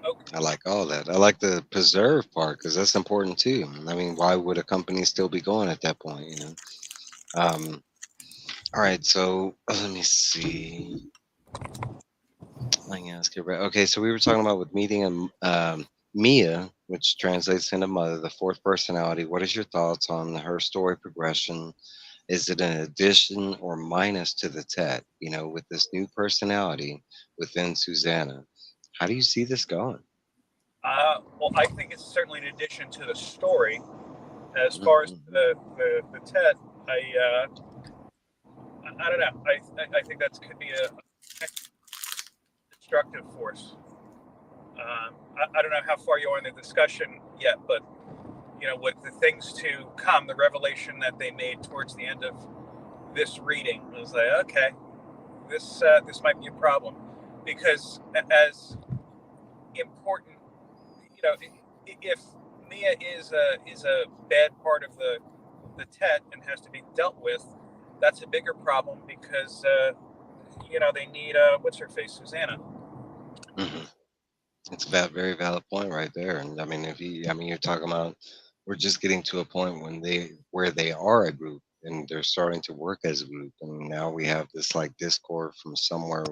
[SPEAKER 6] Okay.
[SPEAKER 3] I like all that. I like the preserve part because that's important too. I mean, why would a company still be going at that point? All right, so let me see. Okay, so we were talking about with meeting Mia, which translates into mother, the 4th personality. What is your thoughts on her story progression? Is it an addition or minus to the Tet? With this new personality within Susanna, how do you see this going?
[SPEAKER 6] Well, I think it's certainly an addition to the story. As far as the Tet, I don't know. I think that could be a destructive force. I don't know how far you are in the discussion yet, but with the things to come, the revelation that they made towards the end of this reading was like, okay, this might be a problem, because as important, if Mia is a bad part of the Tet and has to be dealt with, that's a bigger problem because they need what's her face, Susanna.
[SPEAKER 3] Mm-hmm. It's a very valid point right there. And I mean, you're talking about, we're just getting to a point where they are a group and they're starting to work as a group, and now we have this like discord from somewhere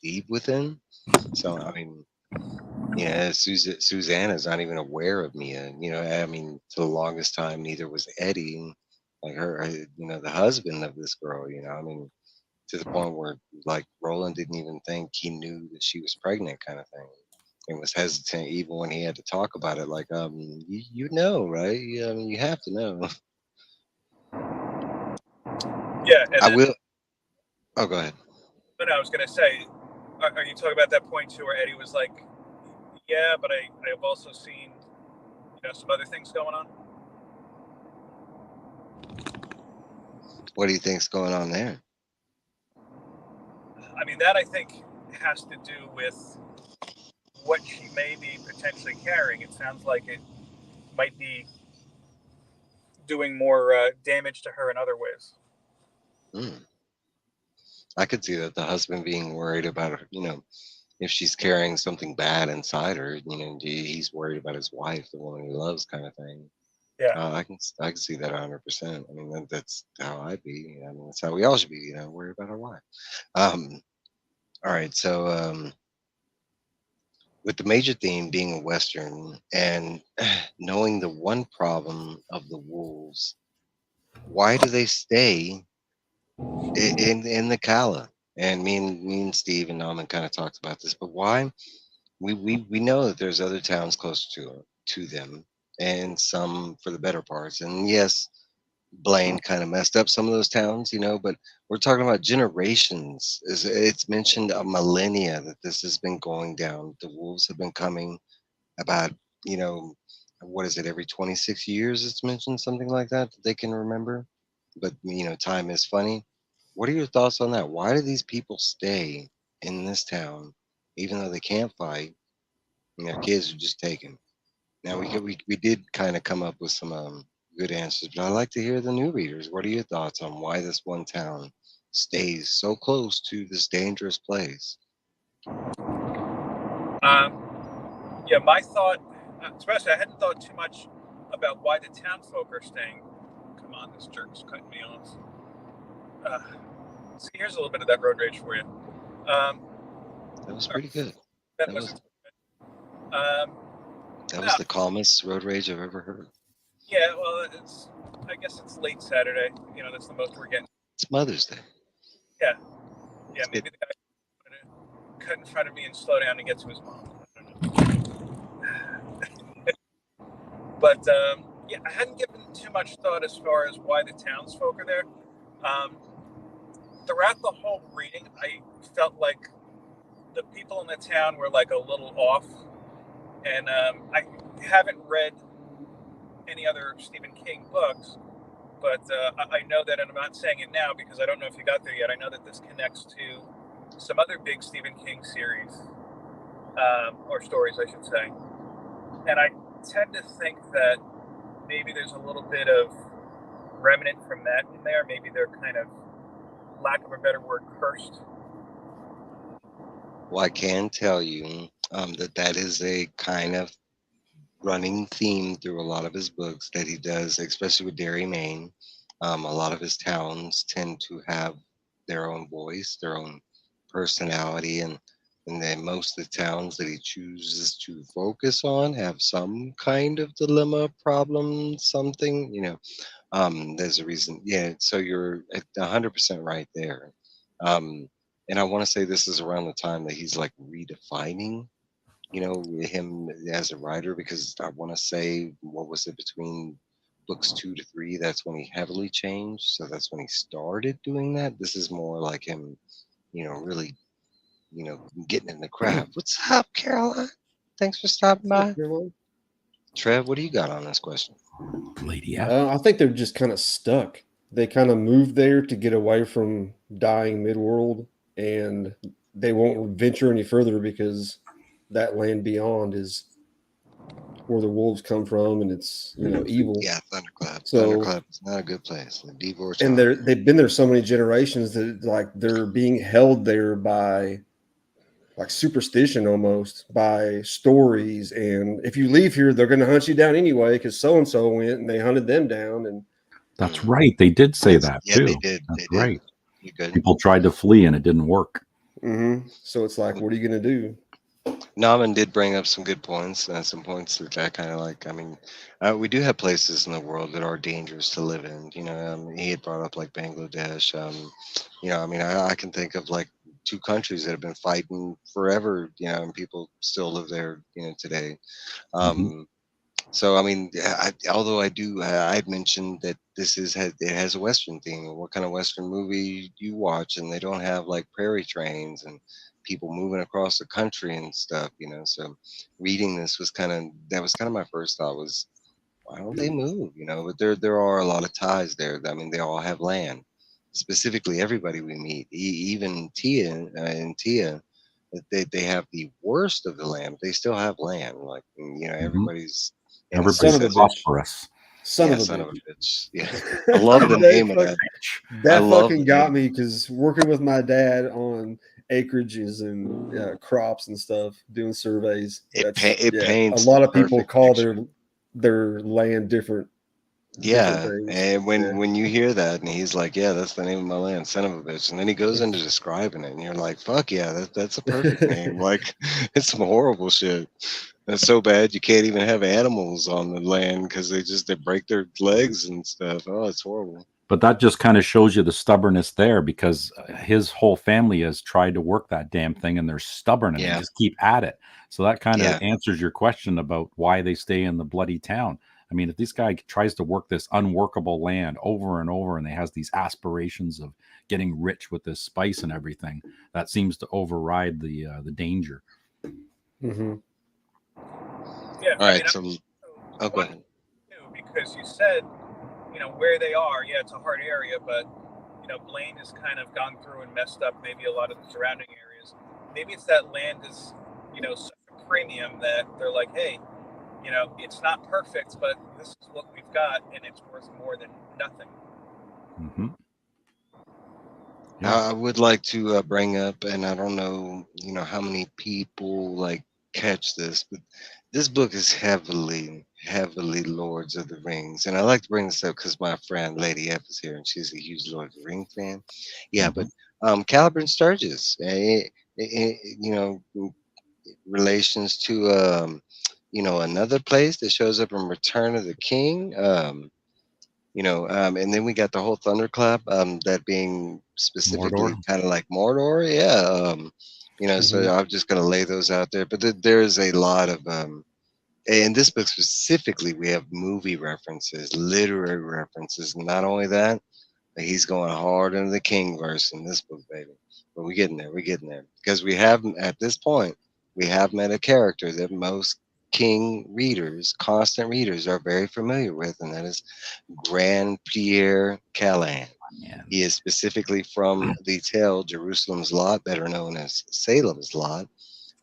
[SPEAKER 3] deep within. So I mean, yeah, Susanna's not even aware of Mia. I mean, for the longest time, neither was Eddie, like her, the husband of this girl. I mean, to the point where like Roland didn't even think he knew that she was pregnant, kind of thing, and was hesitant even when he had to talk about it. Like, right? You have to know.
[SPEAKER 6] Yeah,
[SPEAKER 3] I will. Oh, go ahead.
[SPEAKER 6] But I was gonna say, are you talking about that point too, where Eddie was like, "Yeah, but I have also seen, some other things going on."
[SPEAKER 3] What do you think's going on there?
[SPEAKER 6] I mean, that I think has to do with what she may be potentially carrying. It sounds like it might be doing more damage to her in other ways.
[SPEAKER 3] I could see that the husband being worried about her, if she's carrying something bad inside her, he's worried about his wife, the woman he loves, kind of thing.
[SPEAKER 6] Yeah.
[SPEAKER 3] I can see that 100%. I mean, that's how I'd be. I mean, that's how we all should be. Worried about our wife. All right. So, with the major theme being a western and knowing the one problem of the wolves, why do they stay in the Calla? And me and Steve and Norman kind of talked about this, but why? We know that there's other towns close to them, and some for the better parts. And yes, Blaine kind of messed up some of those towns, but we're talking about generations. It's mentioned a millennia that this has been going down. The wolves have been coming about, you know, what is it, every 26 years it's mentioned, something like that they can remember. But, time is funny. What are your thoughts on that? Why do these people stay in this town, even though they can't fight, and their kids are just taken? Now we did kind of come up with some good answers, but I'd like to hear the new readers. What are your thoughts on why this one town stays so close to this dangerous place?
[SPEAKER 6] Yeah, my thought, especially, I hadn't thought too much about why the townsfolk are staying. Come on, this jerk's cutting me off. See, here's a little bit of that road rage for you.
[SPEAKER 3] That was pretty good.
[SPEAKER 6] That
[SPEAKER 3] That
[SPEAKER 6] was.
[SPEAKER 3] That was the calmest road rage I've ever heard.
[SPEAKER 6] Yeah, well, I guess it's late Saturday. That's the most we're getting.
[SPEAKER 3] It's Mother's Day.
[SPEAKER 6] Yeah, maybe the guy wanted to cut in front of me and slow down to get to his mom. But yeah, I hadn't given too much thought as far as why the townsfolk are there. Throughout the whole reading, I felt like the people in the town were like a little off, and I haven't read any other Stephen King books, but I know that, and I'm not saying it now because I don't know if you got there yet. I know that this connects to some other big Stephen King series, or stories, I should say, and I tend to think that maybe there's a little bit of remnant from that in there. Maybe they're kind of, lack of a better word, cursed.
[SPEAKER 3] Well, I can tell you that is a kind of running theme through a lot of his books that he does, especially with Derry, Maine. A lot of his towns tend to have their own voice, their own personality, and then most of the towns that he chooses to focus on have some kind of dilemma, problem, something. There's a reason. Yeah, so you're at 100% right there. And I want to say this is around the time that he's like redefining him as a writer, because I want to say, what was it, between books 2 to 3, that's when he heavily changed. So that's when he started doing that. This is more like him, really, getting in the craft. What's up, Caroline? Thanks for stopping by. Trev, what do you got on this question?
[SPEAKER 1] Lady
[SPEAKER 5] I think they're just kind of stuck. They kind of moved there to get away from dying midworld, and they won't venture any further because that land beyond is where the wolves come from, and it's evil.
[SPEAKER 3] Yeah, Thunderclap.
[SPEAKER 5] So,
[SPEAKER 3] Thunderclap is not a good place. The divorce.
[SPEAKER 5] And they've been there so many generations that like they're being held there by like superstition, almost by stories. And if you leave here, they're going to hunt you down anyway because so and so went and they hunted them down. And
[SPEAKER 1] that's right. They did say that
[SPEAKER 3] yeah,
[SPEAKER 1] too.
[SPEAKER 3] They did.
[SPEAKER 1] That's
[SPEAKER 3] they
[SPEAKER 1] right.
[SPEAKER 3] Did.
[SPEAKER 1] People tried to flee and it didn't work.
[SPEAKER 5] Mm-hmm. So it's like, what are you going to do?
[SPEAKER 3] Namman did bring up some good points, some points that I kind of like. I mean, we do have places in the world that are dangerous to live in. He had brought up like Bangladesh. I mean, I can think of like 2 countries that have been fighting forever, and people still live there, today. So, I mean, although I'd mentioned that it has a Western theme. What kind of Western movie you watch, and they don't have like prairie trains and people moving across the country and stuff, So reading this was kind of my first thought was, why don't they move, But there are a lot of ties there. I mean, they all have land. specifically everybody we meet, even Tia and Tia, that they have the worst of the land. They still have land. Like, everybody's in a
[SPEAKER 1] Everybody's
[SPEAKER 5] Son of a bitch.
[SPEAKER 1] prosperous.
[SPEAKER 5] Son
[SPEAKER 3] yeah,
[SPEAKER 5] of a
[SPEAKER 3] son
[SPEAKER 5] bitch.
[SPEAKER 3] of a bitch. Yeah, I love the
[SPEAKER 5] That
[SPEAKER 3] name of that. I
[SPEAKER 5] That
[SPEAKER 3] love
[SPEAKER 5] fucking
[SPEAKER 3] the
[SPEAKER 5] got
[SPEAKER 3] name.
[SPEAKER 5] me because working with my dad on acreages and crops and stuff, doing surveys.
[SPEAKER 3] It
[SPEAKER 5] A
[SPEAKER 3] paints
[SPEAKER 5] lot
[SPEAKER 3] the
[SPEAKER 5] of people
[SPEAKER 3] perfect
[SPEAKER 5] call
[SPEAKER 3] picture.
[SPEAKER 5] their land different
[SPEAKER 3] Yeah,
[SPEAKER 5] things.
[SPEAKER 3] and when
[SPEAKER 5] Yeah.
[SPEAKER 3] when you hear that, and he's like, "Yeah, that's the name of my land, son of a bitch," and then he goes into describing it, and you're like, "Fuck yeah, that's a perfect name." Like, it's some horrible shit. It's so bad you can't even have animals on the land because they break their legs and stuff. Oh, it's horrible.
[SPEAKER 1] But that just kind of shows you the stubbornness there, because his whole family has tried to work that damn thing and they're stubborn and they
[SPEAKER 3] Yeah,
[SPEAKER 1] just keep at it. So that kind of
[SPEAKER 3] yeah,
[SPEAKER 1] answers your question about why they stay in the bloody town. I mean, if this guy tries to work this unworkable land over and over and he has these aspirations of getting rich with this spice and everything, that seems to override the danger.
[SPEAKER 5] Mm-hmm.
[SPEAKER 6] Yeah,
[SPEAKER 3] all
[SPEAKER 6] I mean,
[SPEAKER 3] right. So, oh, go
[SPEAKER 6] one
[SPEAKER 3] ahead.
[SPEAKER 6] too, because you said, where they are. Yeah, it's a hard area, but Blaine has kind of gone through and messed up maybe a lot of the surrounding areas. Maybe it's that land is, such a premium that they're like, hey, it's not perfect, but this is what we've got, and it's worth more than nothing.
[SPEAKER 1] Mm-hmm. Yeah.
[SPEAKER 3] I would like to bring up, and I don't know, how many people like catch this, but this book is heavily, heavily Lords of the Rings, and I like to bring this up because my friend Lady F is here, and she's a huge Lord of the Rings fan. Yeah,
[SPEAKER 1] Mhm.
[SPEAKER 3] but Caliber and Sturgis, relations to another place that shows up in Return of the King. And then we got the whole Thunderclap, that being
[SPEAKER 1] Mordor.
[SPEAKER 3] specifically kind of like Mordor. Yeah. So I'm just going to lay those out there. But there's a lot of, in this book specifically, we have movie references, literary references. Not only that, but he's going hard into the King verse in this book, baby. But we're getting there. We're getting there. Because we have, at this point, we have met a character that most King readers, constant readers, are very familiar with, and that is Gran-Pere Callahan.
[SPEAKER 1] Man.
[SPEAKER 3] He is specifically from the tale Jerusalem's Lot, better known as Salem's Lot.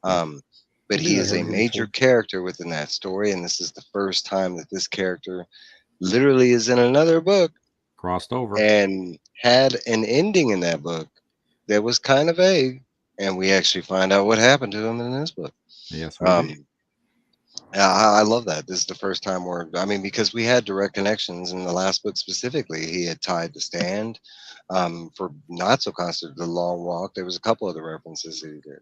[SPEAKER 3] But
[SPEAKER 5] I
[SPEAKER 3] he
[SPEAKER 5] think I
[SPEAKER 3] is a
[SPEAKER 5] heard him
[SPEAKER 3] major
[SPEAKER 5] before.
[SPEAKER 3] character within that story, and this is the first time that this character literally is in another book
[SPEAKER 1] Crossed over.
[SPEAKER 3] and had an ending in that book that was kind of vague, and we actually find out what happened to him in this book.
[SPEAKER 1] Yes, we do.
[SPEAKER 3] I love that. This is the first time because we had direct connections in the last book specifically. He had tied the stand, for not so constant, the long walk. There was a couple of the references that he did.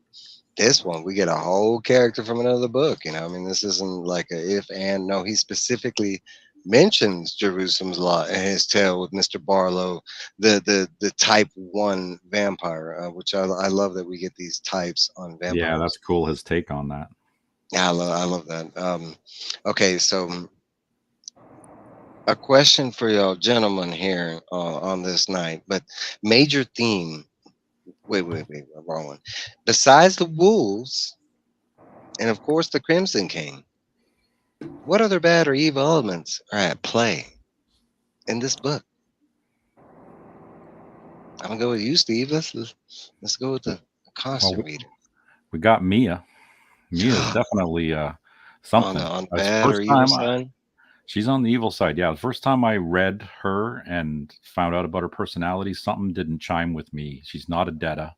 [SPEAKER 3] This one, we get a whole character from another book. This isn't like a if and no. He specifically mentions Jerusalem's Lot in his tale with Mr. Barlow, the type 1 vampire, which I love that we get these types on
[SPEAKER 1] Yeah,
[SPEAKER 3] vampires.
[SPEAKER 1] that's cool. His take on that.
[SPEAKER 3] Yeah, I love that. Okay, so a question for y'all gentlemen here on this night, but major theme. Wait, wrong one. Besides the wolves, and of course the Crimson King, what other bad or evil elements are at play in this book? I'm gonna go with you, Steve. Let's go with the
[SPEAKER 1] Well,
[SPEAKER 3] constant reader.
[SPEAKER 1] we got Mia. Mia is definitely something.
[SPEAKER 3] On
[SPEAKER 1] That's the
[SPEAKER 3] bad or
[SPEAKER 1] first
[SPEAKER 3] evil
[SPEAKER 1] time
[SPEAKER 3] side.
[SPEAKER 1] she's on the evil side. Yeah, the first time I read her and found out about her personality, something didn't chime with me. She's not a Detta.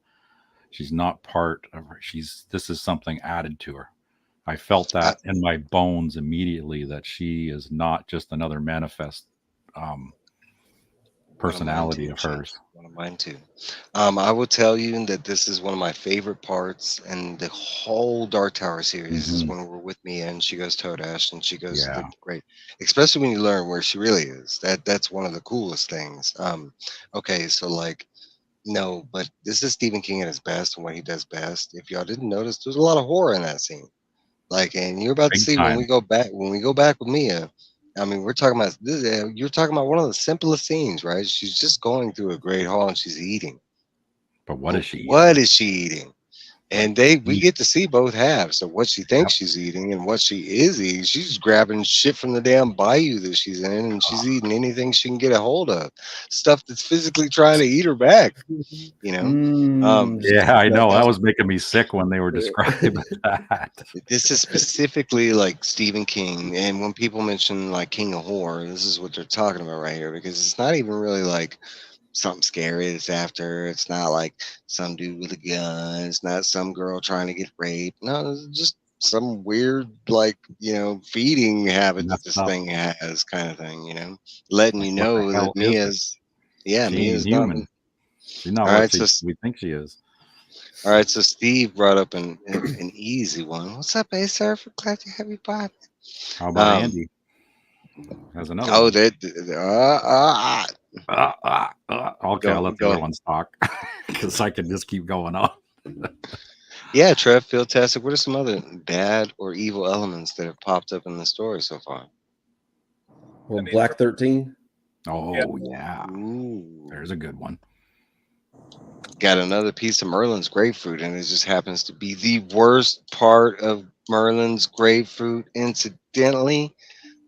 [SPEAKER 1] She's not part of her. This is something added to her. I felt
[SPEAKER 3] I,
[SPEAKER 1] that in my bones immediately, that she is not just another manifest um,
[SPEAKER 3] One of mine
[SPEAKER 1] personality
[SPEAKER 3] too,
[SPEAKER 1] of
[SPEAKER 3] Chip.
[SPEAKER 1] hers.
[SPEAKER 3] One of mine too. I will tell you that this is one of my favorite parts in the whole Dark Tower series is
[SPEAKER 1] Hmm.
[SPEAKER 3] when we're with Mia and she goes Toadash and she goes to
[SPEAKER 1] Yeah,
[SPEAKER 3] the great, especially when you learn where she really is. That's one of the coolest things. Okay, so like no, but this is Stephen King at his best and what he does best. If y'all didn't notice, there's a lot of horror in that scene. Like, and you're about to
[SPEAKER 1] big
[SPEAKER 3] see
[SPEAKER 1] time.
[SPEAKER 3] when we go back with Mia. I mean, we're talking about this. You're talking about one of the simplest scenes, right? She's just going through a great hall and she's eating.
[SPEAKER 1] But what
[SPEAKER 3] But
[SPEAKER 1] is she eating?
[SPEAKER 3] what is she eating? And
[SPEAKER 1] Like,
[SPEAKER 3] we get to see both halves. So what she thinks she's eating and what she is eating. She's grabbing shit from the damn bayou that she's in, and she's eating anything she can get a hold of. Stuff that's physically trying to eat her back. You know. Um,
[SPEAKER 1] yeah, I
[SPEAKER 3] no,
[SPEAKER 1] know. That
[SPEAKER 3] this,
[SPEAKER 1] was making me sick when they were describing that.
[SPEAKER 3] this is specifically like Stephen King, and when people mention like King of Horror, this is what they're talking about right here, because it's not even really like something scary that's after. It's not like some dude with a gun. It's not some girl trying to get raped. No, it's just some weird, like, feeding habit that
[SPEAKER 1] Messed
[SPEAKER 3] this
[SPEAKER 1] up.
[SPEAKER 3] thing has, kind of thing, letting
[SPEAKER 1] Like,
[SPEAKER 3] you
[SPEAKER 1] what the
[SPEAKER 3] know
[SPEAKER 1] hell
[SPEAKER 3] that
[SPEAKER 1] is it? She ain't
[SPEAKER 3] Mia's not.
[SPEAKER 1] human. She's not
[SPEAKER 3] All
[SPEAKER 1] what
[SPEAKER 3] right, so
[SPEAKER 1] we think she is.
[SPEAKER 3] Steve brought up an easy one. What's up, A Surfer? Glad to have you by.
[SPEAKER 1] How about
[SPEAKER 3] Um,
[SPEAKER 1] Andy? Has another
[SPEAKER 3] oh,
[SPEAKER 1] one.
[SPEAKER 3] that,
[SPEAKER 1] Okay, I'll
[SPEAKER 3] go,
[SPEAKER 1] let the
[SPEAKER 3] go.
[SPEAKER 1] other ones talk because I can just keep going on.
[SPEAKER 3] Yeah, Trev, Philtastic. What are some other bad or evil elements that have popped up in the story so far?
[SPEAKER 5] Well,
[SPEAKER 6] I mean,
[SPEAKER 5] Black 13.
[SPEAKER 1] Oh, yeah.
[SPEAKER 3] Ooh.
[SPEAKER 1] There's a good one.
[SPEAKER 3] Got another piece of Merlin's grapefruit, and it just happens to be the worst part of Merlin's grapefruit, incidentally,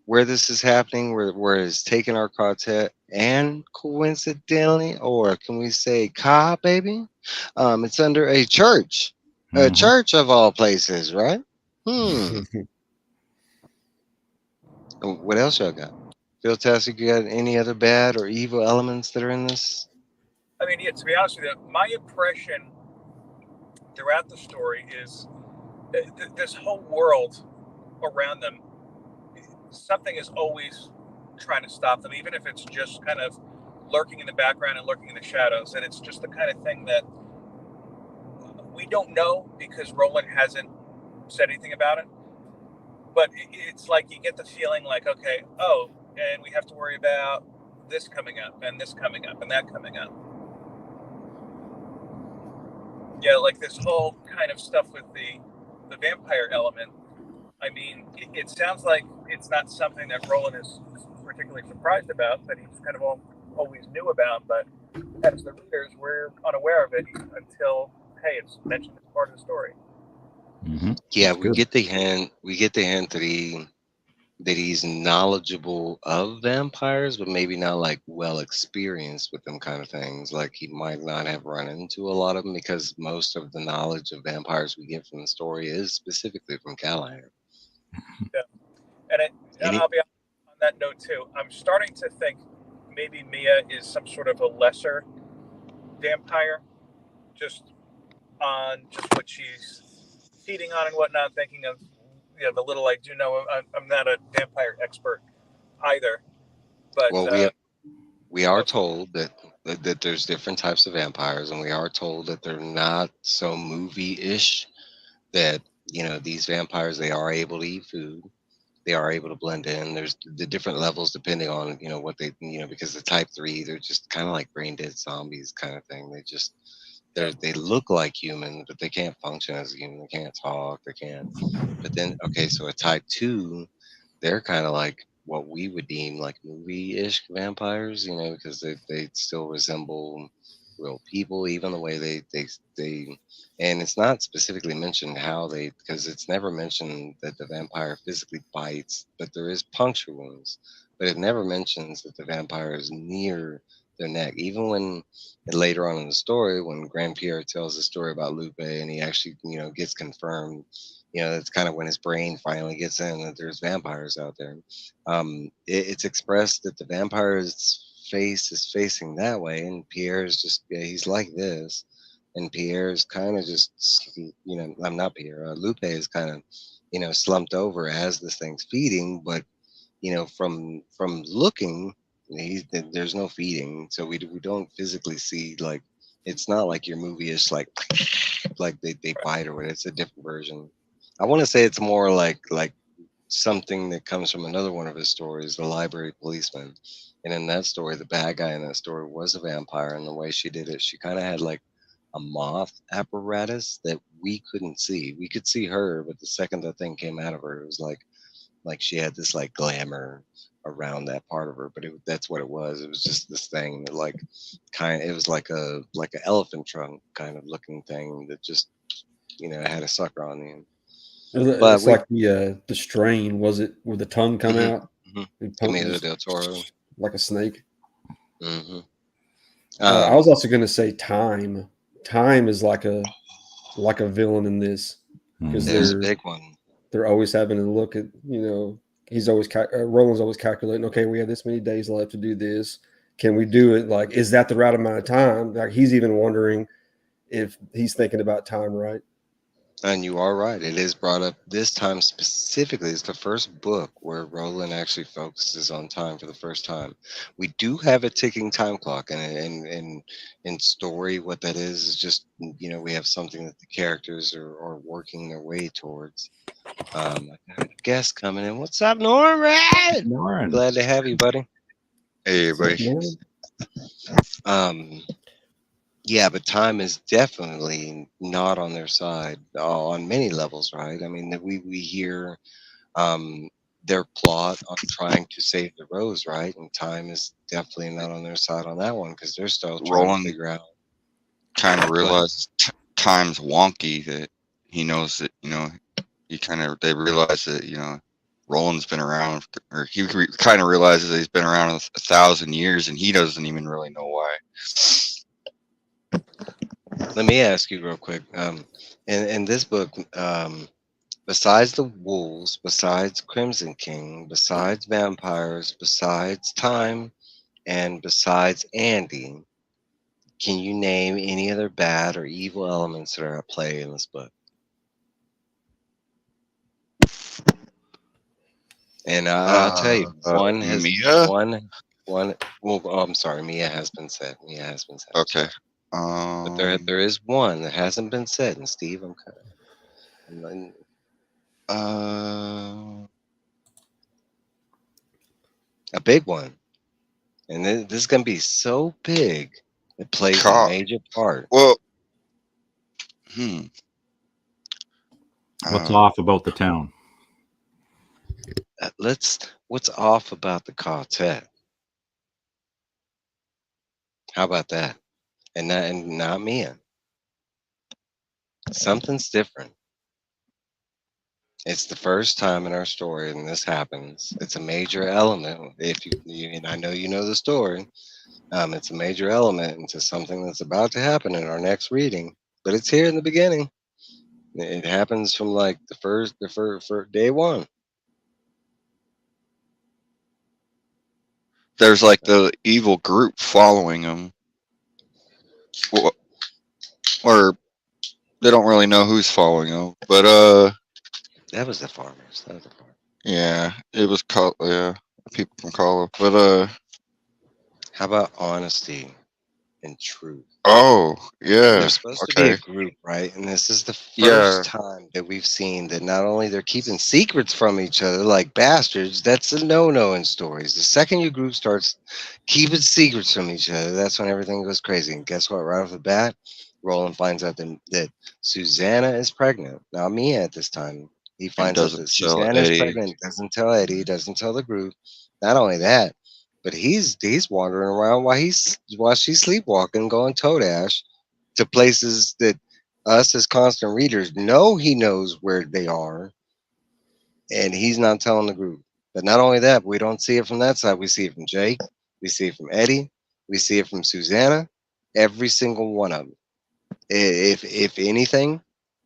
[SPEAKER 3] where this is happening, where it's taking our quartet, and coincidentally, or can we say baby? It's under a church. A
[SPEAKER 1] Mhm.
[SPEAKER 3] church of all places, right? What else y'all got? Phil Tastic, you got any other bad or evil elements that are in this?
[SPEAKER 6] I mean, yeah, to be honest with you, my impression throughout the story is this whole world around them, something is always trying to stop them, even if it's just kind of lurking in the background and lurking in the shadows. And it's just the kind of thing that we don't know because Roland hasn't said anything about it. But it's like you get the feeling like, okay, oh, and we have to worry about this coming up and this coming up and that coming up. Yeah, like this whole kind of stuff with the vampire element. I mean, it sounds like it's not something that Roland is particularly surprised about, that he's kind of always knew about, but as the readers, we're unaware of it until, hey, it's mentioned as part of the story.
[SPEAKER 1] Mhm.
[SPEAKER 3] Yeah,
[SPEAKER 1] That's
[SPEAKER 3] we
[SPEAKER 1] good.
[SPEAKER 3] get the hint. We get the hint that he's knowledgeable of vampires, but maybe not like well experienced with them kind of things. Like he might not have run into a lot of them because most of the knowledge of vampires we get from the story is specifically from Calla.
[SPEAKER 6] Yeah. And
[SPEAKER 3] Any
[SPEAKER 6] I'll be honest on that note too. I'm starting to think maybe Mia is some sort of a lesser vampire, just on just what she's feeding on and whatnot. Thinking of the little I do know. I'm not a vampire expert either, but
[SPEAKER 3] well, we are
[SPEAKER 6] oh,
[SPEAKER 3] told that there's different types of vampires, and we are told that they're not so movie-ish. That these vampires, they are able to eat food, they are able to blend in. There's the different levels depending on what they because the type 3, they're just kind of like brain dead zombies kind of thing.
[SPEAKER 6] yeah,
[SPEAKER 3] They look like human, but they can't function as a human. They can't talk, they can't. But then, okay, so a type 2, they're kind of like what we would deem like movie-ish vampires, because they still resemble real people, even the way they and it's not specifically mentioned how they, because it's never mentioned that the vampire physically bites, but there is puncture wounds, but it never mentions that the vampire is near their neck. Even when later on in the story, when Gran-Pere tells the story about Lupe and he actually gets confirmed, that's kind of when his brain finally gets in that there's vampires out there. It's expressed that the vampire's face is facing that way, and Pierre's just, he's like this, and Pierre's kind of just, I'm not Pierre. Lupe is kind of, slumped over as this thing's feeding, but from looking, there's no feeding, so we don't physically see, like, it's not like your movie is like like they bite or whatever. It's a different version. I want to say it's more like something that comes from another one of his stories, The Library Policeman. And in that story, the bad guy in that story was a vampire, and the way she did it, she kind of had like a moth apparatus that we couldn't see. We could see her, but the second that thing came out of her, it was like she had this like glamour around that part of her, but that's what it was. It was just this thing that it was like an elephant trunk kind of looking thing that just it had a sucker on the end.
[SPEAKER 5] It's like the strain. Was it where the tongue come out?
[SPEAKER 3] Camilo del Toro,
[SPEAKER 5] like a snake.
[SPEAKER 3] I
[SPEAKER 5] was also going to say Time. Time is like a villain in this because
[SPEAKER 3] there's a big one.
[SPEAKER 5] They're always having to look at he's always Roland's always calculating. Okay, we have this many days left to do this. Can we do it? Like, is that the right amount of time? Like, he's even wondering if he's thinking about time right.
[SPEAKER 3] And you are right. It is brought up this time specifically. It's the first book where Roland actually focuses on time for the first time. We do have a ticking time clock, and in story, what that is just we have something that the characters are working their way towards. I got a guest coming in. What's up, Norman?
[SPEAKER 1] Norman.
[SPEAKER 3] Glad to have you, buddy.
[SPEAKER 7] Hey, everybody.
[SPEAKER 3] Yeah, but time is definitely not on their side on many levels, right? I mean, we hear their plot on trying to save the rose, right? And time is definitely not on their side on that one because they're still trying to figure out.
[SPEAKER 7] Kind of realizes time's wonky, that he knows that they realize that Roland's been around, or he kind of realizes that he's been around 1,000 years, and he doesn't even really know why.
[SPEAKER 3] Let me ask you real quick. In this book, besides the wolves, besides Crimson King, besides vampires, besides time, and besides Andy, can you name any other bad or evil elements that are at play in this book? And I'll tell you, one has
[SPEAKER 7] Mia?
[SPEAKER 3] one. Well, I'm sorry, Mia has been said.
[SPEAKER 7] Okay.
[SPEAKER 3] But there is one that hasn't been said, and Steve, I'm kind of a big one, and this is gonna be so big it plays a major part.
[SPEAKER 7] Well,
[SPEAKER 1] what's off about the town?
[SPEAKER 3] What's off about the quartet? How about that? And not Mia. Something's different. It's the first time in our story, and this happens. It's a major element. If you and I know you know the story, it's a major element into something that's about to happen in our next reading. But it's here in the beginning. It happens from like the first day one.
[SPEAKER 7] There's like the evil group following him, or they don't really know who's following him, but
[SPEAKER 3] that was the farmers.
[SPEAKER 7] Yeah, it was people from Calla, but
[SPEAKER 3] how about honesty and truth?
[SPEAKER 7] Oh, yeah.
[SPEAKER 3] They're supposed to be a group, right? And this is the first time that we've seen that not only they're keeping secrets from each other like bastards, that's a no-no in stories. The second your group starts keeping secrets from each other, that's when everything goes crazy. And guess what? Right off the bat, Roland finds out that Susanna is pregnant. Now, Mia at this time, he finds out that Susanna is pregnant, doesn't tell Eddie, doesn't tell the group. Not only that, but he's wandering around while she's sleepwalking, going toe dash to places that us as constant readers know he knows where they are, and he's not telling the group. But not only that, we don't see it from that side. We see it from Jake, we see it from Eddie, we see it from Susanna, every single one of them. If anything,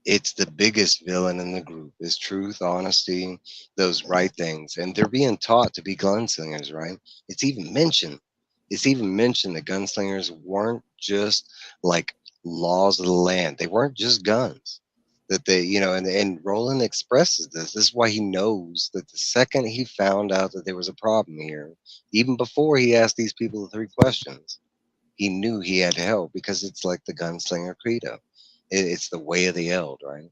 [SPEAKER 3] it's the biggest villain in the group is truth, honesty, those right things. And they're being taught to be gunslingers, right? It's even mentioned that gunslingers weren't just like laws of the land. They weren't just guns. That they, and Roland expresses this. This is why he knows that the second he found out that there was a problem here, even before he asked these people the 3 questions, he knew he had to help because it's like the gunslinger credo. It's the way of the Eld, right?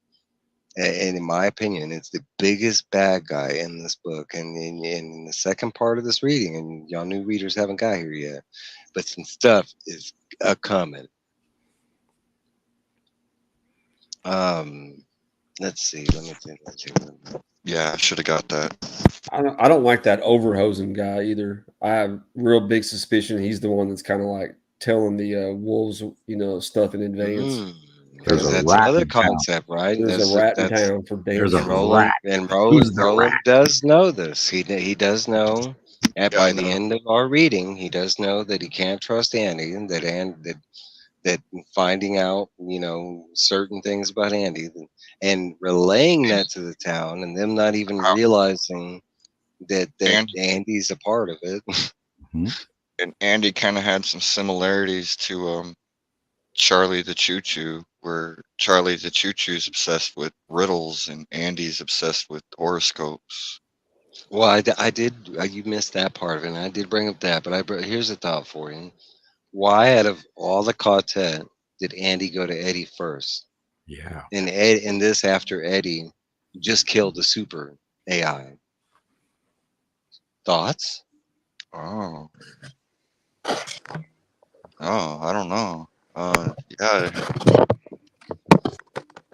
[SPEAKER 3] And in my opinion, it's the biggest bad guy in this book. And in the second part of this reading, and y'all new readers haven't got here yet, but some stuff is coming. Let's see. Let me think.
[SPEAKER 7] Yeah, I should have got that.
[SPEAKER 5] I don't like that overhosing guy either. I have real big suspicion he's the one that's kind of like telling the wolves, stuff in advance.
[SPEAKER 1] There's
[SPEAKER 3] Because
[SPEAKER 1] a
[SPEAKER 3] that's
[SPEAKER 1] rat
[SPEAKER 3] another
[SPEAKER 1] in town.
[SPEAKER 3] concept, right?
[SPEAKER 5] There's a rat in
[SPEAKER 3] That's
[SPEAKER 5] town for damn
[SPEAKER 1] There's a
[SPEAKER 3] and
[SPEAKER 5] sure.
[SPEAKER 3] Roland
[SPEAKER 1] rat.
[SPEAKER 3] and
[SPEAKER 1] Who's the
[SPEAKER 3] Roland
[SPEAKER 1] rat?
[SPEAKER 3] does know this. He does know. And
[SPEAKER 7] Yeah, I
[SPEAKER 3] by the
[SPEAKER 7] know.
[SPEAKER 3] end of our reading, he does know that he can't trust Andy, and that finding out, certain things about Andy, and relaying that to the town, and them not even
[SPEAKER 7] How
[SPEAKER 3] realizing that
[SPEAKER 7] Andy
[SPEAKER 3] Andy's a part of it.
[SPEAKER 1] Hmm?
[SPEAKER 7] and Andy kind of had some similarities to Charlie the Choo Choo, where Charlie the Choo Choo's obsessed with riddles and Andy's obsessed with horoscopes.
[SPEAKER 3] Well, I did. You missed that part of it, and I did bring up that. But here's a thought for you: why, out of all the quartet, did Andy go to Eddie first?
[SPEAKER 1] Yeah.
[SPEAKER 3] And this after Eddie just killed the super AI. Thoughts?
[SPEAKER 7] Oh, I don't know. Yeah,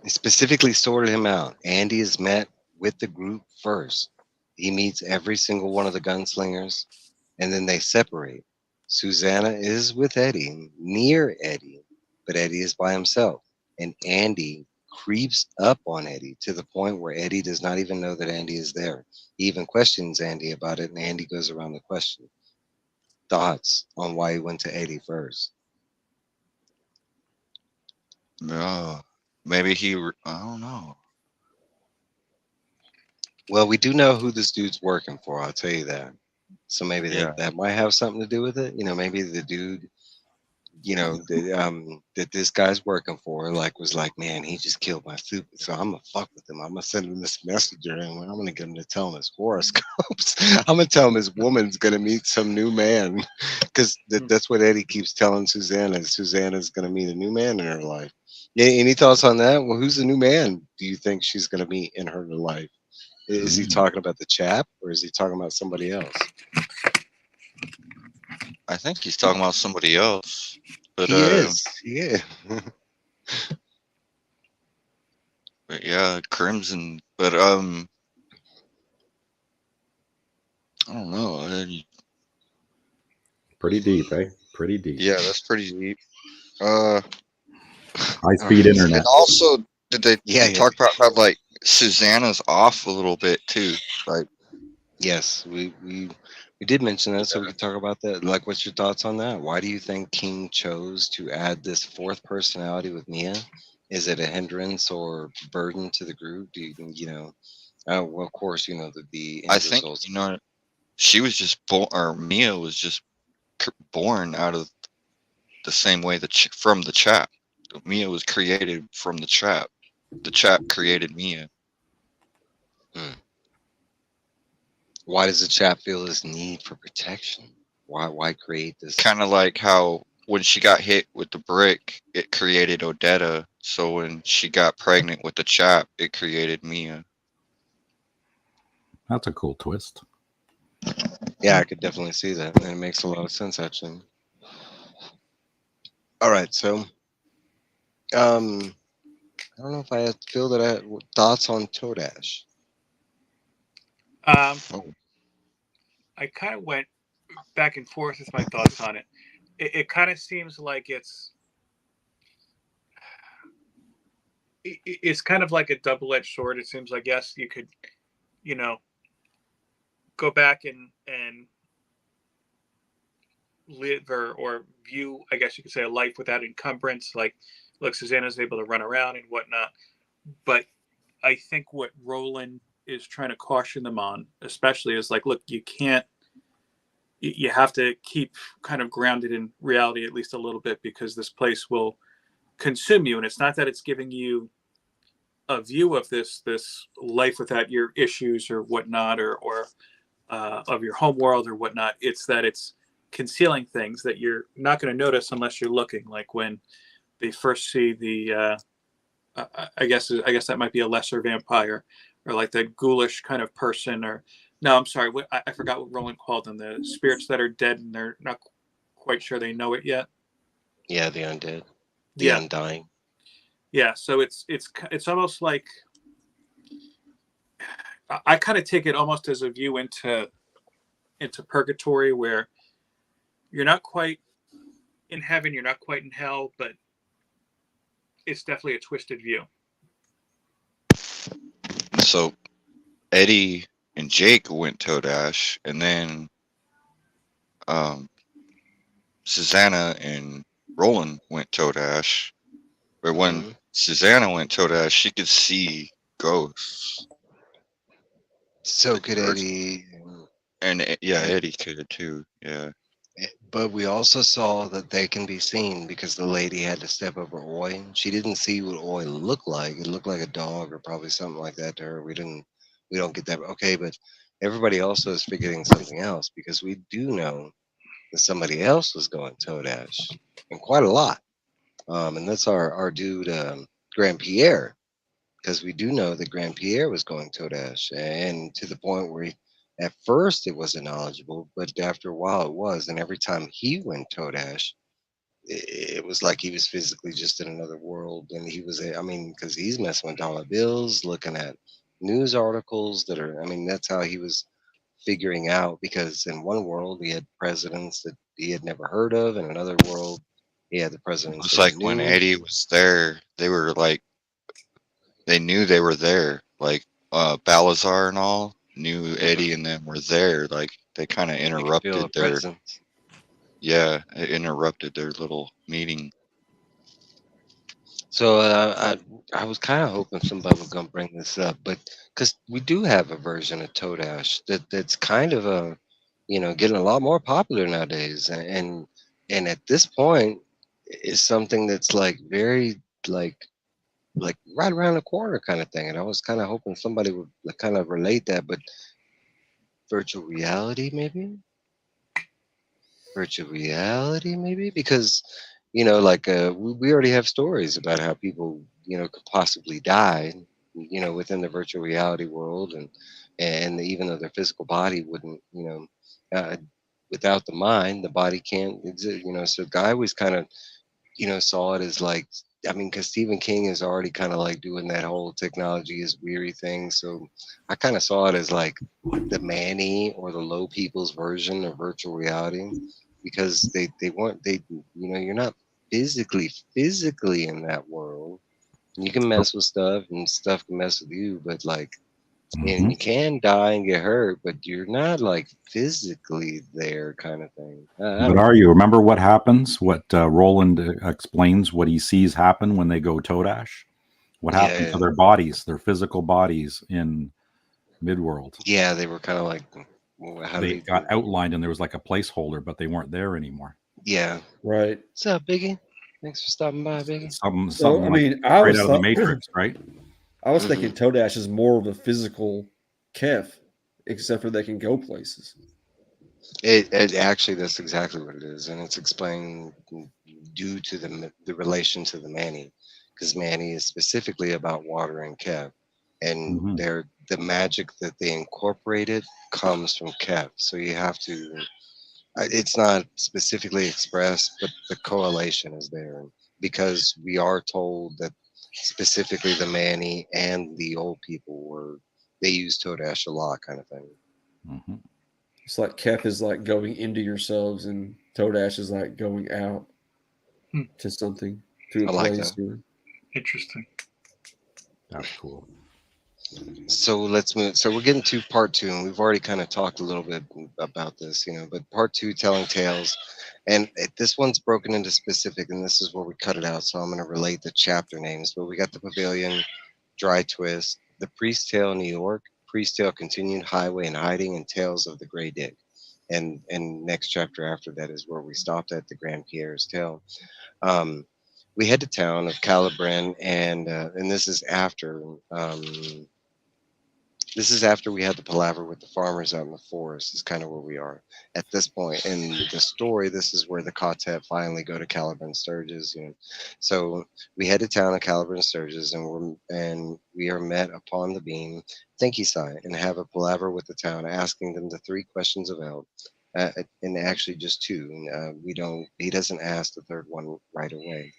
[SPEAKER 3] He specifically sorted him out. Andy is met with the group first. He meets every single one of the gunslingers, and then they separate. Susanna is with Eddie, near Eddie, but Eddie is by himself. And Andy creeps up on Eddie to the point where Eddie does not even know that Andy is there. He even questions Andy about it, and Andy goes around the question. Thoughts on why he went to Eddie first?
[SPEAKER 7] no. Maybe I don't know.
[SPEAKER 3] Well, we do know who this dude's working for, I'll tell you that. So maybe
[SPEAKER 7] Yeah,
[SPEAKER 3] that might have something to do with it. Maybe the dude, that this guy's working for, like, was like, man, he just killed my super, so I'm gonna fuck with him. I'm gonna send him this messenger, and I'm gonna get him to tell him his horoscopes. I'm gonna tell him his woman's gonna meet some new man, because that's what Eddie keeps telling Susanna. Susanna's gonna meet a new man in her life. Yeah, any thoughts on that? Well, who's the new man do you think she's gonna meet in her life? Is he talking about the chap, or is he talking about somebody else?
[SPEAKER 7] I think he's talking about somebody else. But
[SPEAKER 3] He is. He is.
[SPEAKER 7] but yeah, Crimson. But I don't know.
[SPEAKER 1] Pretty deep, eh? Pretty deep.
[SPEAKER 7] Yeah, that's pretty deep. Uh,
[SPEAKER 1] High speed
[SPEAKER 7] and
[SPEAKER 1] internet.
[SPEAKER 7] also, did they
[SPEAKER 3] Yeah,
[SPEAKER 7] talk about how like Susanna's off a little bit too? Like,
[SPEAKER 3] yes, we did mention that, so we could talk about that. Like, what's your thoughts on that? Why do you think King chose to add this fourth personality with Mia? Is it a hindrance or burden to the group? Do you? Well, of course, the
[SPEAKER 7] I
[SPEAKER 3] end
[SPEAKER 7] think
[SPEAKER 3] results.
[SPEAKER 7] she was just born, or Mia was just born out of the same way that from the chap. Mia was created from the chap. The chap created Mia.
[SPEAKER 3] Why does the chap feel this need for protection? Why create this?
[SPEAKER 7] Kind of like how when she got hit with the brick, it created Odetta. So when she got pregnant with the chap, it created Mia.
[SPEAKER 1] That's a cool twist.
[SPEAKER 3] Yeah, I could definitely see that, and it makes a lot of sense actually. All right, so I don't know if I feel that I had thoughts on Todash.
[SPEAKER 6] Um,
[SPEAKER 7] Oh,
[SPEAKER 6] I kind of went back and forth with my thoughts on it. It kind of seems like it's kind of like a double-edged sword. It seems like, yes, you could, go back and live or view, I guess you could say, a life without encumbrance. Like, look, Susanna's able to run around and whatnot. But I think what Roland is trying to caution them on, especially, is like, look, you have to keep kind of grounded in reality at least a little bit, because this place will consume you. And it's not that it's giving you a view of this life without your issues or whatnot, or of your home world or whatnot. It's that it's concealing things that you're not going to notice unless you're looking. Like when they first see the I guess that might be a lesser vampire, or like that ghoulish kind of person. Or no, I'm sorry, I forgot what Roland called them, the spirits that are dead and they're not quite sure they know it yet.
[SPEAKER 3] Yeah, the undead, the
[SPEAKER 6] Yeah,
[SPEAKER 3] undying.
[SPEAKER 6] yeah. So it's almost like, I kind of take it almost as a view into purgatory, where you're not quite in heaven, you're not quite in hell, but it's definitely a twisted view.
[SPEAKER 7] So Eddie and Jake went Todash, and then Susanna and Roland went Todash. But when
[SPEAKER 3] Mhm.
[SPEAKER 7] Susanna went Todash, she could see ghosts.
[SPEAKER 3] So could
[SPEAKER 7] Or-
[SPEAKER 3] Eddie.
[SPEAKER 7] And yeah,
[SPEAKER 3] And-
[SPEAKER 7] Eddie could too. Yeah.
[SPEAKER 3] But we also saw that they can be seen because the lady had to step over Oi. She didn't see what Oi looked like. It looked like a dog or probably something like that to her. We don't get that. Okay, but everybody also is forgetting something else because we do know that somebody else was going Todash and quite a lot. And that's our dude Gran-Pere, because we do know that Gran-Pere was going Todash, and to the point where at first it wasn't knowledgeable, but after a while it was, and every time he went Todash, it was like he was physically just in another world, and he was, I mean, because he's messing with dollar bills, looking at news articles that are, I mean, that's how he was figuring out, because in one world he had presidents that he had never heard of, in another world he had the presidents
[SPEAKER 7] It's
[SPEAKER 3] that he
[SPEAKER 7] like when
[SPEAKER 3] knew.
[SPEAKER 7] Eddie was there, they were like, they knew they were there. Like Balazar and all knew Eddie and them were there. Like they kind of
[SPEAKER 3] They could feel
[SPEAKER 7] interrupted
[SPEAKER 3] the
[SPEAKER 7] their,
[SPEAKER 3] presence.
[SPEAKER 7] yeah, it interrupted their little meeting.
[SPEAKER 3] So I was kind of hoping somebody was gonna bring this up, but because we do have a version of Toadash that's kind of a, getting a lot more popular nowadays, and at this point is something that's like very like right around the corner kind of thing. And I was kind of hoping somebody would kind of relate that, but virtual reality maybe, because like we already have stories about how people could possibly die within the virtual reality world, and even though their physical body wouldn't without the mind the body can't exist. So Guy was kind of saw it as like, I mean, because Stephen King is already kind of like doing that whole technology is weary thing. So I kind of saw it as like the Manny or the low people's version of virtual reality, because they weren't, you're not physically in that world. You can mess with stuff and stuff can mess with you, but like, and you can die and get hurt, but you're not like physically there kind of thing. I
[SPEAKER 1] But
[SPEAKER 3] don't
[SPEAKER 1] are
[SPEAKER 3] know.
[SPEAKER 1] you? Remember what happens? What Roland explains what he sees happen when they go Todash? What happened
[SPEAKER 3] Yeah,
[SPEAKER 1] to their bodies, their physical bodies in Midworld?
[SPEAKER 3] yeah, they were kind of like, well, how do
[SPEAKER 1] They
[SPEAKER 3] they?
[SPEAKER 1] got outlined and there was like a placeholder, but they weren't there anymore.
[SPEAKER 3] Yeah.
[SPEAKER 5] Right.
[SPEAKER 3] What's up, Biggie? Thanks for stopping by, Biggie.
[SPEAKER 1] Something,
[SPEAKER 5] So
[SPEAKER 1] something
[SPEAKER 5] I
[SPEAKER 1] like
[SPEAKER 5] mean, I
[SPEAKER 1] right
[SPEAKER 5] was
[SPEAKER 1] out of the
[SPEAKER 5] thought
[SPEAKER 1] Matrix, right?
[SPEAKER 5] I was
[SPEAKER 3] Mhm.
[SPEAKER 5] thinking Todash is more of a physical Kef, except for they can go places.
[SPEAKER 3] It actually, that's exactly what it is, and it's explained due to the relation to the Manny, because Manny is specifically about water and Kev, and
[SPEAKER 1] Mhm.
[SPEAKER 3] the magic that they incorporated comes from Kev. So you have to. It's not specifically expressed, but the correlation is there, because we are told that specifically the Manny and the old people they use Todash a lot, kind of thing.
[SPEAKER 1] Mhm.
[SPEAKER 5] It's like Kef is like going into yourselves, and Todash is like going out
[SPEAKER 6] Hmm.
[SPEAKER 5] to something, to a
[SPEAKER 3] I like
[SPEAKER 5] place.
[SPEAKER 3] that.
[SPEAKER 5] Or,
[SPEAKER 6] Interesting.
[SPEAKER 1] That's cool.
[SPEAKER 3] So let's move. So we're getting to part two, and we've already kind of talked a little bit about this, but part two, telling tales, and this one's broken into specific, and this is where we cut it out. So I'm going to relate the chapter names. But we got the Pavilion, Dry Twist, the Priest Tale, New York, Priest Tale Continued, Highway and Hiding, and Tales of the Grey Dig. And next chapter after that is where we stopped at the Gran-Pere's Tale. We head to town of Calibran, and this is after. This is after we had the palaver with the farmers out in the forest, is kind of where we are at this point in the story. This is where the quartet finally go to Caliban Sturgis. So we head to town of Caliban Sturgis, and we are met upon the beam, thanky sign, and have a palaver with the town, asking them the 3 questions of help, and actually just 2. He doesn't ask the third one right away.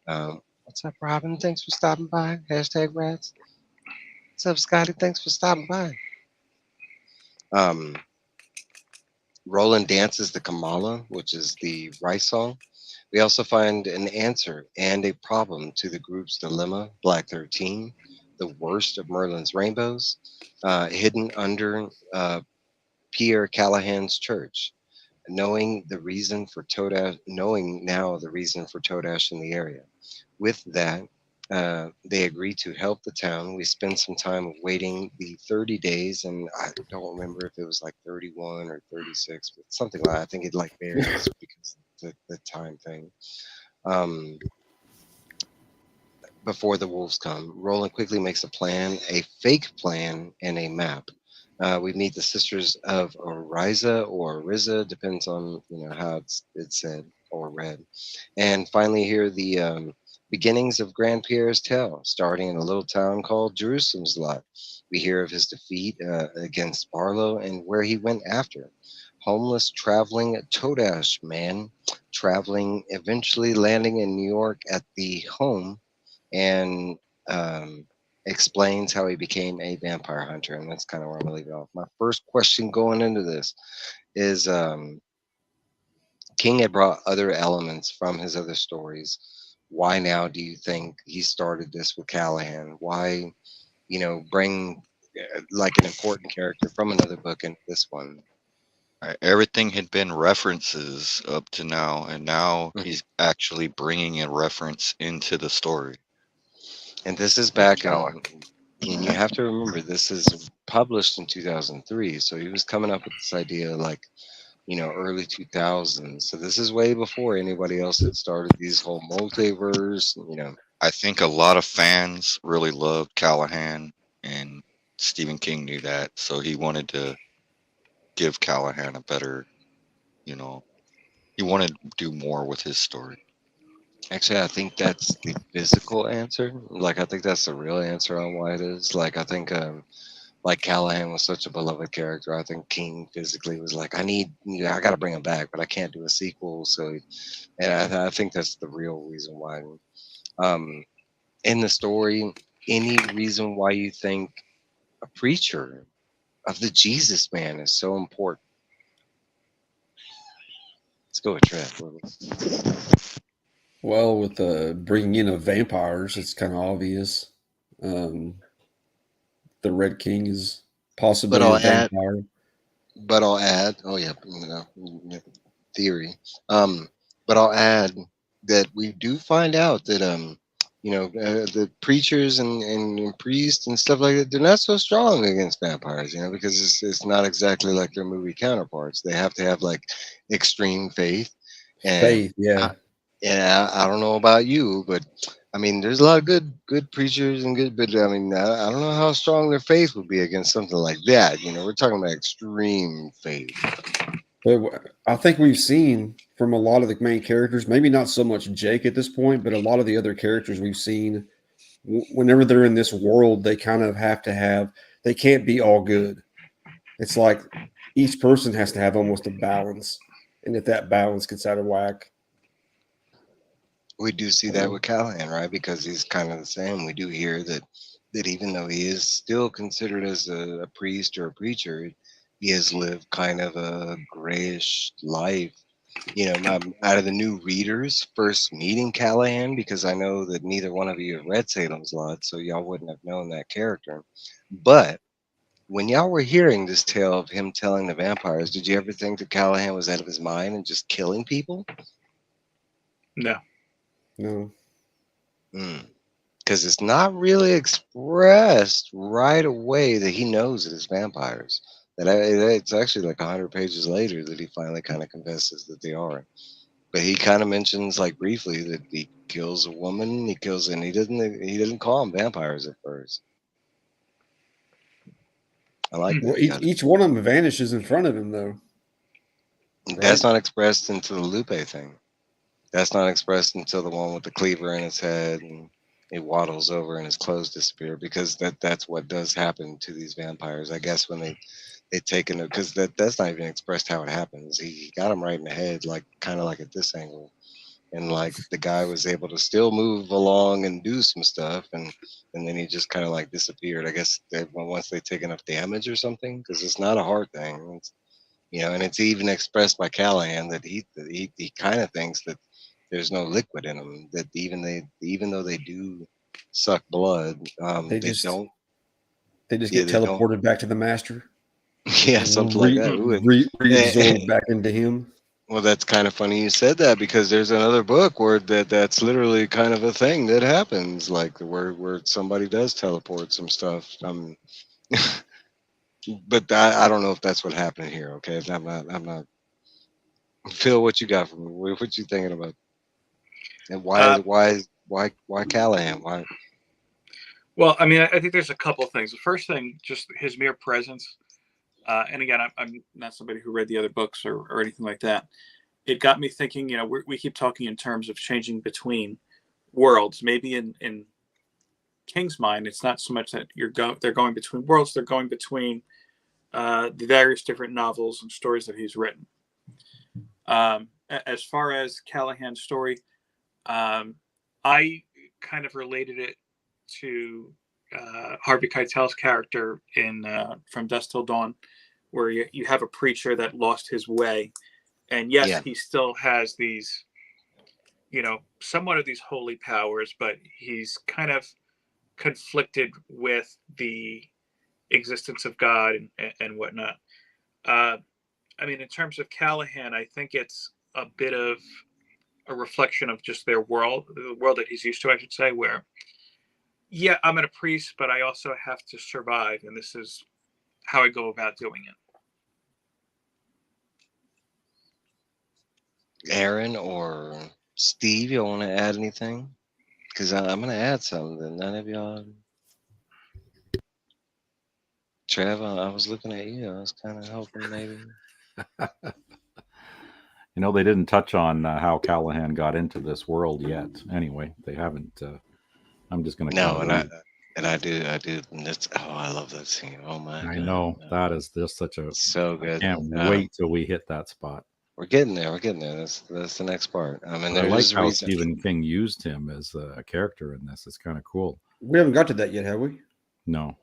[SPEAKER 3] What's up, Robin? Thanks for stopping by. Hashtag rats. What's up, Scotty? Thanks for stopping by. Roland dances the Kamala, which is the rice song. We also find an answer and a problem to the group's dilemma, Black 13, the worst of Merlin's rainbows, hidden under Pierre Callahan's church. Knowing now the reason for Todash in the area. With that, they agree to help the town. We spend some time waiting the 30 days, and I don't remember if it was like 31 or 36, but something like that. I think it like varies because of the time thing. Before the wolves come, Roland quickly makes a plan, a fake plan, and a map. We meet the sisters of Oriza or Riza, depends on how it's said or read. And finally, here the beginnings of Gran-Pere's tale, starting in a little town called Jerusalem's Lot. We hear of his defeat against Barlow and where he went after. Homeless, traveling Todash man, traveling, eventually landing in New York at the home, and explains how he became a vampire hunter. And that's kind of where I'm going to leave it off. My first question going into this is King had brought other elements from his other stories. Why now do you think he started this with Callahan? Why, bring like an important character from another book into this one?
[SPEAKER 7] Everything had been references up to now, and now
[SPEAKER 3] Mhm.
[SPEAKER 7] he's actually bringing a reference into the story.
[SPEAKER 3] And this is back on, and you have to remember this is published in 2003. So he was coming up with this idea like, early 2000s. So this is way before anybody else had started these whole multiverse.
[SPEAKER 7] I think a lot of fans really loved Callahan, and Stephen King knew that, so he wanted to give Callahan a better, he wanted to do more with his story.
[SPEAKER 3] Actually, I think that's the physical answer. Like, I think that's the real answer on why it is. Like, I think, like Callahan was such a beloved character. I think King physically was like, I got to bring him back, but I can't do a sequel. So, and I think that's the real reason why. Um, in the story, any reason why you think a preacher of the Jesus man is so important? Let's go with Trev.
[SPEAKER 5] Well, with bringing in of vampires, it's kind of obvious. Um, the Red King is
[SPEAKER 3] But
[SPEAKER 5] possibly a
[SPEAKER 3] I'll add,
[SPEAKER 5] vampire.
[SPEAKER 3] oh yeah, theory. But I'll add that we do find out that the preachers and priests and stuff like that, they're not so strong against vampires, because it's not exactly like their movie counterparts. They have to have like extreme faith, and
[SPEAKER 5] Faith, yeah.
[SPEAKER 3] I don't know about you, but I mean, there's a lot of good preachers and good, but I mean, I don't know how strong their faith would be against something like that. We're talking about extreme faith.
[SPEAKER 5] But I think we've seen from a lot of the main characters, maybe not so much Jake at this point, but a lot of the other characters we've seen, whenever they're in this world, they kind of have to have, they can't be all good. It's like each person has to have almost a balance. And if that balance gets out of whack,
[SPEAKER 3] We do see that with Callahan, right? Because he's kind of the same. We do hear that even though he is still considered as a priest or a preacher, he has lived kind of a grayish life. Out of the new readers first meeting Callahan, because I know that neither one of you have read Salem's Lot, so y'all wouldn't have known that character. But when y'all were hearing this tale of him telling the vampires, did you ever think that Callahan was out of his mind and just killing people?
[SPEAKER 6] No.
[SPEAKER 5] no.
[SPEAKER 3] Because it's not really expressed right away that he knows it is vampires. It's actually like 100 pages later that he finally kind of confesses that they are. But he kind of mentions like briefly that he kills a woman. He kills, and he doesn't call them vampires at first. I like
[SPEAKER 5] Well,
[SPEAKER 3] that.
[SPEAKER 5] each one of them vanishes in front of him, though.
[SPEAKER 3] That's
[SPEAKER 5] Right?
[SPEAKER 3] not expressed until the Lupe thing. That's not expressed until the one with the cleaver in his head and it waddles over and his clothes disappear, because that's what does happen to these vampires. I guess when they take it, because that's not even expressed how it happens. He got him right in the head, like kind of like at this angle, and like the guy was able to still move along and do some stuff, and then he just kind of like disappeared. I guess once they take enough damage or something, because it's not a hard thing. And it's even expressed by Callahan that he kind of thinks that there's no liquid in them. That even though they do suck blood,
[SPEAKER 5] They
[SPEAKER 3] they
[SPEAKER 5] just
[SPEAKER 3] don't.
[SPEAKER 5] they just
[SPEAKER 3] Yeah,
[SPEAKER 5] get
[SPEAKER 3] they don't.
[SPEAKER 5] teleported back to the master,
[SPEAKER 3] Yeah, something like that. Ooh,
[SPEAKER 5] reabsorbed back into him.
[SPEAKER 3] well, that's kind of funny you said that because there's another book where that's literally kind of a thing that happens, like where somebody does teleport some stuff. But I don't know if that's what happened here. Okay, I'm not. Phil, what you got for me? What you thinking about? And why Callahan? Why?
[SPEAKER 6] Well, I mean, I think there's a couple of things. The first thing, just his mere presence. And again, I'm not somebody who read the other books or anything like that. It got me thinking. We keep talking in terms of changing between worlds. Maybe in King's mind, it's not so much that they're going between worlds. They're going between the various different novels and stories that he's written. As far as Callahan's story, I kind of related it to Harvey Keitel's character in From Dusk Till Dawn, where you have a preacher that lost his way, and yes,
[SPEAKER 3] Yeah.
[SPEAKER 6] he still has these, somewhat of these holy powers, but he's kind of conflicted with the existence of God and whatnot. I mean, in terms of Callahan, I think it's a bit of a reflection of just their world, the world that he's used to, I should say, where, yeah, I'm a priest, but I also have to survive, and this is how I go about doing it.
[SPEAKER 3] Aaron or Steve, you want to add anything? Because I'm going to add something. None of y'all. Trev, I was looking at you. I was kind of hoping maybe.
[SPEAKER 1] They didn't touch on how Callahan got into this world yet. Anyway, they haven't. I'm just going to.
[SPEAKER 3] No, and I do. And I love that scene. Oh my God!
[SPEAKER 1] I know that is just such a
[SPEAKER 3] so good.
[SPEAKER 1] I can't wait till we hit that spot.
[SPEAKER 3] We're getting there. That's the next part. I mean,
[SPEAKER 1] I like
[SPEAKER 3] there's a
[SPEAKER 1] how
[SPEAKER 3] reason.
[SPEAKER 1] Stephen King used him as a character in this. It's kind of cool.
[SPEAKER 5] We haven't got to that yet, have we?
[SPEAKER 1] No,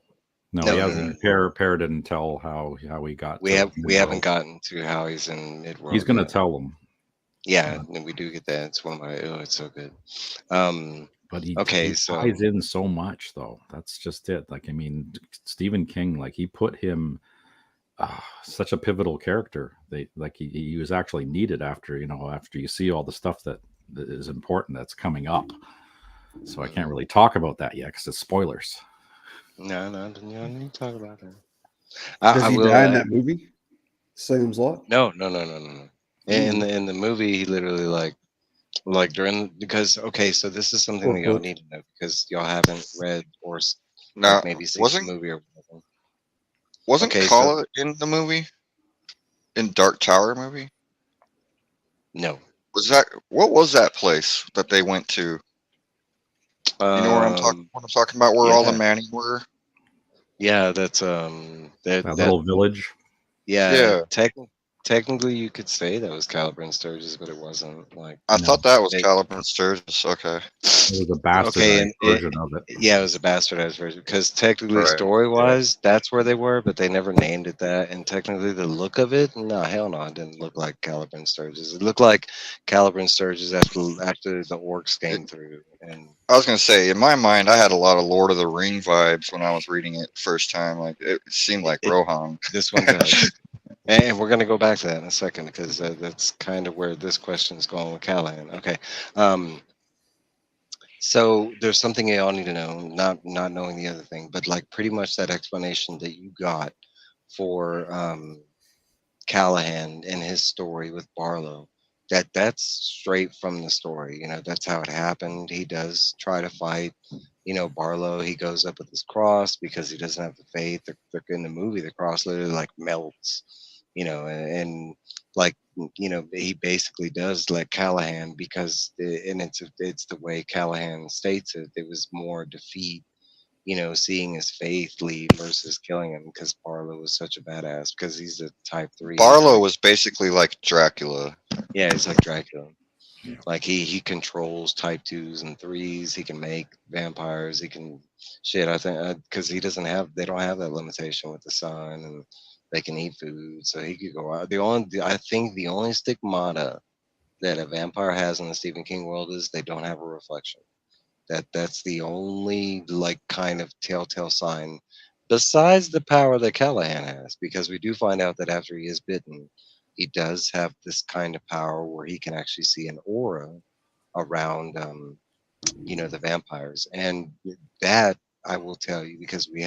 [SPEAKER 1] he
[SPEAKER 3] No.
[SPEAKER 1] hasn't. Pere didn't tell how he got.
[SPEAKER 3] We haven't gotten to how he's in Midworld.
[SPEAKER 1] He's going to tell them.
[SPEAKER 3] Yeah, and we do get that. It's one of my. Oh, it's so good.
[SPEAKER 1] But he
[SPEAKER 3] so
[SPEAKER 1] ties in so much, though. That's just it. Like, I mean, Stephen King, like, he put him such a pivotal character. He was actually needed after you see all the stuff that is important that's coming up. So I can't really talk about that yet because it's spoilers.
[SPEAKER 3] No, you don't need to talk about that.
[SPEAKER 5] Does he die in that movie? Salem's Lot?
[SPEAKER 3] No. In the movie, he literally like during because so this is something that y'all need to know because y'all haven't read or maybe seen the movie or whatever.
[SPEAKER 7] Wasn't Calla in the movie? In Dark Tower movie?
[SPEAKER 3] No.
[SPEAKER 7] What was that place that they went to? You know what I'm talking about? Where all the Manning were?
[SPEAKER 3] Yeah, that's
[SPEAKER 1] that little village.
[SPEAKER 3] Yeah. Technically, you could say that was Caliber and Sturgis, but it wasn't.
[SPEAKER 7] I thought that was Caliber and Sturgis. Okay.
[SPEAKER 1] It was a bastardized version of it.
[SPEAKER 3] Yeah, it was a bastardized version because technically, story-wise, that's where they were, but they never named it that. And technically, the look of it, no, hell no, it didn't look like Caliber and Sturgis. It looked like Caliber and Sturgis after the orcs came through. And
[SPEAKER 7] I was gonna say, in my mind, I had a lot of Lord of the Ring vibes when I was reading it the first time. Like it seemed like Rohan.
[SPEAKER 3] This one does. And we're going to go back to that in a second because that's kind of where this question is going with Callahan. Okay. So there's something you all need to know, not knowing the other thing, but like pretty much that explanation that you got for Callahan and his story with Barlow, that's straight from the story. That's how it happened. He does try to fight. Barlow, he goes up with his cross because he doesn't have the faith. They're in the movie, the cross literally like melts. And he basically does let Callahan because it's the way Callahan states it. It was more defeat, seeing his faith leave versus killing him because Barlow was such a badass because he's a type 3.
[SPEAKER 7] Barlow was basically like Dracula.
[SPEAKER 3] Yeah, he's like Dracula. Like he controls type 2s and 3s. He can make vampires. He can I think because they don't have that limitation with the sun and they can eat food, so he could go out. I think the only stigmata that a vampire has in the Stephen King world is they don't have a reflection. That's the only like kind of telltale sign, besides the power that Callahan has, because we do find out that after he is bitten, he does have this kind of power where he can actually see an aura around, the vampires, and that I will tell you because we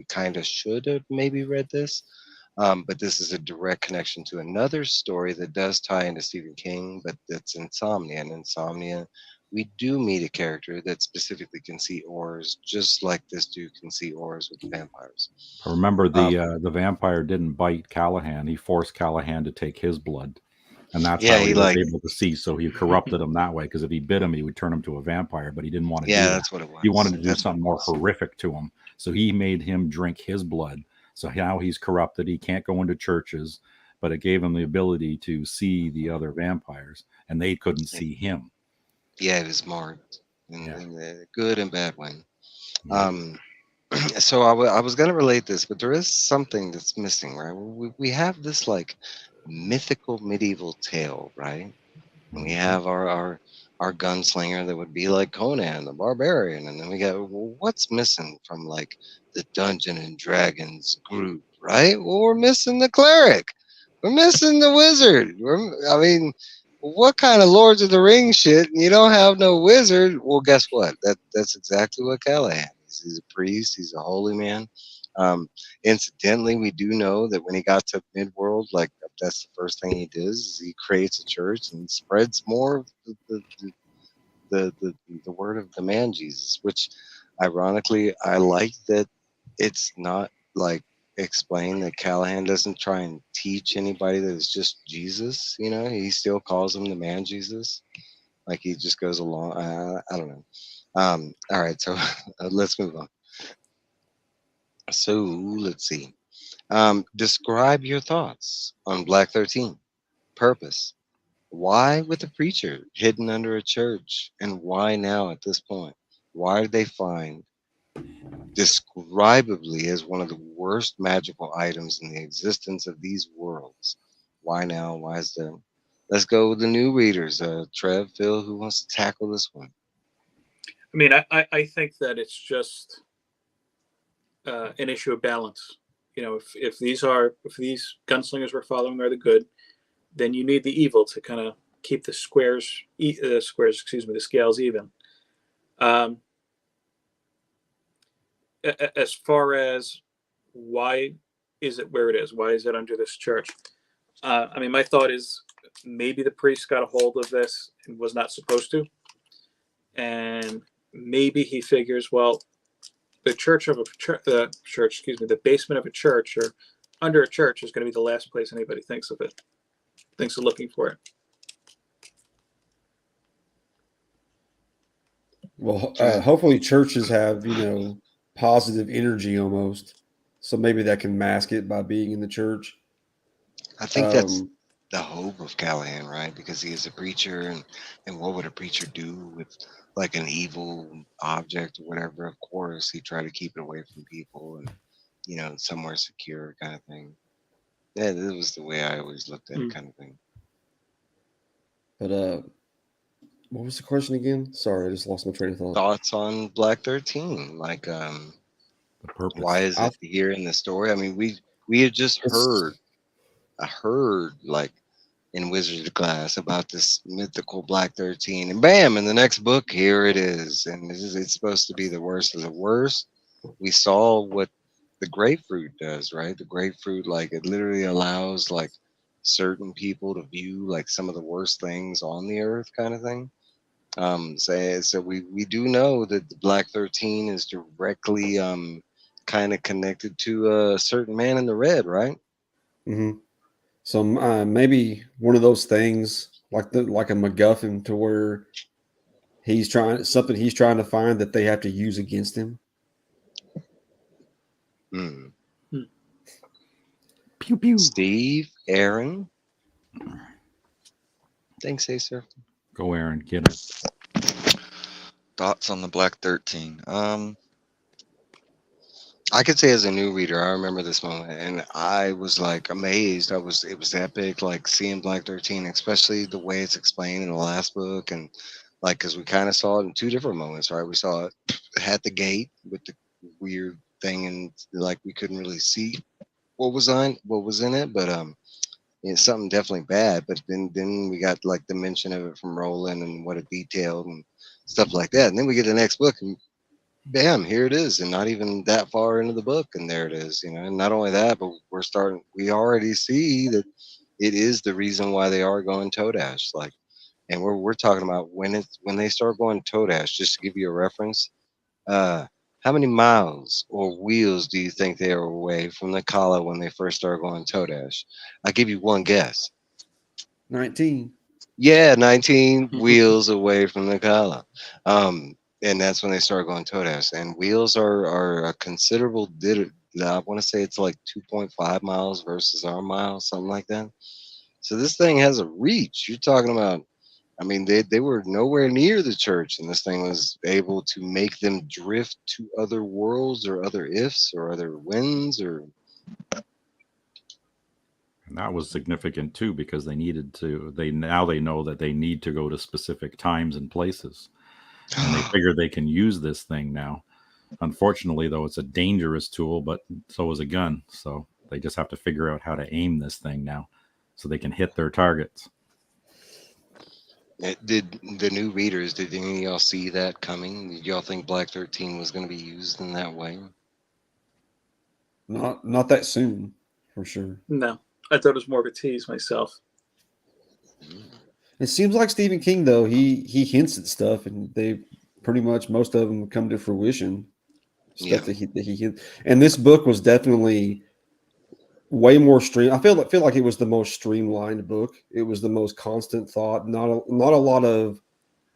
[SPEAKER 3] kind of should have maybe read this. But this is a direct connection to another story that does tie into Stephen King, but that's Insomnia. And Insomnia, we do meet a character that specifically can see auras, just like this dude can see auras with the vampires.
[SPEAKER 1] I remember the vampire didn't bite Callahan. He forced Callahan to take his blood, and that's
[SPEAKER 3] Yeah,
[SPEAKER 1] how
[SPEAKER 3] he
[SPEAKER 1] he was
[SPEAKER 3] like,
[SPEAKER 1] able to see. So he corrupted him that way. Because if he bit him, he would turn him to a vampire. But he didn't want to
[SPEAKER 3] yeah,
[SPEAKER 1] do that.
[SPEAKER 3] that's what it was.
[SPEAKER 1] He wanted to do
[SPEAKER 3] That's what
[SPEAKER 1] something
[SPEAKER 3] it
[SPEAKER 1] more
[SPEAKER 3] was.
[SPEAKER 1] horrific to him. So he made him drink his blood. So now he's corrupted. He can't go into churches. But it gave him the ability to see the other vampires, and they couldn't see him.
[SPEAKER 3] Yeah, it was marked in the good and bad way.
[SPEAKER 1] Yeah.
[SPEAKER 3] So I was going to relate this, but there is something that's missing, right? We have this like mythical medieval tale, right? And we have our gunslinger that would be like Conan the Barbarian, and then we got, well, what's missing from like the Dungeon and Dragons group, right? Well, we're missing the cleric, we're missing the wizard. I mean, what kind of Lords of the Rings shit? You don't have no wizard. Well, guess what? That's exactly what Callahan is. He's a priest. He's a holy man. Um, Incidentally, we do know that when he got to Midworld, like that's the first thing he does is he creates a church and spreads more of the word of the man Jesus. Which, ironically, I like that it's not like explained that Callahan doesn't try and teach anybody that it's just Jesus. He still calls him the man Jesus. Like he just goes along. I don't know. All right, so let's move on. So let's see. Describe your thoughts on Black 13. Purpose. Why with a preacher hidden under a church? And why now at this point? Why did they find describably as one of the worst magical items in the existence of these worlds? Why now? Why is there? Let's go with the new readers. Trev, Phil, who wants to tackle this one?
[SPEAKER 6] I mean, I think that it's just an issue of balance. If these gunslingers we're following are the good, then you need the evil to kind of keep the the scales even. As far as why is it where it is? Why is it under this church? I mean, my thought is maybe the priest got a hold of this and was not supposed to, and maybe he figures, well, the basement of a church or under a church is going to be the last place anybody thinks of looking for it.
[SPEAKER 5] Well, hopefully churches have, positive energy almost. So maybe that can mask it by being in the church.
[SPEAKER 3] I think that's the hope of Callahan, right? Because he is a preacher, and what would a preacher do with like an evil object or whatever? Of course, he try to keep it away from people and somewhere secure kind of thing. Yeah, this was the way I always looked at it, kind of thing.
[SPEAKER 5] But what was the question again? Sorry, I just lost my train of thought.
[SPEAKER 3] Thoughts on Black 13? Like,
[SPEAKER 1] The purpose.
[SPEAKER 3] why is it here in the story? I mean, we had just heard like in Wizards of Glass about this mythical Black 13, and bam, in the next book, here it is, and it's supposed to be the worst of the worst. We saw what the grapefruit does, right? The grapefruit, like, it literally allows like certain people to view like some of the worst things on the earth, kind of thing. So we do know that the Black 13 is directly kind of connected to a certain man in the red, right?
[SPEAKER 5] Mm-hmm. So maybe one of those things like a MacGuffin to where he's trying to find that they have to use against him.
[SPEAKER 1] Pew pew.
[SPEAKER 3] Steve, Aaron. Thanks, hey sir.
[SPEAKER 1] Go, Aaron. Get it.
[SPEAKER 7] Thoughts on the Black 13?
[SPEAKER 3] I could say as a new reader, I remember this moment, and I was like amazed. It was epic, like seeing Black 13, especially the way it's explained in the last book, and like because we kind of saw it in two different moments, right? We saw it at the gate with the weird thing, and like we couldn't really see what was in it, but it's something definitely bad. But then we got like the mention of it from Roland and what it detailed and stuff like that, and then we get the next book and bam, here it is, and not even that far into the book, and there it is, you know. And not only that, but we already see that it is the reason why they are going Todash. Like, and we're talking about when they start going Todash. Just to give you a reference, how many miles or wheels do you think they are away from the Calla when they first start going Todash? I'll give you one guess.
[SPEAKER 5] 19.
[SPEAKER 3] Yeah, 19 wheels away from the Calla. And that's when they start going Todash. And wheels are a considerable I want to say it's like 2.5 miles versus our miles, something like that. So this thing has a reach. You're talking about, I mean, they were nowhere near the church, and this thing was able to make them drift to other worlds or other ifs or other winds or.
[SPEAKER 1] And that was significant too, because they needed to. They know that they need to go to specific times and places, and they figure they can use this thing now. Unfortunately, though, it's a dangerous tool, but so is a gun. So they just have to figure out how to aim this thing now, so they can hit their targets.
[SPEAKER 3] Did the new readers? Did any of y'all see that coming? Did y'all think Black 13 was going to be used in that way?
[SPEAKER 5] Not that soon, for sure.
[SPEAKER 6] No, I thought it was more of a tease myself.
[SPEAKER 5] It seems like Stephen King, though, he hints at stuff, and they pretty much most of them come to fruition. Stuff that he hints. And this book was definitely way more stream. I feel like it was the most streamlined book. It was the most constant thought. Not a lot of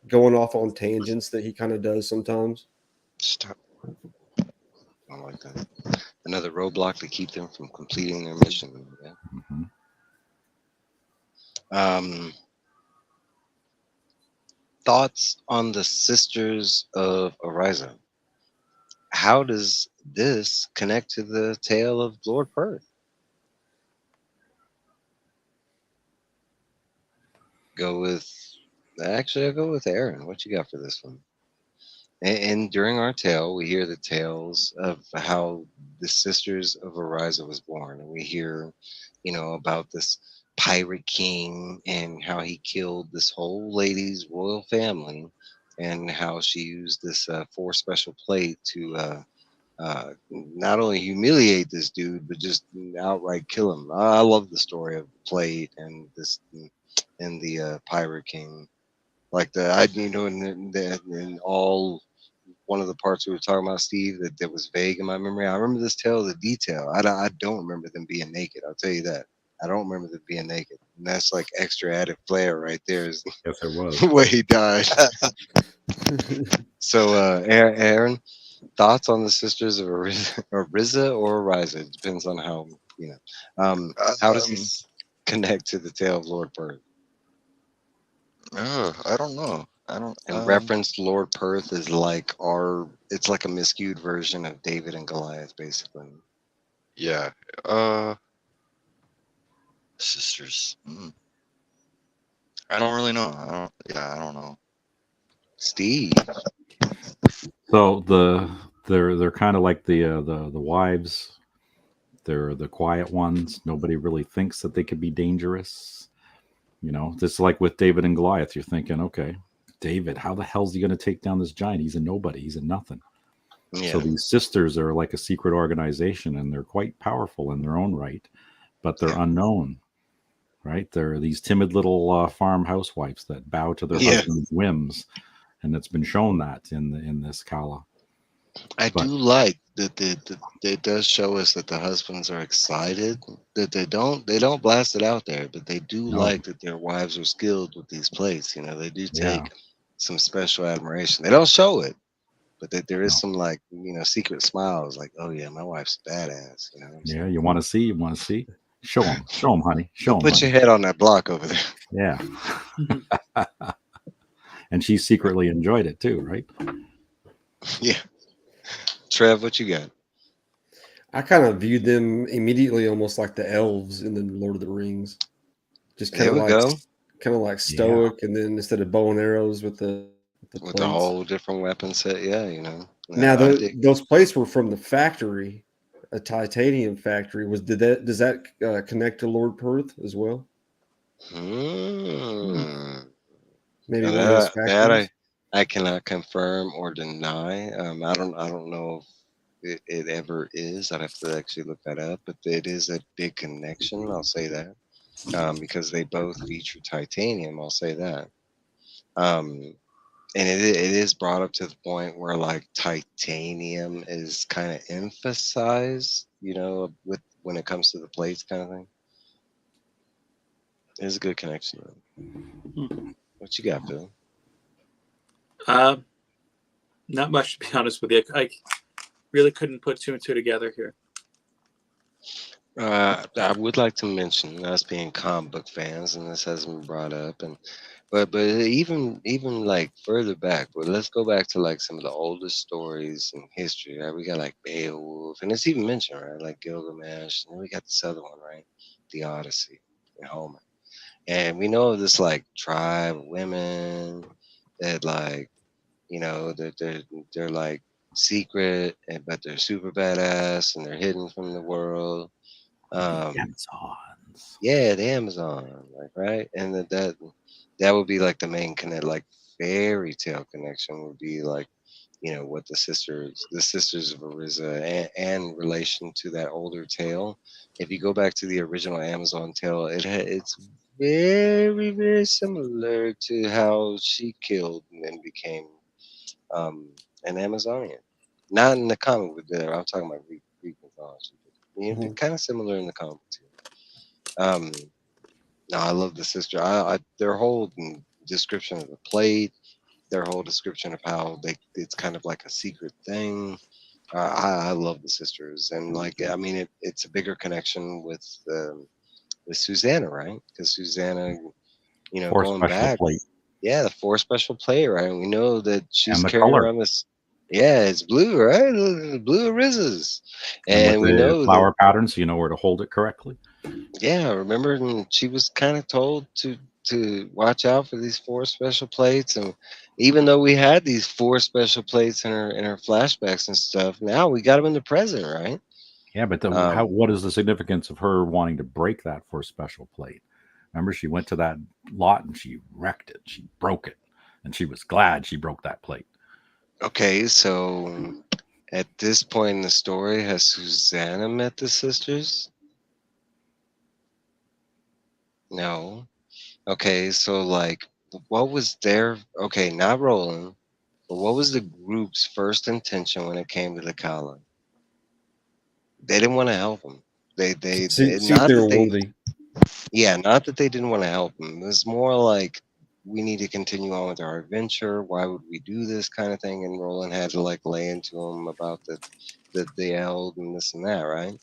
[SPEAKER 5] going off on tangents that he kind of does sometimes.
[SPEAKER 3] Stop. I like that. Another roadblock to keep them from completing their mission. Yeah.
[SPEAKER 1] Mm-hmm.
[SPEAKER 3] Thoughts on the Sisters of Ariza? How does this connect to the tale of Lord Perth? I'll go with Aaron. What you got for this one? And during our tale, we hear the tales of how the Sisters of Ariza was born. And we hear, about this pirate king and how he killed this whole lady's royal family and how she used this 4 special plate to not only humiliate this dude, but just outright kill him. I love the story of the plate and the pirate king. Like in all one of the parts we were talking about, Steve, that was vague in my memory. I remember this tale, the detail. I don't remember them being naked. I'll tell you that. I don't remember them being naked. And that's like extra added flair right there. Is
[SPEAKER 1] Yes, it was.
[SPEAKER 3] the way he died. So, Aaron, thoughts on the Sisters of Ariza or Ariza? It depends on how, how does this connect to the tale of Lord Perth?
[SPEAKER 7] I don't know. I don't.
[SPEAKER 3] And referenced Lord Perth is like it's like a miscued version of David and Goliath, basically.
[SPEAKER 7] Yeah. Sisters. I don't really know. I don't know.
[SPEAKER 3] Steve.
[SPEAKER 1] So they're kind of like the wives. They're the quiet ones. Nobody really thinks that they could be dangerous. Just like with David and Goliath, you're thinking, okay, David, how the hell's he going to take down this giant? He's a nobody. He's a nothing. Yeah. So these sisters are like a secret organization, and they're quite powerful in their own right, but they're unknown, right? They're these timid little farm housewives that bow to their husband's whims, and it's been shown that in this Calla.
[SPEAKER 3] I do like that it does show us that the husbands are excited, that they don't blast it out there, but they do like that their wives are skilled with these plates. They do take some special admiration. They don't show it, but that there is some secret smiles, like, oh yeah, my wife's badass.
[SPEAKER 1] Yeah, you want to see? Show them, honey. Show them.
[SPEAKER 3] Put your head on that block over there.
[SPEAKER 1] Yeah. And she secretly enjoyed it too, right?
[SPEAKER 3] Yeah. Trev, what you got?
[SPEAKER 5] I kind of viewed them immediately almost like the elves in the Lord of the Rings. Just
[SPEAKER 3] There we go.
[SPEAKER 5] kind of like
[SPEAKER 1] Yeah.
[SPEAKER 5] stoic, and then instead of bow and arrows with the
[SPEAKER 3] With the
[SPEAKER 5] plates.
[SPEAKER 3] whole different weapon set. Yeah, you know.
[SPEAKER 5] Now
[SPEAKER 3] I dig.
[SPEAKER 5] those plates were from the factory, a titanium factory. Does that connect to Lord Perth as well? Maybe one of those factories.
[SPEAKER 3] I cannot confirm or deny. I don't know if it ever is. I'd have to actually look that up, but it is a big connection. I'll say that because they both feature titanium. I'll say that. And it is brought up to the point where like titanium is kind of emphasized, you know, with when it comes to the plates kind of thing. It's a good connection. What you got, Phil?
[SPEAKER 6] Not much, to be honest with you. I really couldn't put two and two together here.
[SPEAKER 3] I would like to mention us being comic book fans, and this hasn't been brought up, and but even like further back, but let's go back to like some of the oldest stories in history. Right? We got like Beowulf, and it's even mentioned, right? Like Gilgamesh, and then we got this other one, right? The Odyssey, and Homer, and we know of this like tribe of women that like, you know, that they're like secret, but they're super badass, and they're hidden from the world.
[SPEAKER 1] Amazons.
[SPEAKER 3] Yeah, the Amazon, like right, and that would be like the main connect, like fairy tale connection would be like, you know, what the sisters of Ariza, and relation to that older tale. If you go back to the original Amazon tale, it's very similar to how she killed and then became an Amazonian. Not in the comic book there. I'm talking about Greek mythology. You know, kind of similar in the comic too. No, I love the sister. Their whole description of the plate, their whole description of how it's kind of like a secret thing. I love the sisters, and like I mean, it's a bigger connection with Susanna, right? Because Susanna, you know,
[SPEAKER 1] Four
[SPEAKER 3] going
[SPEAKER 1] special
[SPEAKER 3] back,
[SPEAKER 1] plate.
[SPEAKER 3] yeah, the 4 special plate, right? And we know that she's
[SPEAKER 1] And the
[SPEAKER 3] carrying
[SPEAKER 1] color.
[SPEAKER 3] around this. Yeah, it's blue, right? The blue Rizzes,
[SPEAKER 1] And with
[SPEAKER 3] and we
[SPEAKER 1] the
[SPEAKER 3] know that.
[SPEAKER 1] flower pattern, so you know where to hold it correctly.
[SPEAKER 3] Yeah, remember, and she was kind of told to watch out for these 4 special plates, and even though we had these 4 special plates in her flashbacks and stuff, now we got them in the present, right?
[SPEAKER 1] Yeah, but
[SPEAKER 3] Um,
[SPEAKER 1] what is the significance of her wanting to break that for a special plate? Remember, she went to that lot and she wrecked it. She broke it, and she was glad she broke that plate.
[SPEAKER 3] okay, so at this point in the story, has Susanna met the sisters? No. Okay, so like, what was their okay? Not Roland, but what was the group's first intention when it came to the Calla? They didn't want to help him. They
[SPEAKER 5] See if
[SPEAKER 3] not
[SPEAKER 5] they were
[SPEAKER 3] that they
[SPEAKER 5] worthy.
[SPEAKER 3] Yeah, not that they didn't want to help him. It was more like we need to continue on with our adventure. Why would we do this kind of thing? And Roland had to like lay into him about the eld and this and that, right?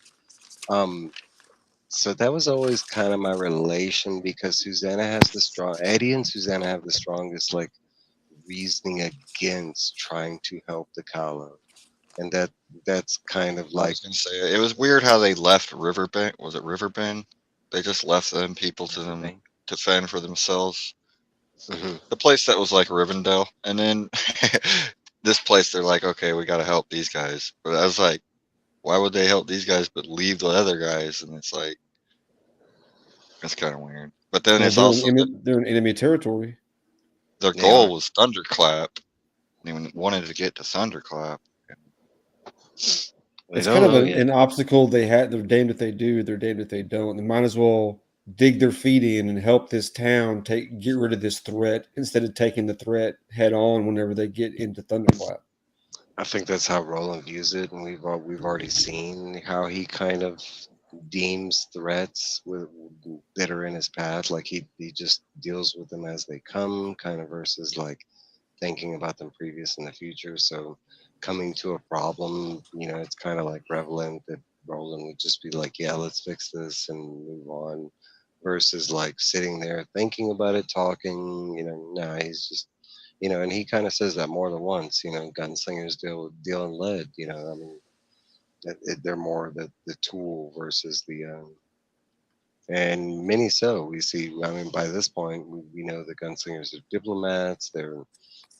[SPEAKER 3] So that was always kind of my relation because Susanna has the strong Eddie and Susanna have the strongest like reasoning against trying to help the Kala. And that's kind of
[SPEAKER 7] I
[SPEAKER 3] like
[SPEAKER 7] was gonna say it was weird how they left Riverbend. Was it Riverbend? They just left them people to them
[SPEAKER 3] thing.
[SPEAKER 7] to fend for themselves.
[SPEAKER 3] Hmm.
[SPEAKER 7] The place that was like Rivendell, and then this place they're like, okay, we got to help these guys. But I was like, why would they help these guys but leave the other guys? And it's like it's kind of weird. But then
[SPEAKER 5] Well,
[SPEAKER 7] it's also
[SPEAKER 5] they're in enemy territory.
[SPEAKER 7] their
[SPEAKER 3] They are.
[SPEAKER 7] goal was Thunderclap. They wanted to get to Thunderclap.
[SPEAKER 3] We
[SPEAKER 5] It's
[SPEAKER 3] don't
[SPEAKER 5] kind of
[SPEAKER 3] know yet.
[SPEAKER 5] an obstacle they had. They're damned if they do. They're damned if they don't. They might as well dig their feet in and help this town get rid of this threat instead of taking the threat head on whenever they get into Thunderclap.
[SPEAKER 3] I think that's how Roland views it, and we've already seen how he kind of deems threats that are in his path. Like he just deals with them as they come, kind of versus like thinking about them previous in the future. So coming to a problem, you know, it's kind of like prevalent that Roland would just be like, yeah, let's fix this and move on, versus like sitting there thinking about it, talking. You know, nah, he's just, you know, and he kind of says that more than once. You know, gunslingers deal in lead. You know, I mean, They're more the tool versus the and many so we see. I mean, by this point, we know the gunslingers are diplomats. They're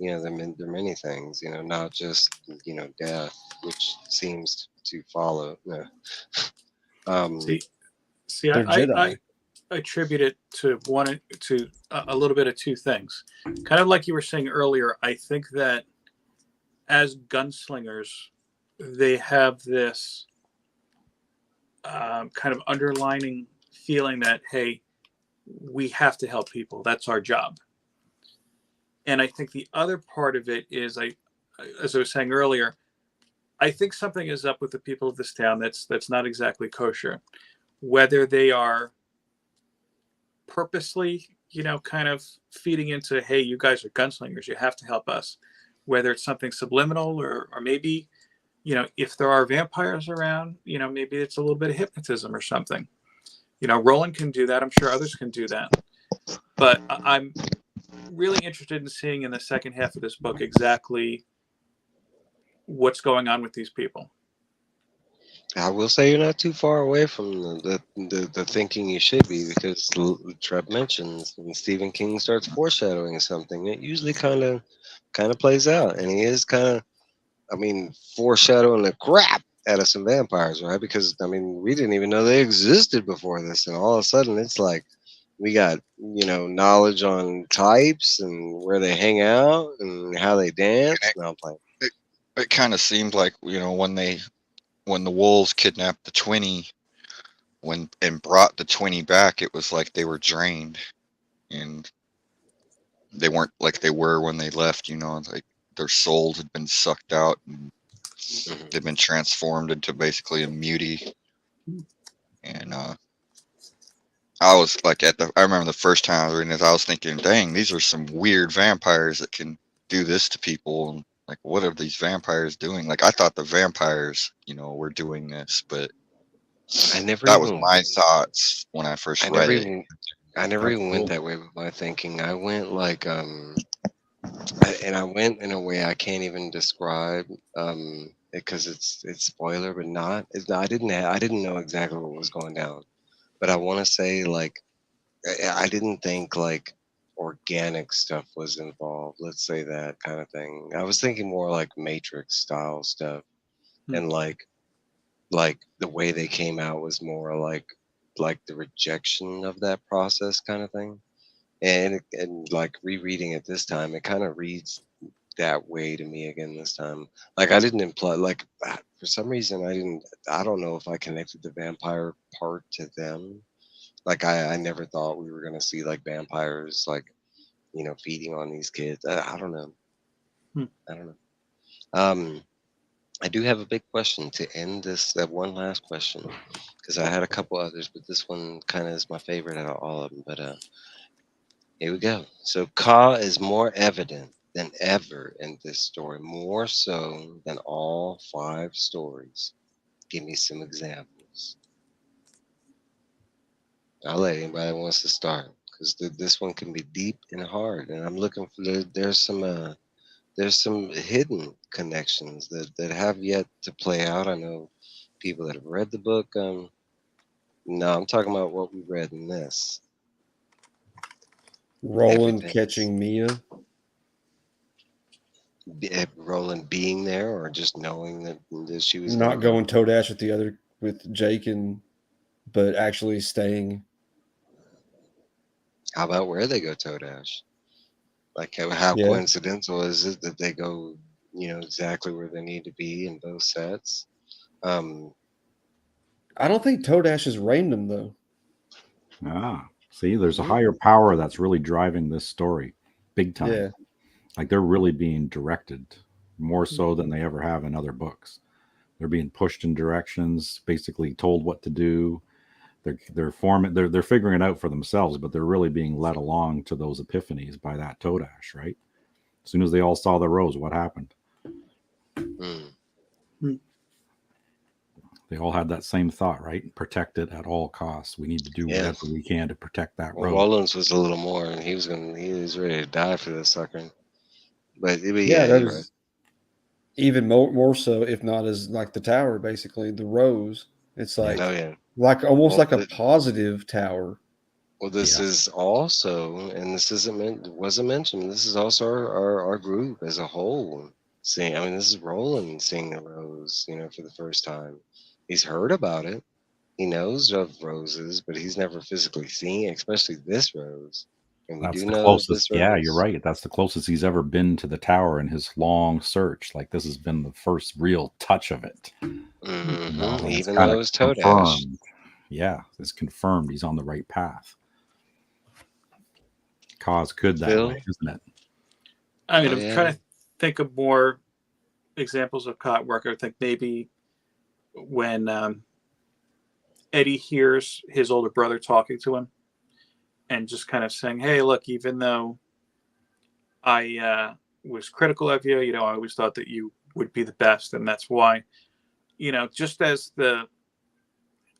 [SPEAKER 3] they're many things. Not just death, which seems to follow. No.
[SPEAKER 6] See,
[SPEAKER 5] They're
[SPEAKER 6] I
[SPEAKER 5] Jedi.
[SPEAKER 6] attribute it to a little bit of two things. Kind of like you were saying earlier, I think that as gunslingers, they have this kind of underlining feeling that, hey, we have to help people. That's our job. And I think the other part of it is, as I was saying earlier, I think something is up with the people of this town that's not exactly kosher. Whether they are purposely, kind of feeding into, hey, you guys are gunslingers, you have to help us. Whether it's something subliminal or maybe, if there are vampires around, maybe it's a little bit of hypnotism or something. Roland can do that. I'm sure others can do that. But I'm really interested in seeing in the second half of this book exactly what's going on with these people.
[SPEAKER 3] I will say you're not too far away from the thinking you should be, because Trev mentions when Stephen King starts foreshadowing something, it usually kind of plays out, and he is foreshadowing the crap out of some vampires, right? Because we didn't even know they existed before this, and all of a sudden it's like we got knowledge on types and where they hang out and how they dance. No, I'm playing.
[SPEAKER 7] It kind of seemed like when the wolves kidnapped the 20 and brought the 20 back, it was like they were drained and they weren't like they were when they left. Like their souls had been sucked out and they'd been transformed into basically a mutie. And I was like, I remember the first time I was reading this, I was thinking, dang, these are some weird vampires that can do this to people. And like, what are these vampires doing? Like, I thought the vampires, were doing this, but that was my thoughts when I first read it.
[SPEAKER 3] I never even went that way with my thinking. I went like, and I went in a way I can't even describe, because it's spoiler, but not. I didn't know exactly what was going down, but I want to say like, I didn't think like organic stuff was involved. Let's say that kind of thing. I was thinking more like Matrix style stuff, and like the way they came out was more like the rejection of that process kind of thing. And like rereading it this time, it kind of reads that way to me again this time. Like I didn't imply, like for some reason I don't know if I connected the vampire part to them. Like I never thought we were gonna see like vampires like feeding on these kids. I don't know. I don't know. I do have a big question to end this. That one last question, because I had a couple others, but this one kind of is my favorite out of all of them. But here we go. So Ka is more evident than ever in this story, more so than all 5 stories. Give me some examples. I'll let anybody that wants to start, because this one can be deep and hard, and I'm looking for there's some hidden connections that have yet to play out. I know people that have read the book. No, I'm talking about what we read in this.
[SPEAKER 5] Roland catching Mia.
[SPEAKER 3] Roland being there, or just knowing that she was
[SPEAKER 5] not going toe dash with Jake, but actually staying.
[SPEAKER 3] How about where they go toe dash? Like how coincidental is it that they go, exactly where they need to be in both sets?
[SPEAKER 5] I don't think toe dash is random though.
[SPEAKER 1] See, there's a higher power that's really driving this story big time.
[SPEAKER 5] Yeah.
[SPEAKER 1] Like they're really being directed more so than they ever have in other books. They're being pushed in directions, basically told what to do. They're figuring it out for themselves, but they're really being led along to those epiphanies by that toe dash, right? As soon as they all saw the rose, what happened? They all had that same thought, right? Protect it at all costs. We need to do whatever we can to protect that rose.
[SPEAKER 3] Rollins was a little more, and he was ready to die for this sucker. But
[SPEAKER 5] that was even more so, if not as like the tower, basically the rose. It's like
[SPEAKER 3] Oh yeah.
[SPEAKER 5] like almost
[SPEAKER 3] Well,
[SPEAKER 5] like a positive tower.
[SPEAKER 3] Well, this
[SPEAKER 1] Yeah.
[SPEAKER 3] is also, and this wasn't mentioned. This is also our group as a whole. Seeing, I mean, this is Roland seeing the rose, for the first time. He's heard about it. He knows of roses, but he's never physically seen it, especially this rose. And we
[SPEAKER 1] That's
[SPEAKER 3] do
[SPEAKER 1] the
[SPEAKER 3] know of
[SPEAKER 1] closest.
[SPEAKER 3] this
[SPEAKER 1] Yeah, you're
[SPEAKER 3] rose.
[SPEAKER 1] right. That's the closest he's ever been to the tower in his long search. Like this has been the first real touch of it. And it's
[SPEAKER 3] Even
[SPEAKER 1] kind
[SPEAKER 3] though
[SPEAKER 1] of
[SPEAKER 3] it was Toadash.
[SPEAKER 1] confirmed. Yeah, it's confirmed he's on the right path. Cause good that
[SPEAKER 3] Phil?
[SPEAKER 1] way, isn't it?
[SPEAKER 6] I mean,
[SPEAKER 3] Oh,
[SPEAKER 6] I'm
[SPEAKER 3] yeah.
[SPEAKER 6] trying to think of more examples of cot work. I think maybe when Eddie hears his older brother talking to him and just kind of saying, hey, look, even though I was critical of you, I always thought that you would be the best. And that's why, just as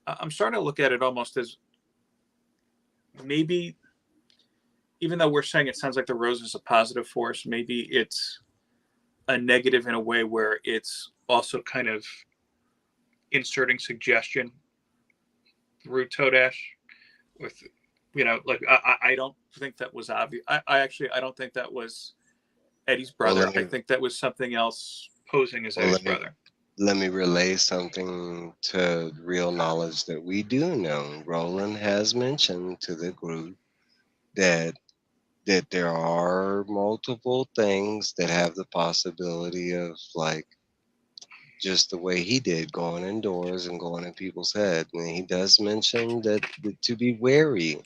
[SPEAKER 6] I'm starting to look at it almost as maybe, even though we're saying it sounds like the rose is a positive force, maybe it's a negative in a way where it's also kind of inserting suggestion through Toadash with, like I don't think that was obvious. I don't think that was Eddie's brother.
[SPEAKER 3] Well,
[SPEAKER 6] I think that was something else posing as Eddie's brother.
[SPEAKER 3] Let me relay something to real knowledge that we do know. Roland has mentioned to the group that there are multiple things that have the possibility of, like, just the way he did, going indoors and going in people's head. And he does mention that to be wary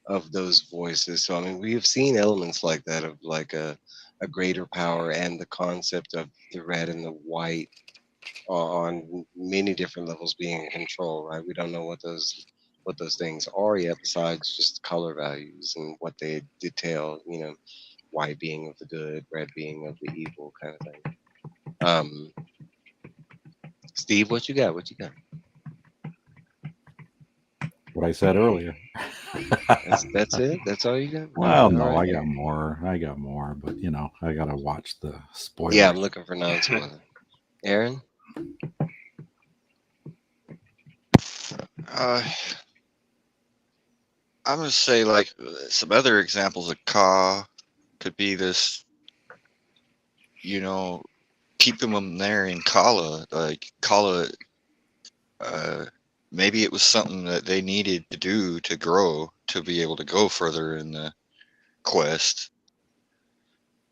[SPEAKER 3] of those voices. So I mean, we have seen elements like that, of like a greater power, and the concept of the red and the white on many different levels being in control, right? We don't know what those things are yet, besides just color values and what they detail, white being of the good, red being of the evil, kind of thing. Steve, what you got?
[SPEAKER 1] What I said earlier.
[SPEAKER 3] That's it. That's all you got.
[SPEAKER 1] Well,
[SPEAKER 3] All
[SPEAKER 1] no,
[SPEAKER 3] right.
[SPEAKER 1] I got more. But I gotta watch the spoilers.
[SPEAKER 3] Yeah, I'm looking for non-spoiler. Aaron.
[SPEAKER 7] I'm gonna say like some other examples of Ka could be this, keeping them there in Calla. Like Calla, maybe it was something that they needed to do to grow, to be able to go further in the quest.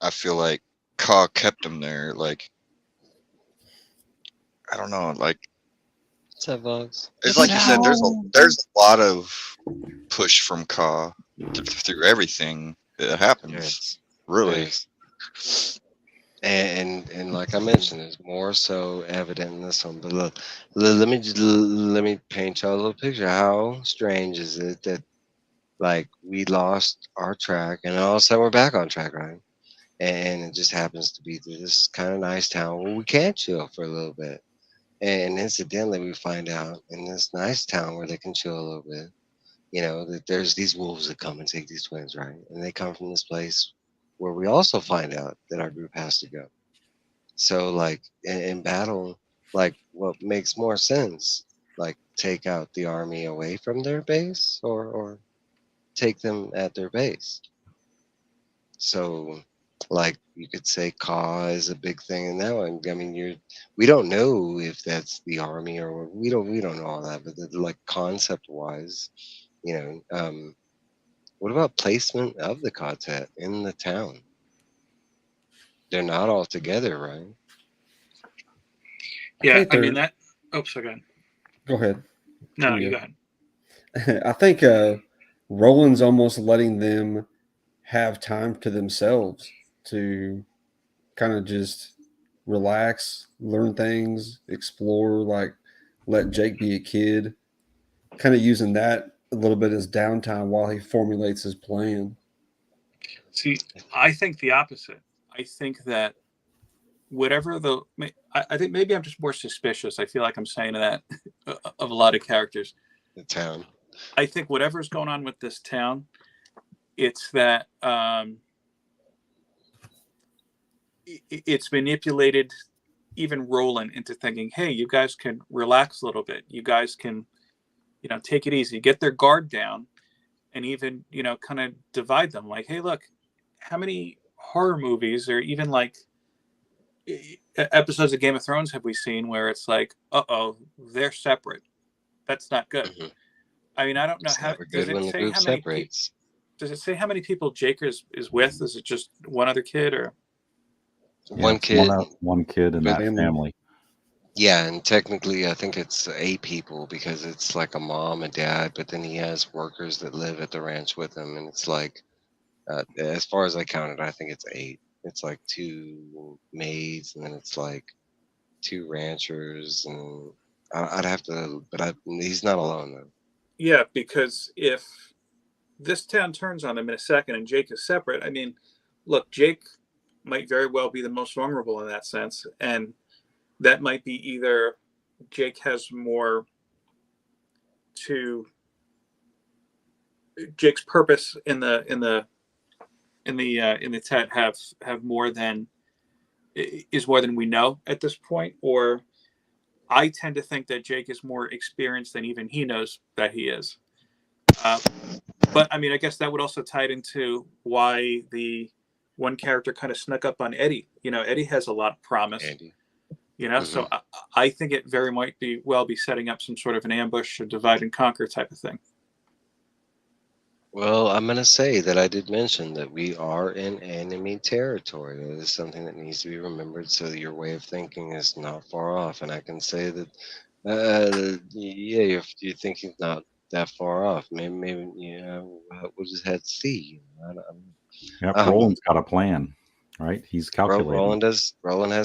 [SPEAKER 7] I feel like Ka kept them there. Like, I don't know, like,
[SPEAKER 3] What's up, Vlogs?
[SPEAKER 7] it's like you said, there's a lot of push from Ka through everything that happens.
[SPEAKER 3] Yes.
[SPEAKER 7] Really.
[SPEAKER 3] Yes. And like I mentioned, it's more so evident in this one. But look, let me paint y'all a little picture. How strange is it that, like, we lost our track and all of a sudden we're back on track, right? And it just happens to be this kind of nice town where we can chill for a little bit. And incidentally, we find out in this nice town where they can chill a little bit, that there's these wolves that come and take these twins, right? And they come from this place where we also find out that our group has to go. So, like, in battle, like, what makes more sense? Like, take out the army away from their base, or take them at their base? So, like, you could say Ka is a big thing in that one. I mean, we don't know if that's the army, or we don't know all that, but like, concept wise, what about placement of the quartet in the town? They're not all together, right?
[SPEAKER 6] Yeah, I mean that. Oh, so
[SPEAKER 5] Go ahead.
[SPEAKER 6] No, you go ahead.
[SPEAKER 5] I think Roland's almost letting them have time to themselves to kind of just relax, learn things, explore, like let Jake be a kid, kind of using that a little bit as downtime while he formulates his plan.
[SPEAKER 6] See, I think the opposite. I think that I think maybe I'm just more suspicious. I feel like I'm saying that of a lot of characters.
[SPEAKER 3] The town.
[SPEAKER 6] I think whatever's going on with this town, it's that it's manipulated even Roland into thinking, hey, you guys can relax a little bit. You guys can, take it easy, get their guard down, and even, kind of divide them. Like, hey, look, how many horror movies or even like episodes of Game of Thrones have we seen where it's like, uh-oh, they're separate. That's not good.
[SPEAKER 3] Mm-hmm.
[SPEAKER 6] I mean, I don't know
[SPEAKER 3] It's
[SPEAKER 6] how.
[SPEAKER 3] never
[SPEAKER 6] Does
[SPEAKER 3] good
[SPEAKER 6] it
[SPEAKER 3] when the
[SPEAKER 6] say
[SPEAKER 3] group
[SPEAKER 6] how many?
[SPEAKER 3] separates.
[SPEAKER 6] Does it say how many people Jake is with? Is it just one other kid or?
[SPEAKER 3] One
[SPEAKER 1] it's
[SPEAKER 3] kid.
[SPEAKER 1] one kid in
[SPEAKER 5] Good
[SPEAKER 1] that
[SPEAKER 5] family.
[SPEAKER 1] family.
[SPEAKER 3] Yeah, and technically, I think it's 8 people because it's like a mom, a dad, but then he has workers that live at the ranch with him, and it's like, as far as I counted, I think it's 8. It's like 2 maids, and then it's like 2 ranchers, and I'd have to, but he's not alone though.
[SPEAKER 6] Yeah, because if this town turns on him in a second and Jake is separate, I mean, look, Jake might very well be the most vulnerable in that sense, and that might be either Jake has more to Jake's purpose in the tent have more than is more than we know at this point, or I tend to think that Jake is more experienced than even he knows that he is. But I mean, I guess that would also tie it into why the one character kind of snuck up on Eddie. Eddie has a lot of promise.
[SPEAKER 3] Andy.
[SPEAKER 6] So I think it very might be setting up some sort of an ambush or divide and conquer type of thing.
[SPEAKER 3] Well, I'm going to say that I did mention that we are in enemy territory. That is something that needs to be remembered, so your way of thinking is not far off. And I can say that, yeah, you're thinking not that far off. Maybe we'll just have to see.
[SPEAKER 1] Yep, Roland's got a plan, right? He's calculating.
[SPEAKER 3] Roland has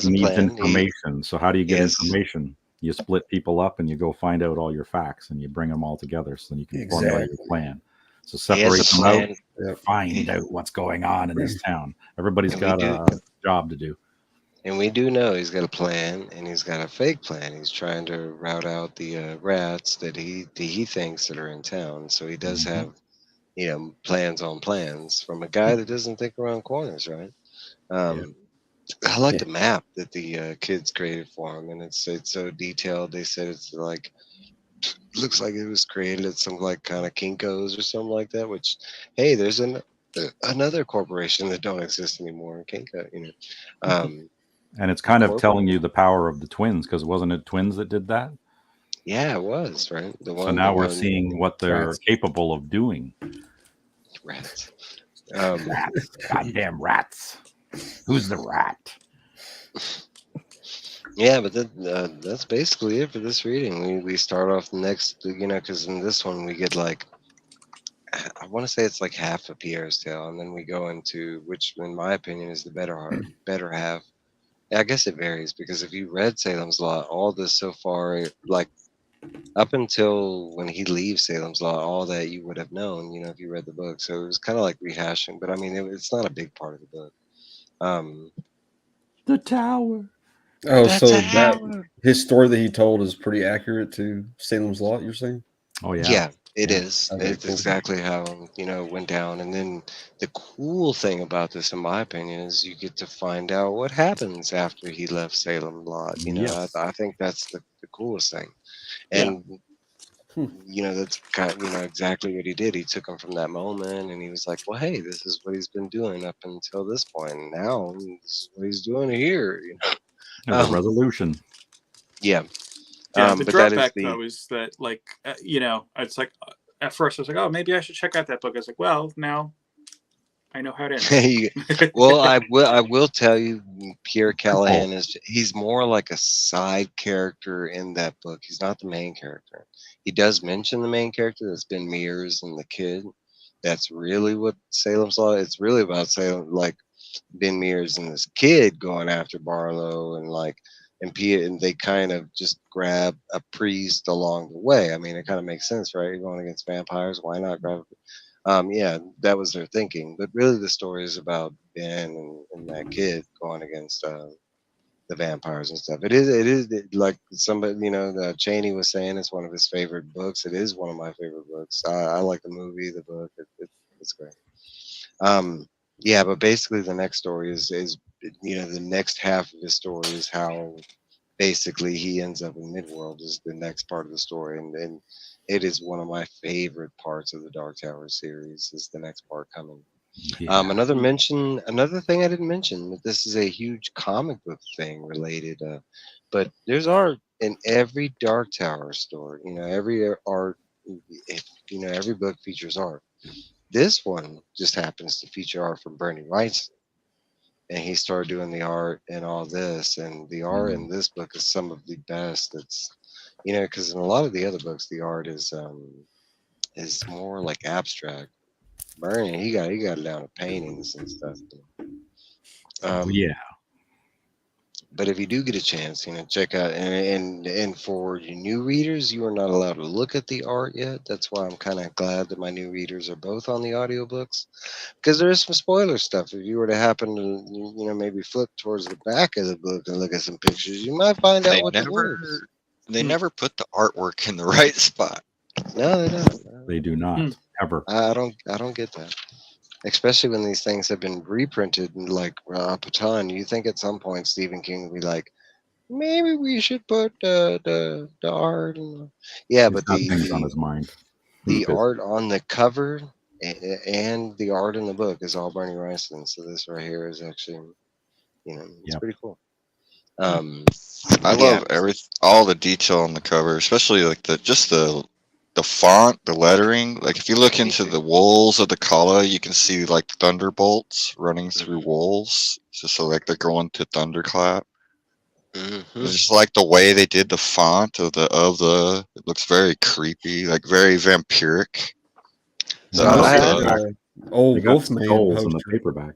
[SPEAKER 1] He
[SPEAKER 3] a
[SPEAKER 1] needs
[SPEAKER 3] plan.
[SPEAKER 1] information. So how do you get
[SPEAKER 3] Yes.
[SPEAKER 1] information? You split people up and you go find out all your facts and you bring them all together so then you can formulate your plan. So
[SPEAKER 3] He has a
[SPEAKER 1] separate them
[SPEAKER 3] plan.
[SPEAKER 1] out, find out what's going on in this town. Everybody's got a job to do.
[SPEAKER 3] And we do know he's got a plan, and he's got a fake plan. He's trying to rout out the rats that he thinks that are in town. So he does have, plans on plans from a guy that doesn't think around corners, right? I like the map that the kids created for him, and it's so detailed. They said it's like looks like it was created at some like kind of Kinko's or something like that. Which, hey, there's another corporation that don't exist anymore, Kinko.
[SPEAKER 1] And it's kind of telling you the power of the twins, because wasn't it twins that did that?
[SPEAKER 3] Yeah, it was, right.
[SPEAKER 1] So now we're seeing what they're capable of doing.
[SPEAKER 3] Rats.
[SPEAKER 1] Rats. Goddamn rats. Who's the rat?
[SPEAKER 3] Yeah, but that's basically it for this reading. We start off the next, because in this one we get like, I want to say it's like half of Pierre's tale, and then we go into, which in my opinion is the better half. I guess it varies, because if you read Salem's Lot, all this so far, like up until when he leaves Salem's Lot, all that you would have known, if you read the book. So it was kind of like rehashing, but I mean, it's not a big part of the book.
[SPEAKER 1] The tower.
[SPEAKER 5] Oh, so his story that he told is pretty accurate to Salem's Lot, you're saying?
[SPEAKER 1] Oh, yeah.
[SPEAKER 3] Yeah, it is.
[SPEAKER 5] Okay,
[SPEAKER 3] It's
[SPEAKER 5] cool.
[SPEAKER 3] exactly how, it went down. And then the cool thing about this, in my opinion, is you get to find out what happens after he left Salem Lot.
[SPEAKER 1] Yes.
[SPEAKER 3] I think that's the coolest thing. And, that's kind of, exactly what he did. He took him from that moment, and he was like, well, hey, this is what he's been doing up until this point. And now this is what he's doing here,
[SPEAKER 1] There's a resolution.
[SPEAKER 3] Yeah.
[SPEAKER 6] Yeah, the
[SPEAKER 3] but
[SPEAKER 6] drawback
[SPEAKER 3] that is
[SPEAKER 6] though is that, like, it's like at first I was like, oh, maybe I should check out that book. I was like, well, now I know how it ends.
[SPEAKER 3] Well, I will tell you, Pierre Callahan he's more like a side character in that book. He's not the main character. He does mention the main character, that's Ben Mears and the kid. That's really what Salem's Lot. It's really about Salem, like Ben Mears and this kid going after Barlow, and they kind of just grab a priest along the way. I mean, it kind of makes sense, right? You're going against vampires. Why not grab? Yeah, that was their thinking. But really, the story is about Ben and that kid going against the vampires and stuff. It is like somebody, Cheney was saying, it's one of his favorite books. It is one of my favorite books. I like the movie, the book. It's great. Yeah, but basically the next story is the next half of his story is how basically he ends up in Midworld is the next part of the story, and it is one of my favorite parts of the Dark Tower series. Is the next part coming?
[SPEAKER 1] Yeah.
[SPEAKER 3] Another thing I didn't mention, but this is a huge comic book thing related. But there's art in every Dark Tower story. Every art, every book features art. This one just happens to feature art from Bernie Wrightson, and he started doing the art and all this. And the art in this book is some of the best. It's because in a lot of the other books, the art is more like abstract. Bernie, he got it down to paintings and stuff.
[SPEAKER 1] Yeah.
[SPEAKER 3] But if you do get a chance, check out and for you new readers, you are not allowed to look at the art yet. That's why I'm kind of glad that my new readers are both on the audiobooks, because there is some spoiler stuff. If you were to happen to maybe flip towards the back of the book and look at some pictures, you might find out what the wolves.
[SPEAKER 7] They never put the artwork in the right spot.
[SPEAKER 3] No, they don't.
[SPEAKER 1] They do not ever.
[SPEAKER 3] I don't get that. Especially when these things have been reprinted and like up a ton. You think at some point Stephen King will be like, maybe we should put the art in yeah,
[SPEAKER 1] He's
[SPEAKER 3] but
[SPEAKER 1] got things on his mind.
[SPEAKER 3] the art on the cover and the art in the book is all Bernie Wrightson. So this right here is actually, it's pretty cool.
[SPEAKER 7] I love all the detail on the cover, especially like the font, the lettering. Like if you look into the wolves of the Calla, you can see like thunderbolts running through wolves, just so like they're going to thunderclap. It's just like the way they did the font of the. It looks very creepy, like very vampiric.
[SPEAKER 5] So old Wolfman
[SPEAKER 1] holes in the
[SPEAKER 5] poster.
[SPEAKER 1] paperback.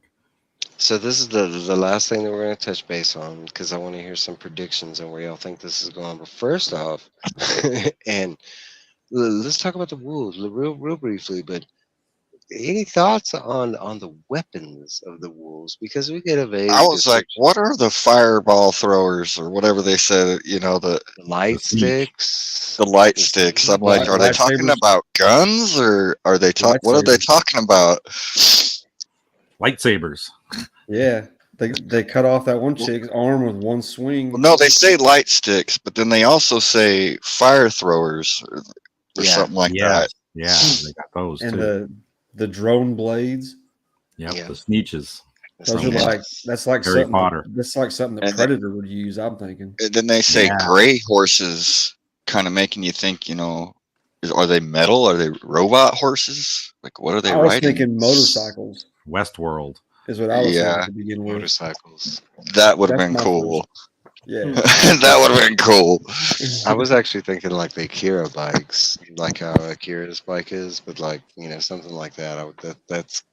[SPEAKER 3] So this is the last thing that we're going to touch base on, because I want to hear some predictions on where y'all think this is going. But first off, and let's talk about the wolves real briefly. But any thoughts on the weapons of the wolves? Because we get a vague.
[SPEAKER 7] I was like, what are the fireball throwers or whatever they said?
[SPEAKER 3] The light sticks.
[SPEAKER 7] The light sticks. I'm like, are they talking about guns or are they what are they talking about?
[SPEAKER 1] Lightsabers.
[SPEAKER 5] Yeah, they cut off that one chick's arm with one swing.
[SPEAKER 7] Well, no, they say light sticks, but then they also say fire throwers or something like that.
[SPEAKER 1] Yeah, they got those
[SPEAKER 5] and
[SPEAKER 1] too.
[SPEAKER 5] the drone blades.
[SPEAKER 1] Yep, the sneeches.
[SPEAKER 5] Those are that's like
[SPEAKER 1] Harry
[SPEAKER 5] something.
[SPEAKER 1] Potter.
[SPEAKER 5] That's like something that Predator would use. I'm thinking.
[SPEAKER 7] And then they say gray horses, kind of making you think, are they metal? Are they robot horses? Like, what are they riding?
[SPEAKER 5] I was thinking motorcycles.
[SPEAKER 1] Westworld
[SPEAKER 5] is what I was thinking to begin with.
[SPEAKER 3] Motorcycles.
[SPEAKER 7] That would have been cool.
[SPEAKER 5] Yeah,
[SPEAKER 7] that would have been cool.
[SPEAKER 3] I was actually thinking like the Akira bikes, like how Akira's bike is, but like something like that. That's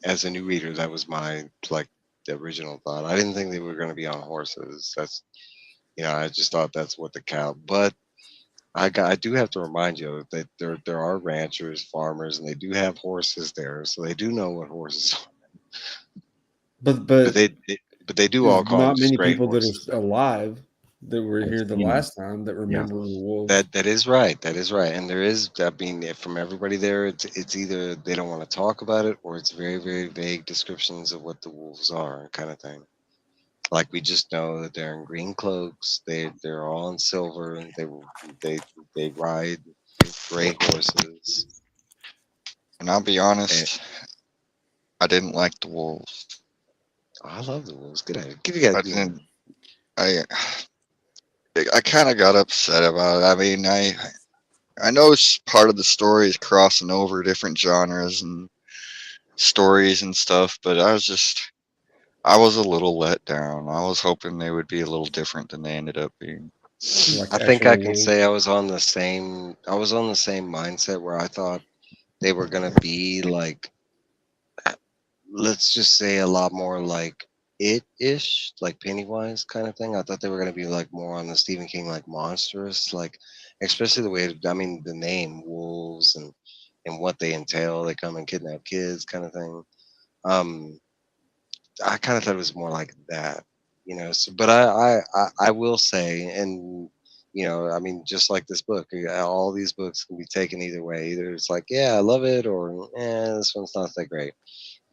[SPEAKER 3] as a new reader, that was my the original thought. I didn't think they were going to be on horses. That's I just thought that's what the cow. But I do have to remind you that there are ranchers, farmers, and they do have horses there, so they do know what horses are. But they do all call
[SPEAKER 5] not
[SPEAKER 3] them
[SPEAKER 5] many
[SPEAKER 3] stray
[SPEAKER 5] people
[SPEAKER 3] horses.
[SPEAKER 5] that are alive that were here the last time that remember the wolves.
[SPEAKER 3] That is right. That is right. And there is, I mean, from everybody there, it's either they don't want to talk about it or it's very, very vague descriptions of what the wolves are, kind of thing. Like we just know that they're in green cloaks. They're all in silver, and they ride gray horses.
[SPEAKER 7] And I'll be honest, I didn't like the wolves.
[SPEAKER 3] Oh, I love the wolves. Good idea. Give you guys.
[SPEAKER 7] I kind of got upset about it. I mean, I know it's part of the story is crossing over different genres and stories and stuff, but I was a little let down. I was hoping they would be a little different than they ended up being.
[SPEAKER 3] I think I can say I was on the same mindset where I thought they were gonna be like, let's just say a lot more like it-ish, like Pennywise kind of thing. I thought they were gonna be like more on the Stephen King, like monstrous, like especially the way, I mean, the name wolves and what they entail. They come and kidnap kids, kind of thing. I kind of thought it was more like that, So, but I will say, and I mean, just like this book, all these books can be taken either way. Either it's like, yeah, I love it, or this one's not that great.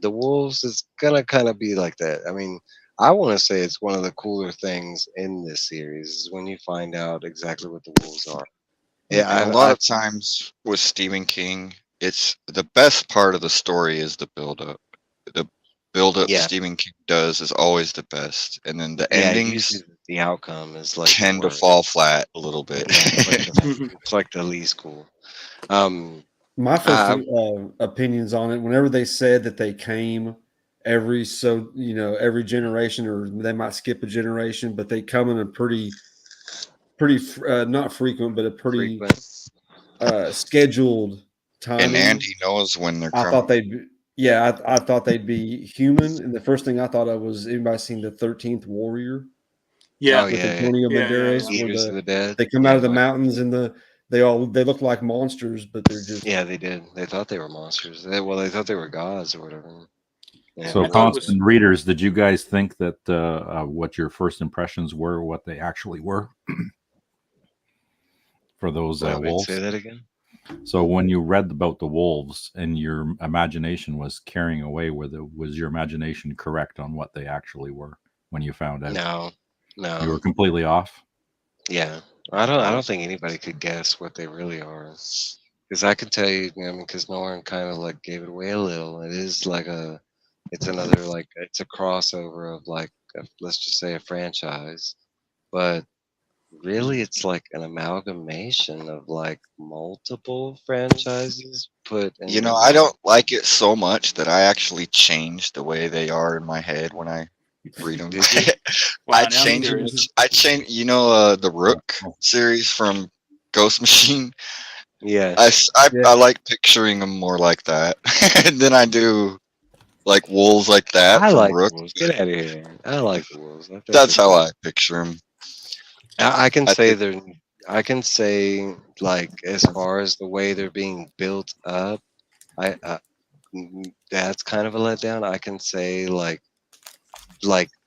[SPEAKER 3] The wolves is gonna kind of be like that. I mean, I want to say it's one of the cooler things in this series is when you find out exactly what the wolves are. Yeah,
[SPEAKER 7] And a lot of times with Stephen King, it's the best part of the story is the build up. The build up
[SPEAKER 3] Yeah.
[SPEAKER 7] Stephen King does is always the best, and then the
[SPEAKER 3] yeah,
[SPEAKER 7] endings
[SPEAKER 3] usually the outcome is like the
[SPEAKER 7] tend to
[SPEAKER 3] worst.
[SPEAKER 7] fall flat a little bit.
[SPEAKER 3] Yeah, it's like the least cool.
[SPEAKER 5] My first
[SPEAKER 3] I-
[SPEAKER 5] opinions on it, whenever they said that they came every generation, or they might skip a generation, but they come in a pretty not frequent, but a pretty
[SPEAKER 3] frequent.
[SPEAKER 5] scheduled timing.
[SPEAKER 7] And Andy knows when they're
[SPEAKER 5] I
[SPEAKER 7] coming.
[SPEAKER 5] thought I thought they'd be human, and the first thing I thought of was, anybody seen the 13th Warrior?
[SPEAKER 6] Yeah.
[SPEAKER 3] Oh,
[SPEAKER 5] With
[SPEAKER 3] yeah,
[SPEAKER 5] Antonio
[SPEAKER 6] yeah, yeah,
[SPEAKER 5] Banderas,
[SPEAKER 6] yeah.
[SPEAKER 5] where
[SPEAKER 3] Eaters of the Dead.
[SPEAKER 5] they come
[SPEAKER 3] Yeah,
[SPEAKER 5] out of the
[SPEAKER 3] like-
[SPEAKER 5] mountains, and they look like monsters, but they're just
[SPEAKER 3] Yeah, they did. They thought they were monsters. They thought they were gods or whatever. Yeah,
[SPEAKER 1] So,
[SPEAKER 6] I thought it
[SPEAKER 1] constant readers, did you guys think that what your first impressions were, what they actually were for those wolves?
[SPEAKER 3] say that again.
[SPEAKER 1] So, when you read about the wolves and your imagination was carrying away, was your imagination correct on what they actually were when you found out?
[SPEAKER 3] No.
[SPEAKER 1] You were completely off.
[SPEAKER 3] Yeah, I don't think anybody could guess what they really are. Because I can tell you, because Norrin kind of like gave it away a little. It is like it's another it's a crossover of let's just say a franchise, but really it's like an amalgamation of like multiple franchises put in.
[SPEAKER 7] You know, I don't like it so much that I actually change the way they are in my head when I read them.
[SPEAKER 6] Wow,
[SPEAKER 7] I
[SPEAKER 6] now I'm
[SPEAKER 7] change it.
[SPEAKER 6] curious.
[SPEAKER 7] I change. The Rook series from Ghost Machine.
[SPEAKER 3] Yeah,
[SPEAKER 7] I like picturing them more like that than I do like wolves like that
[SPEAKER 3] I
[SPEAKER 7] from
[SPEAKER 3] like
[SPEAKER 7] Rook.
[SPEAKER 3] the wolves. Get out of here! I like the wolves. I think
[SPEAKER 7] That's
[SPEAKER 3] they're
[SPEAKER 7] how
[SPEAKER 3] cool.
[SPEAKER 7] I picture them.
[SPEAKER 3] I can
[SPEAKER 7] I
[SPEAKER 3] say
[SPEAKER 7] think-
[SPEAKER 3] they're. I can say like as far as the way they're being built up, I that's kind of a letdown. I can say like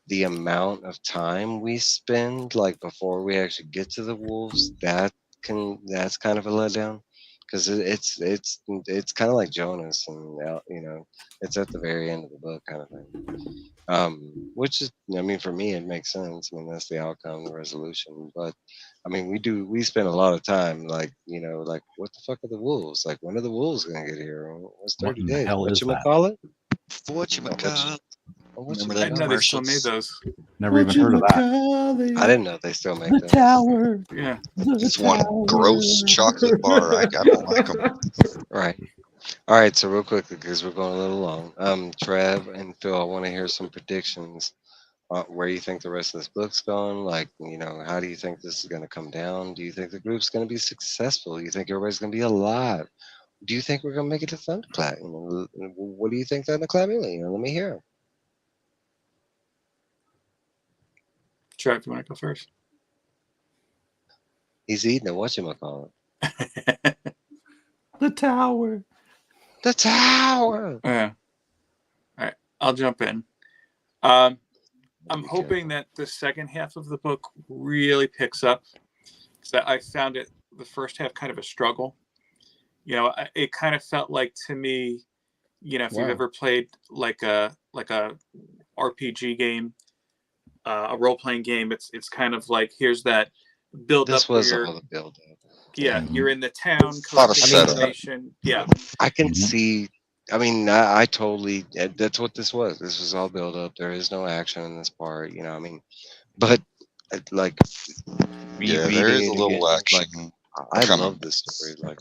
[SPEAKER 3] the amount of time we spend like before we actually get to the wolves, that's kind of a letdown because it's kind of like Jonas, and it's at the very end of the book kind of thing. Which is, I mean, for me it makes sense. I mean, that's the outcome, the resolution. But I mean, we spend a lot of time like what the fuck are the wolves? Like, when are the wolves gonna get here? What's
[SPEAKER 1] What
[SPEAKER 3] 30
[SPEAKER 1] in the
[SPEAKER 3] days?
[SPEAKER 1] hell is that?
[SPEAKER 3] Whatchamacallit?
[SPEAKER 7] Whatchamacallit? Remember
[SPEAKER 6] I
[SPEAKER 7] that
[SPEAKER 6] didn't know they still made
[SPEAKER 7] commercials?
[SPEAKER 6] those.
[SPEAKER 1] Never even heard of that.
[SPEAKER 3] I didn't know they still make
[SPEAKER 5] The
[SPEAKER 3] them.
[SPEAKER 5] tower.
[SPEAKER 6] Yeah.
[SPEAKER 7] It's one gross chocolate bar. I don't like them.
[SPEAKER 3] Right. All right. So real quickly, because we're going a little long. Trev and Phil, I want to hear some predictions. Where you think the rest of this book's going? Like, how do you think this is going to come down? Do you think the group's going to be successful? Do you think everybody's going to be alive? Do you think we're going to make it to Thunderclap? What do you think Thunderclap is? Let me hear.
[SPEAKER 6] Trev, you want to go first?
[SPEAKER 3] He's eating a whatchamacallit.
[SPEAKER 1] The tower.
[SPEAKER 3] The tower.
[SPEAKER 6] Yeah. All right. I'll jump in. I'm hoping that the second half of the book really picks up. So I found the first half kind of a struggle. It kind of felt like to me, if you've ever played like a RPG game, a role playing game, it's kind of like, here's that build
[SPEAKER 3] This
[SPEAKER 6] up.
[SPEAKER 3] was all the build up.
[SPEAKER 6] Yeah,
[SPEAKER 1] Mhm.
[SPEAKER 6] you're in the town
[SPEAKER 7] Lot of
[SPEAKER 6] collecting
[SPEAKER 7] setup.
[SPEAKER 6] information. Yeah,
[SPEAKER 3] I can
[SPEAKER 1] Mhm.
[SPEAKER 3] see. I mean, I totally. That's what this was. This was all build up. There is no action in this part. I mean, but like
[SPEAKER 7] Yeah,
[SPEAKER 3] rereading
[SPEAKER 7] there is a
[SPEAKER 3] it
[SPEAKER 7] little
[SPEAKER 3] again,
[SPEAKER 7] action.
[SPEAKER 3] I
[SPEAKER 7] coming.
[SPEAKER 3] love this story.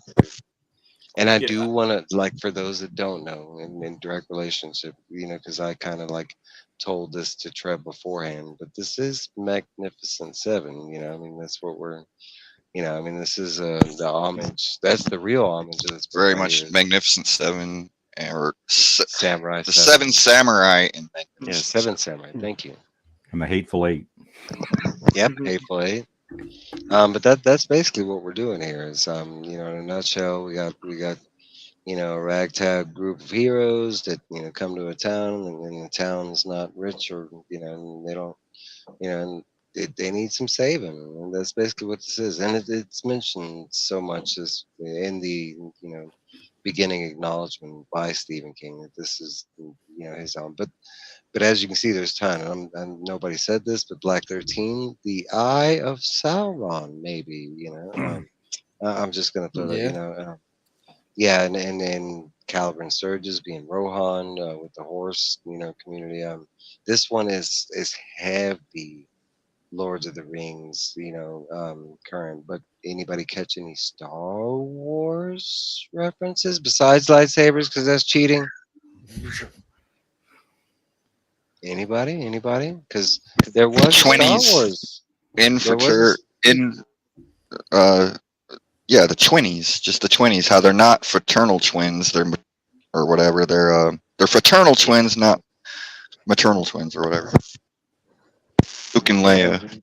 [SPEAKER 3] And I
[SPEAKER 6] Yeah.
[SPEAKER 3] do want to, for those that don't know, in direct relationship, because I kind of told this to Trev beforehand, but this is Magnificent Seven. I mean, that's what we're. I mean, this is the homage. That's the real homage of this book
[SPEAKER 7] Very
[SPEAKER 3] right
[SPEAKER 7] much
[SPEAKER 3] here.
[SPEAKER 7] Magnificent Seven, or
[SPEAKER 3] Samurai.
[SPEAKER 7] the Seven Samurai in
[SPEAKER 3] Yeah,
[SPEAKER 7] Magnificent
[SPEAKER 3] Seven Samurai. Thank you.
[SPEAKER 1] And the Hateful Eight.
[SPEAKER 3] Yep,
[SPEAKER 6] Mhm.
[SPEAKER 3] Hateful Eight. But that's basically what we're doing here. Is in a nutshell, we got a ragtag group of heroes that come to a town, and the town's not rich, or and they don't and they need some saving, and that's basically what this is. And it's mentioned so much as in the beginning acknowledgement by Stephen King that this is his own. But as you can see, there's a ton. And nobody said this, but Black 13, the Eye of Sauron, maybe. I'm just gonna throw that. Yeah, and Caliban Sturgis being Rohan with the horse, community. This one is heavy Lords of the Rings, current. But anybody catch any Star Wars references besides lightsabers? Because that's cheating. Anybody? Because there was Star
[SPEAKER 7] 20s.
[SPEAKER 3] Wars.
[SPEAKER 7] Yeah, the twinnies, just the twinnies. How they're not fraternal twins, or whatever. They're fraternal twins, not maternal twins or whatever. Luke and Leia.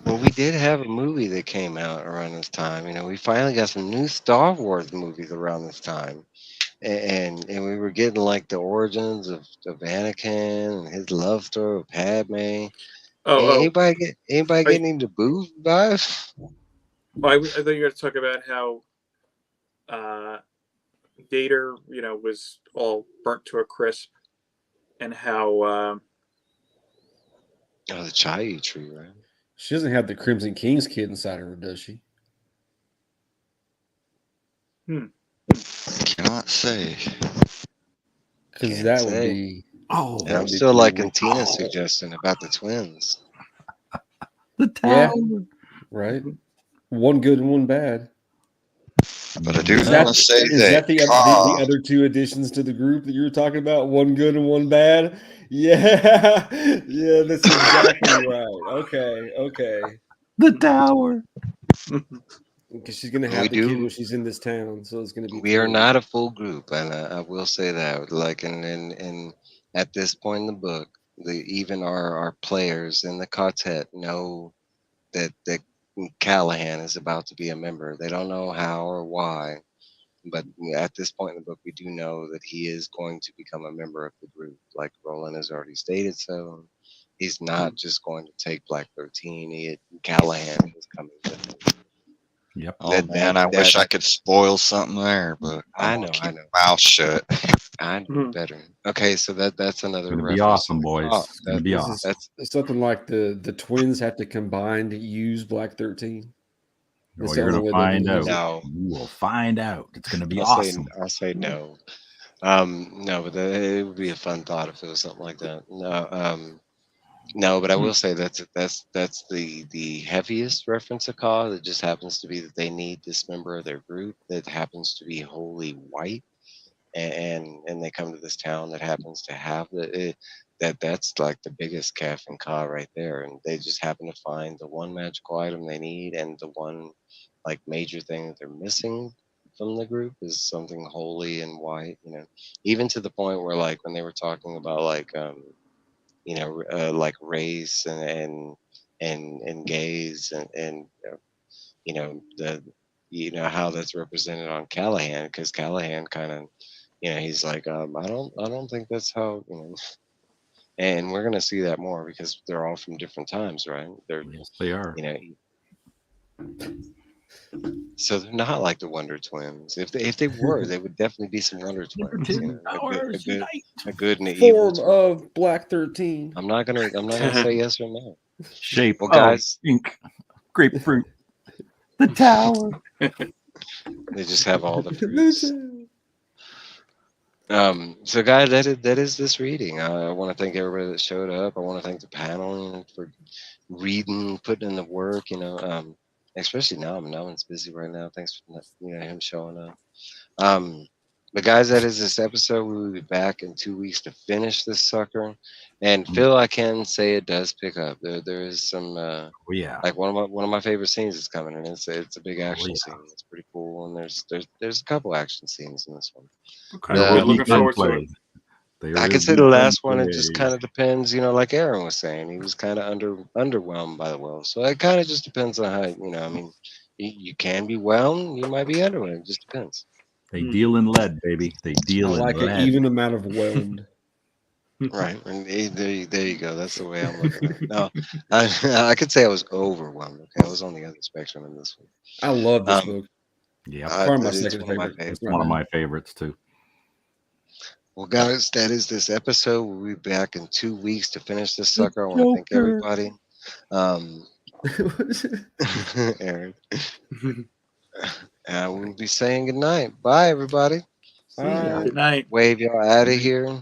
[SPEAKER 3] Well, we did have a movie that came out around this time. We finally got some new Star Wars movies around this time, and we were getting like the origins of Anakin and his love story with Padme. Anybody getting into Boo vibes?
[SPEAKER 6] Well, I thought you were going to talk about how Gator, was all burnt to a crisp, and how
[SPEAKER 3] the chai tree, right?
[SPEAKER 5] She doesn't have the Crimson King's kid inside her, does she?
[SPEAKER 7] Cannot say.
[SPEAKER 5] Because that would be.
[SPEAKER 3] Oh, and I'm still liking Tina's suggestion about the twins.
[SPEAKER 1] The tower.
[SPEAKER 5] Yeah, right. One good and one bad.
[SPEAKER 7] But I do want to say that
[SPEAKER 5] the other two additions to the group that you were talking about? One good and one bad? Yeah. Yeah, that's exactly right. Okay.
[SPEAKER 1] The tower.
[SPEAKER 5] Because she's going to have the kid when she's in this town, so it's going to be.
[SPEAKER 3] We are not a full group, and I will say that. Like, and at this point in the book, even our players in the quartet know that Callahan is about to be a member. They don't know how or why, but at this point in the book, we do know that he is going to become a member of the group. Like Roland has already stated, so he's not just going to take Black 13. Callahan is coming with him.
[SPEAKER 1] Yep.
[SPEAKER 7] Oh man, I wish I could spoil something there, but
[SPEAKER 3] I know.
[SPEAKER 7] Mouth shut.
[SPEAKER 3] I know better. Okay, so that's another.
[SPEAKER 1] It's gonna be awesome, boys. It's gonna be awesome.
[SPEAKER 5] It's something like the twins have to combine to use Black 13.
[SPEAKER 1] Well, you're gonna find out. No. You will find out. It's gonna be awesome.
[SPEAKER 3] I'll say no. No, but it would be a fun thought if it was something like that. No, but I will say that's the heaviest reference of Caw. That just happens to be that they need this member of their group that happens to be wholly white, and they come to this town that happens to have that's like the biggest calf and Caw right there, and they just happen to find the one magical item they need, and the one like major thing that they're missing from the group is something holy and white. Even to the point where like when they were talking about like like race and gays and how that's represented on Callahan, because Callahan kind of he's like I don't think that's how and we're gonna see that more because they're all from different times, right?
[SPEAKER 1] Yes, they are.
[SPEAKER 3] So they're not like the Wonder Twins. If they were, they would definitely be some Wonder Twins. A good and an evil
[SPEAKER 5] form of Black 13.
[SPEAKER 3] I'm not gonna say yes or no.
[SPEAKER 1] Shape
[SPEAKER 3] well, guys,
[SPEAKER 1] ink, grapefruit, the tower.
[SPEAKER 3] They just have all the fruits. So guys, that is this reading. I want to thank everybody that showed up. I want to thank the panel for reading, putting in the work. Especially Namman's busy right now. Thanks for him showing up. But guys, that is this episode. We will be back in 2 weeks to finish this sucker. And Phil, I can say it does pick up. There is some like one of my favorite scenes is coming, and it's a big action scene. It's pretty cool, and there's a couple action scenes in this one.
[SPEAKER 6] Okay, looking forward to it.
[SPEAKER 3] I could say the last one, it just kind of depends, like Aaron was saying, he was kind of underwhelmed by the world. So it kind of just depends on how, you can be whelmed, you might be underwhelmed. It just depends.
[SPEAKER 1] They deal in lead, baby. They deal in lead.
[SPEAKER 5] Like an even amount of whelmed.
[SPEAKER 3] Right. And there you go. That's the way I'm looking at it. No, I could say I was overwhelmed. Okay, I was on the other spectrum in this one.
[SPEAKER 5] I love this book.
[SPEAKER 1] Yeah,
[SPEAKER 5] Probably my
[SPEAKER 3] That is
[SPEAKER 5] second
[SPEAKER 3] one of my
[SPEAKER 5] favorite.
[SPEAKER 3] favorites.
[SPEAKER 1] it's one of my favorites too.
[SPEAKER 3] Well, guys, that is this episode. We'll be back in 2 weeks to finish this sucker. I want to thank everybody. Aaron. And we'll be saying good night. Bye, everybody.
[SPEAKER 4] See ya.
[SPEAKER 5] Bye.
[SPEAKER 6] Good night.
[SPEAKER 3] Wave y'all out of here.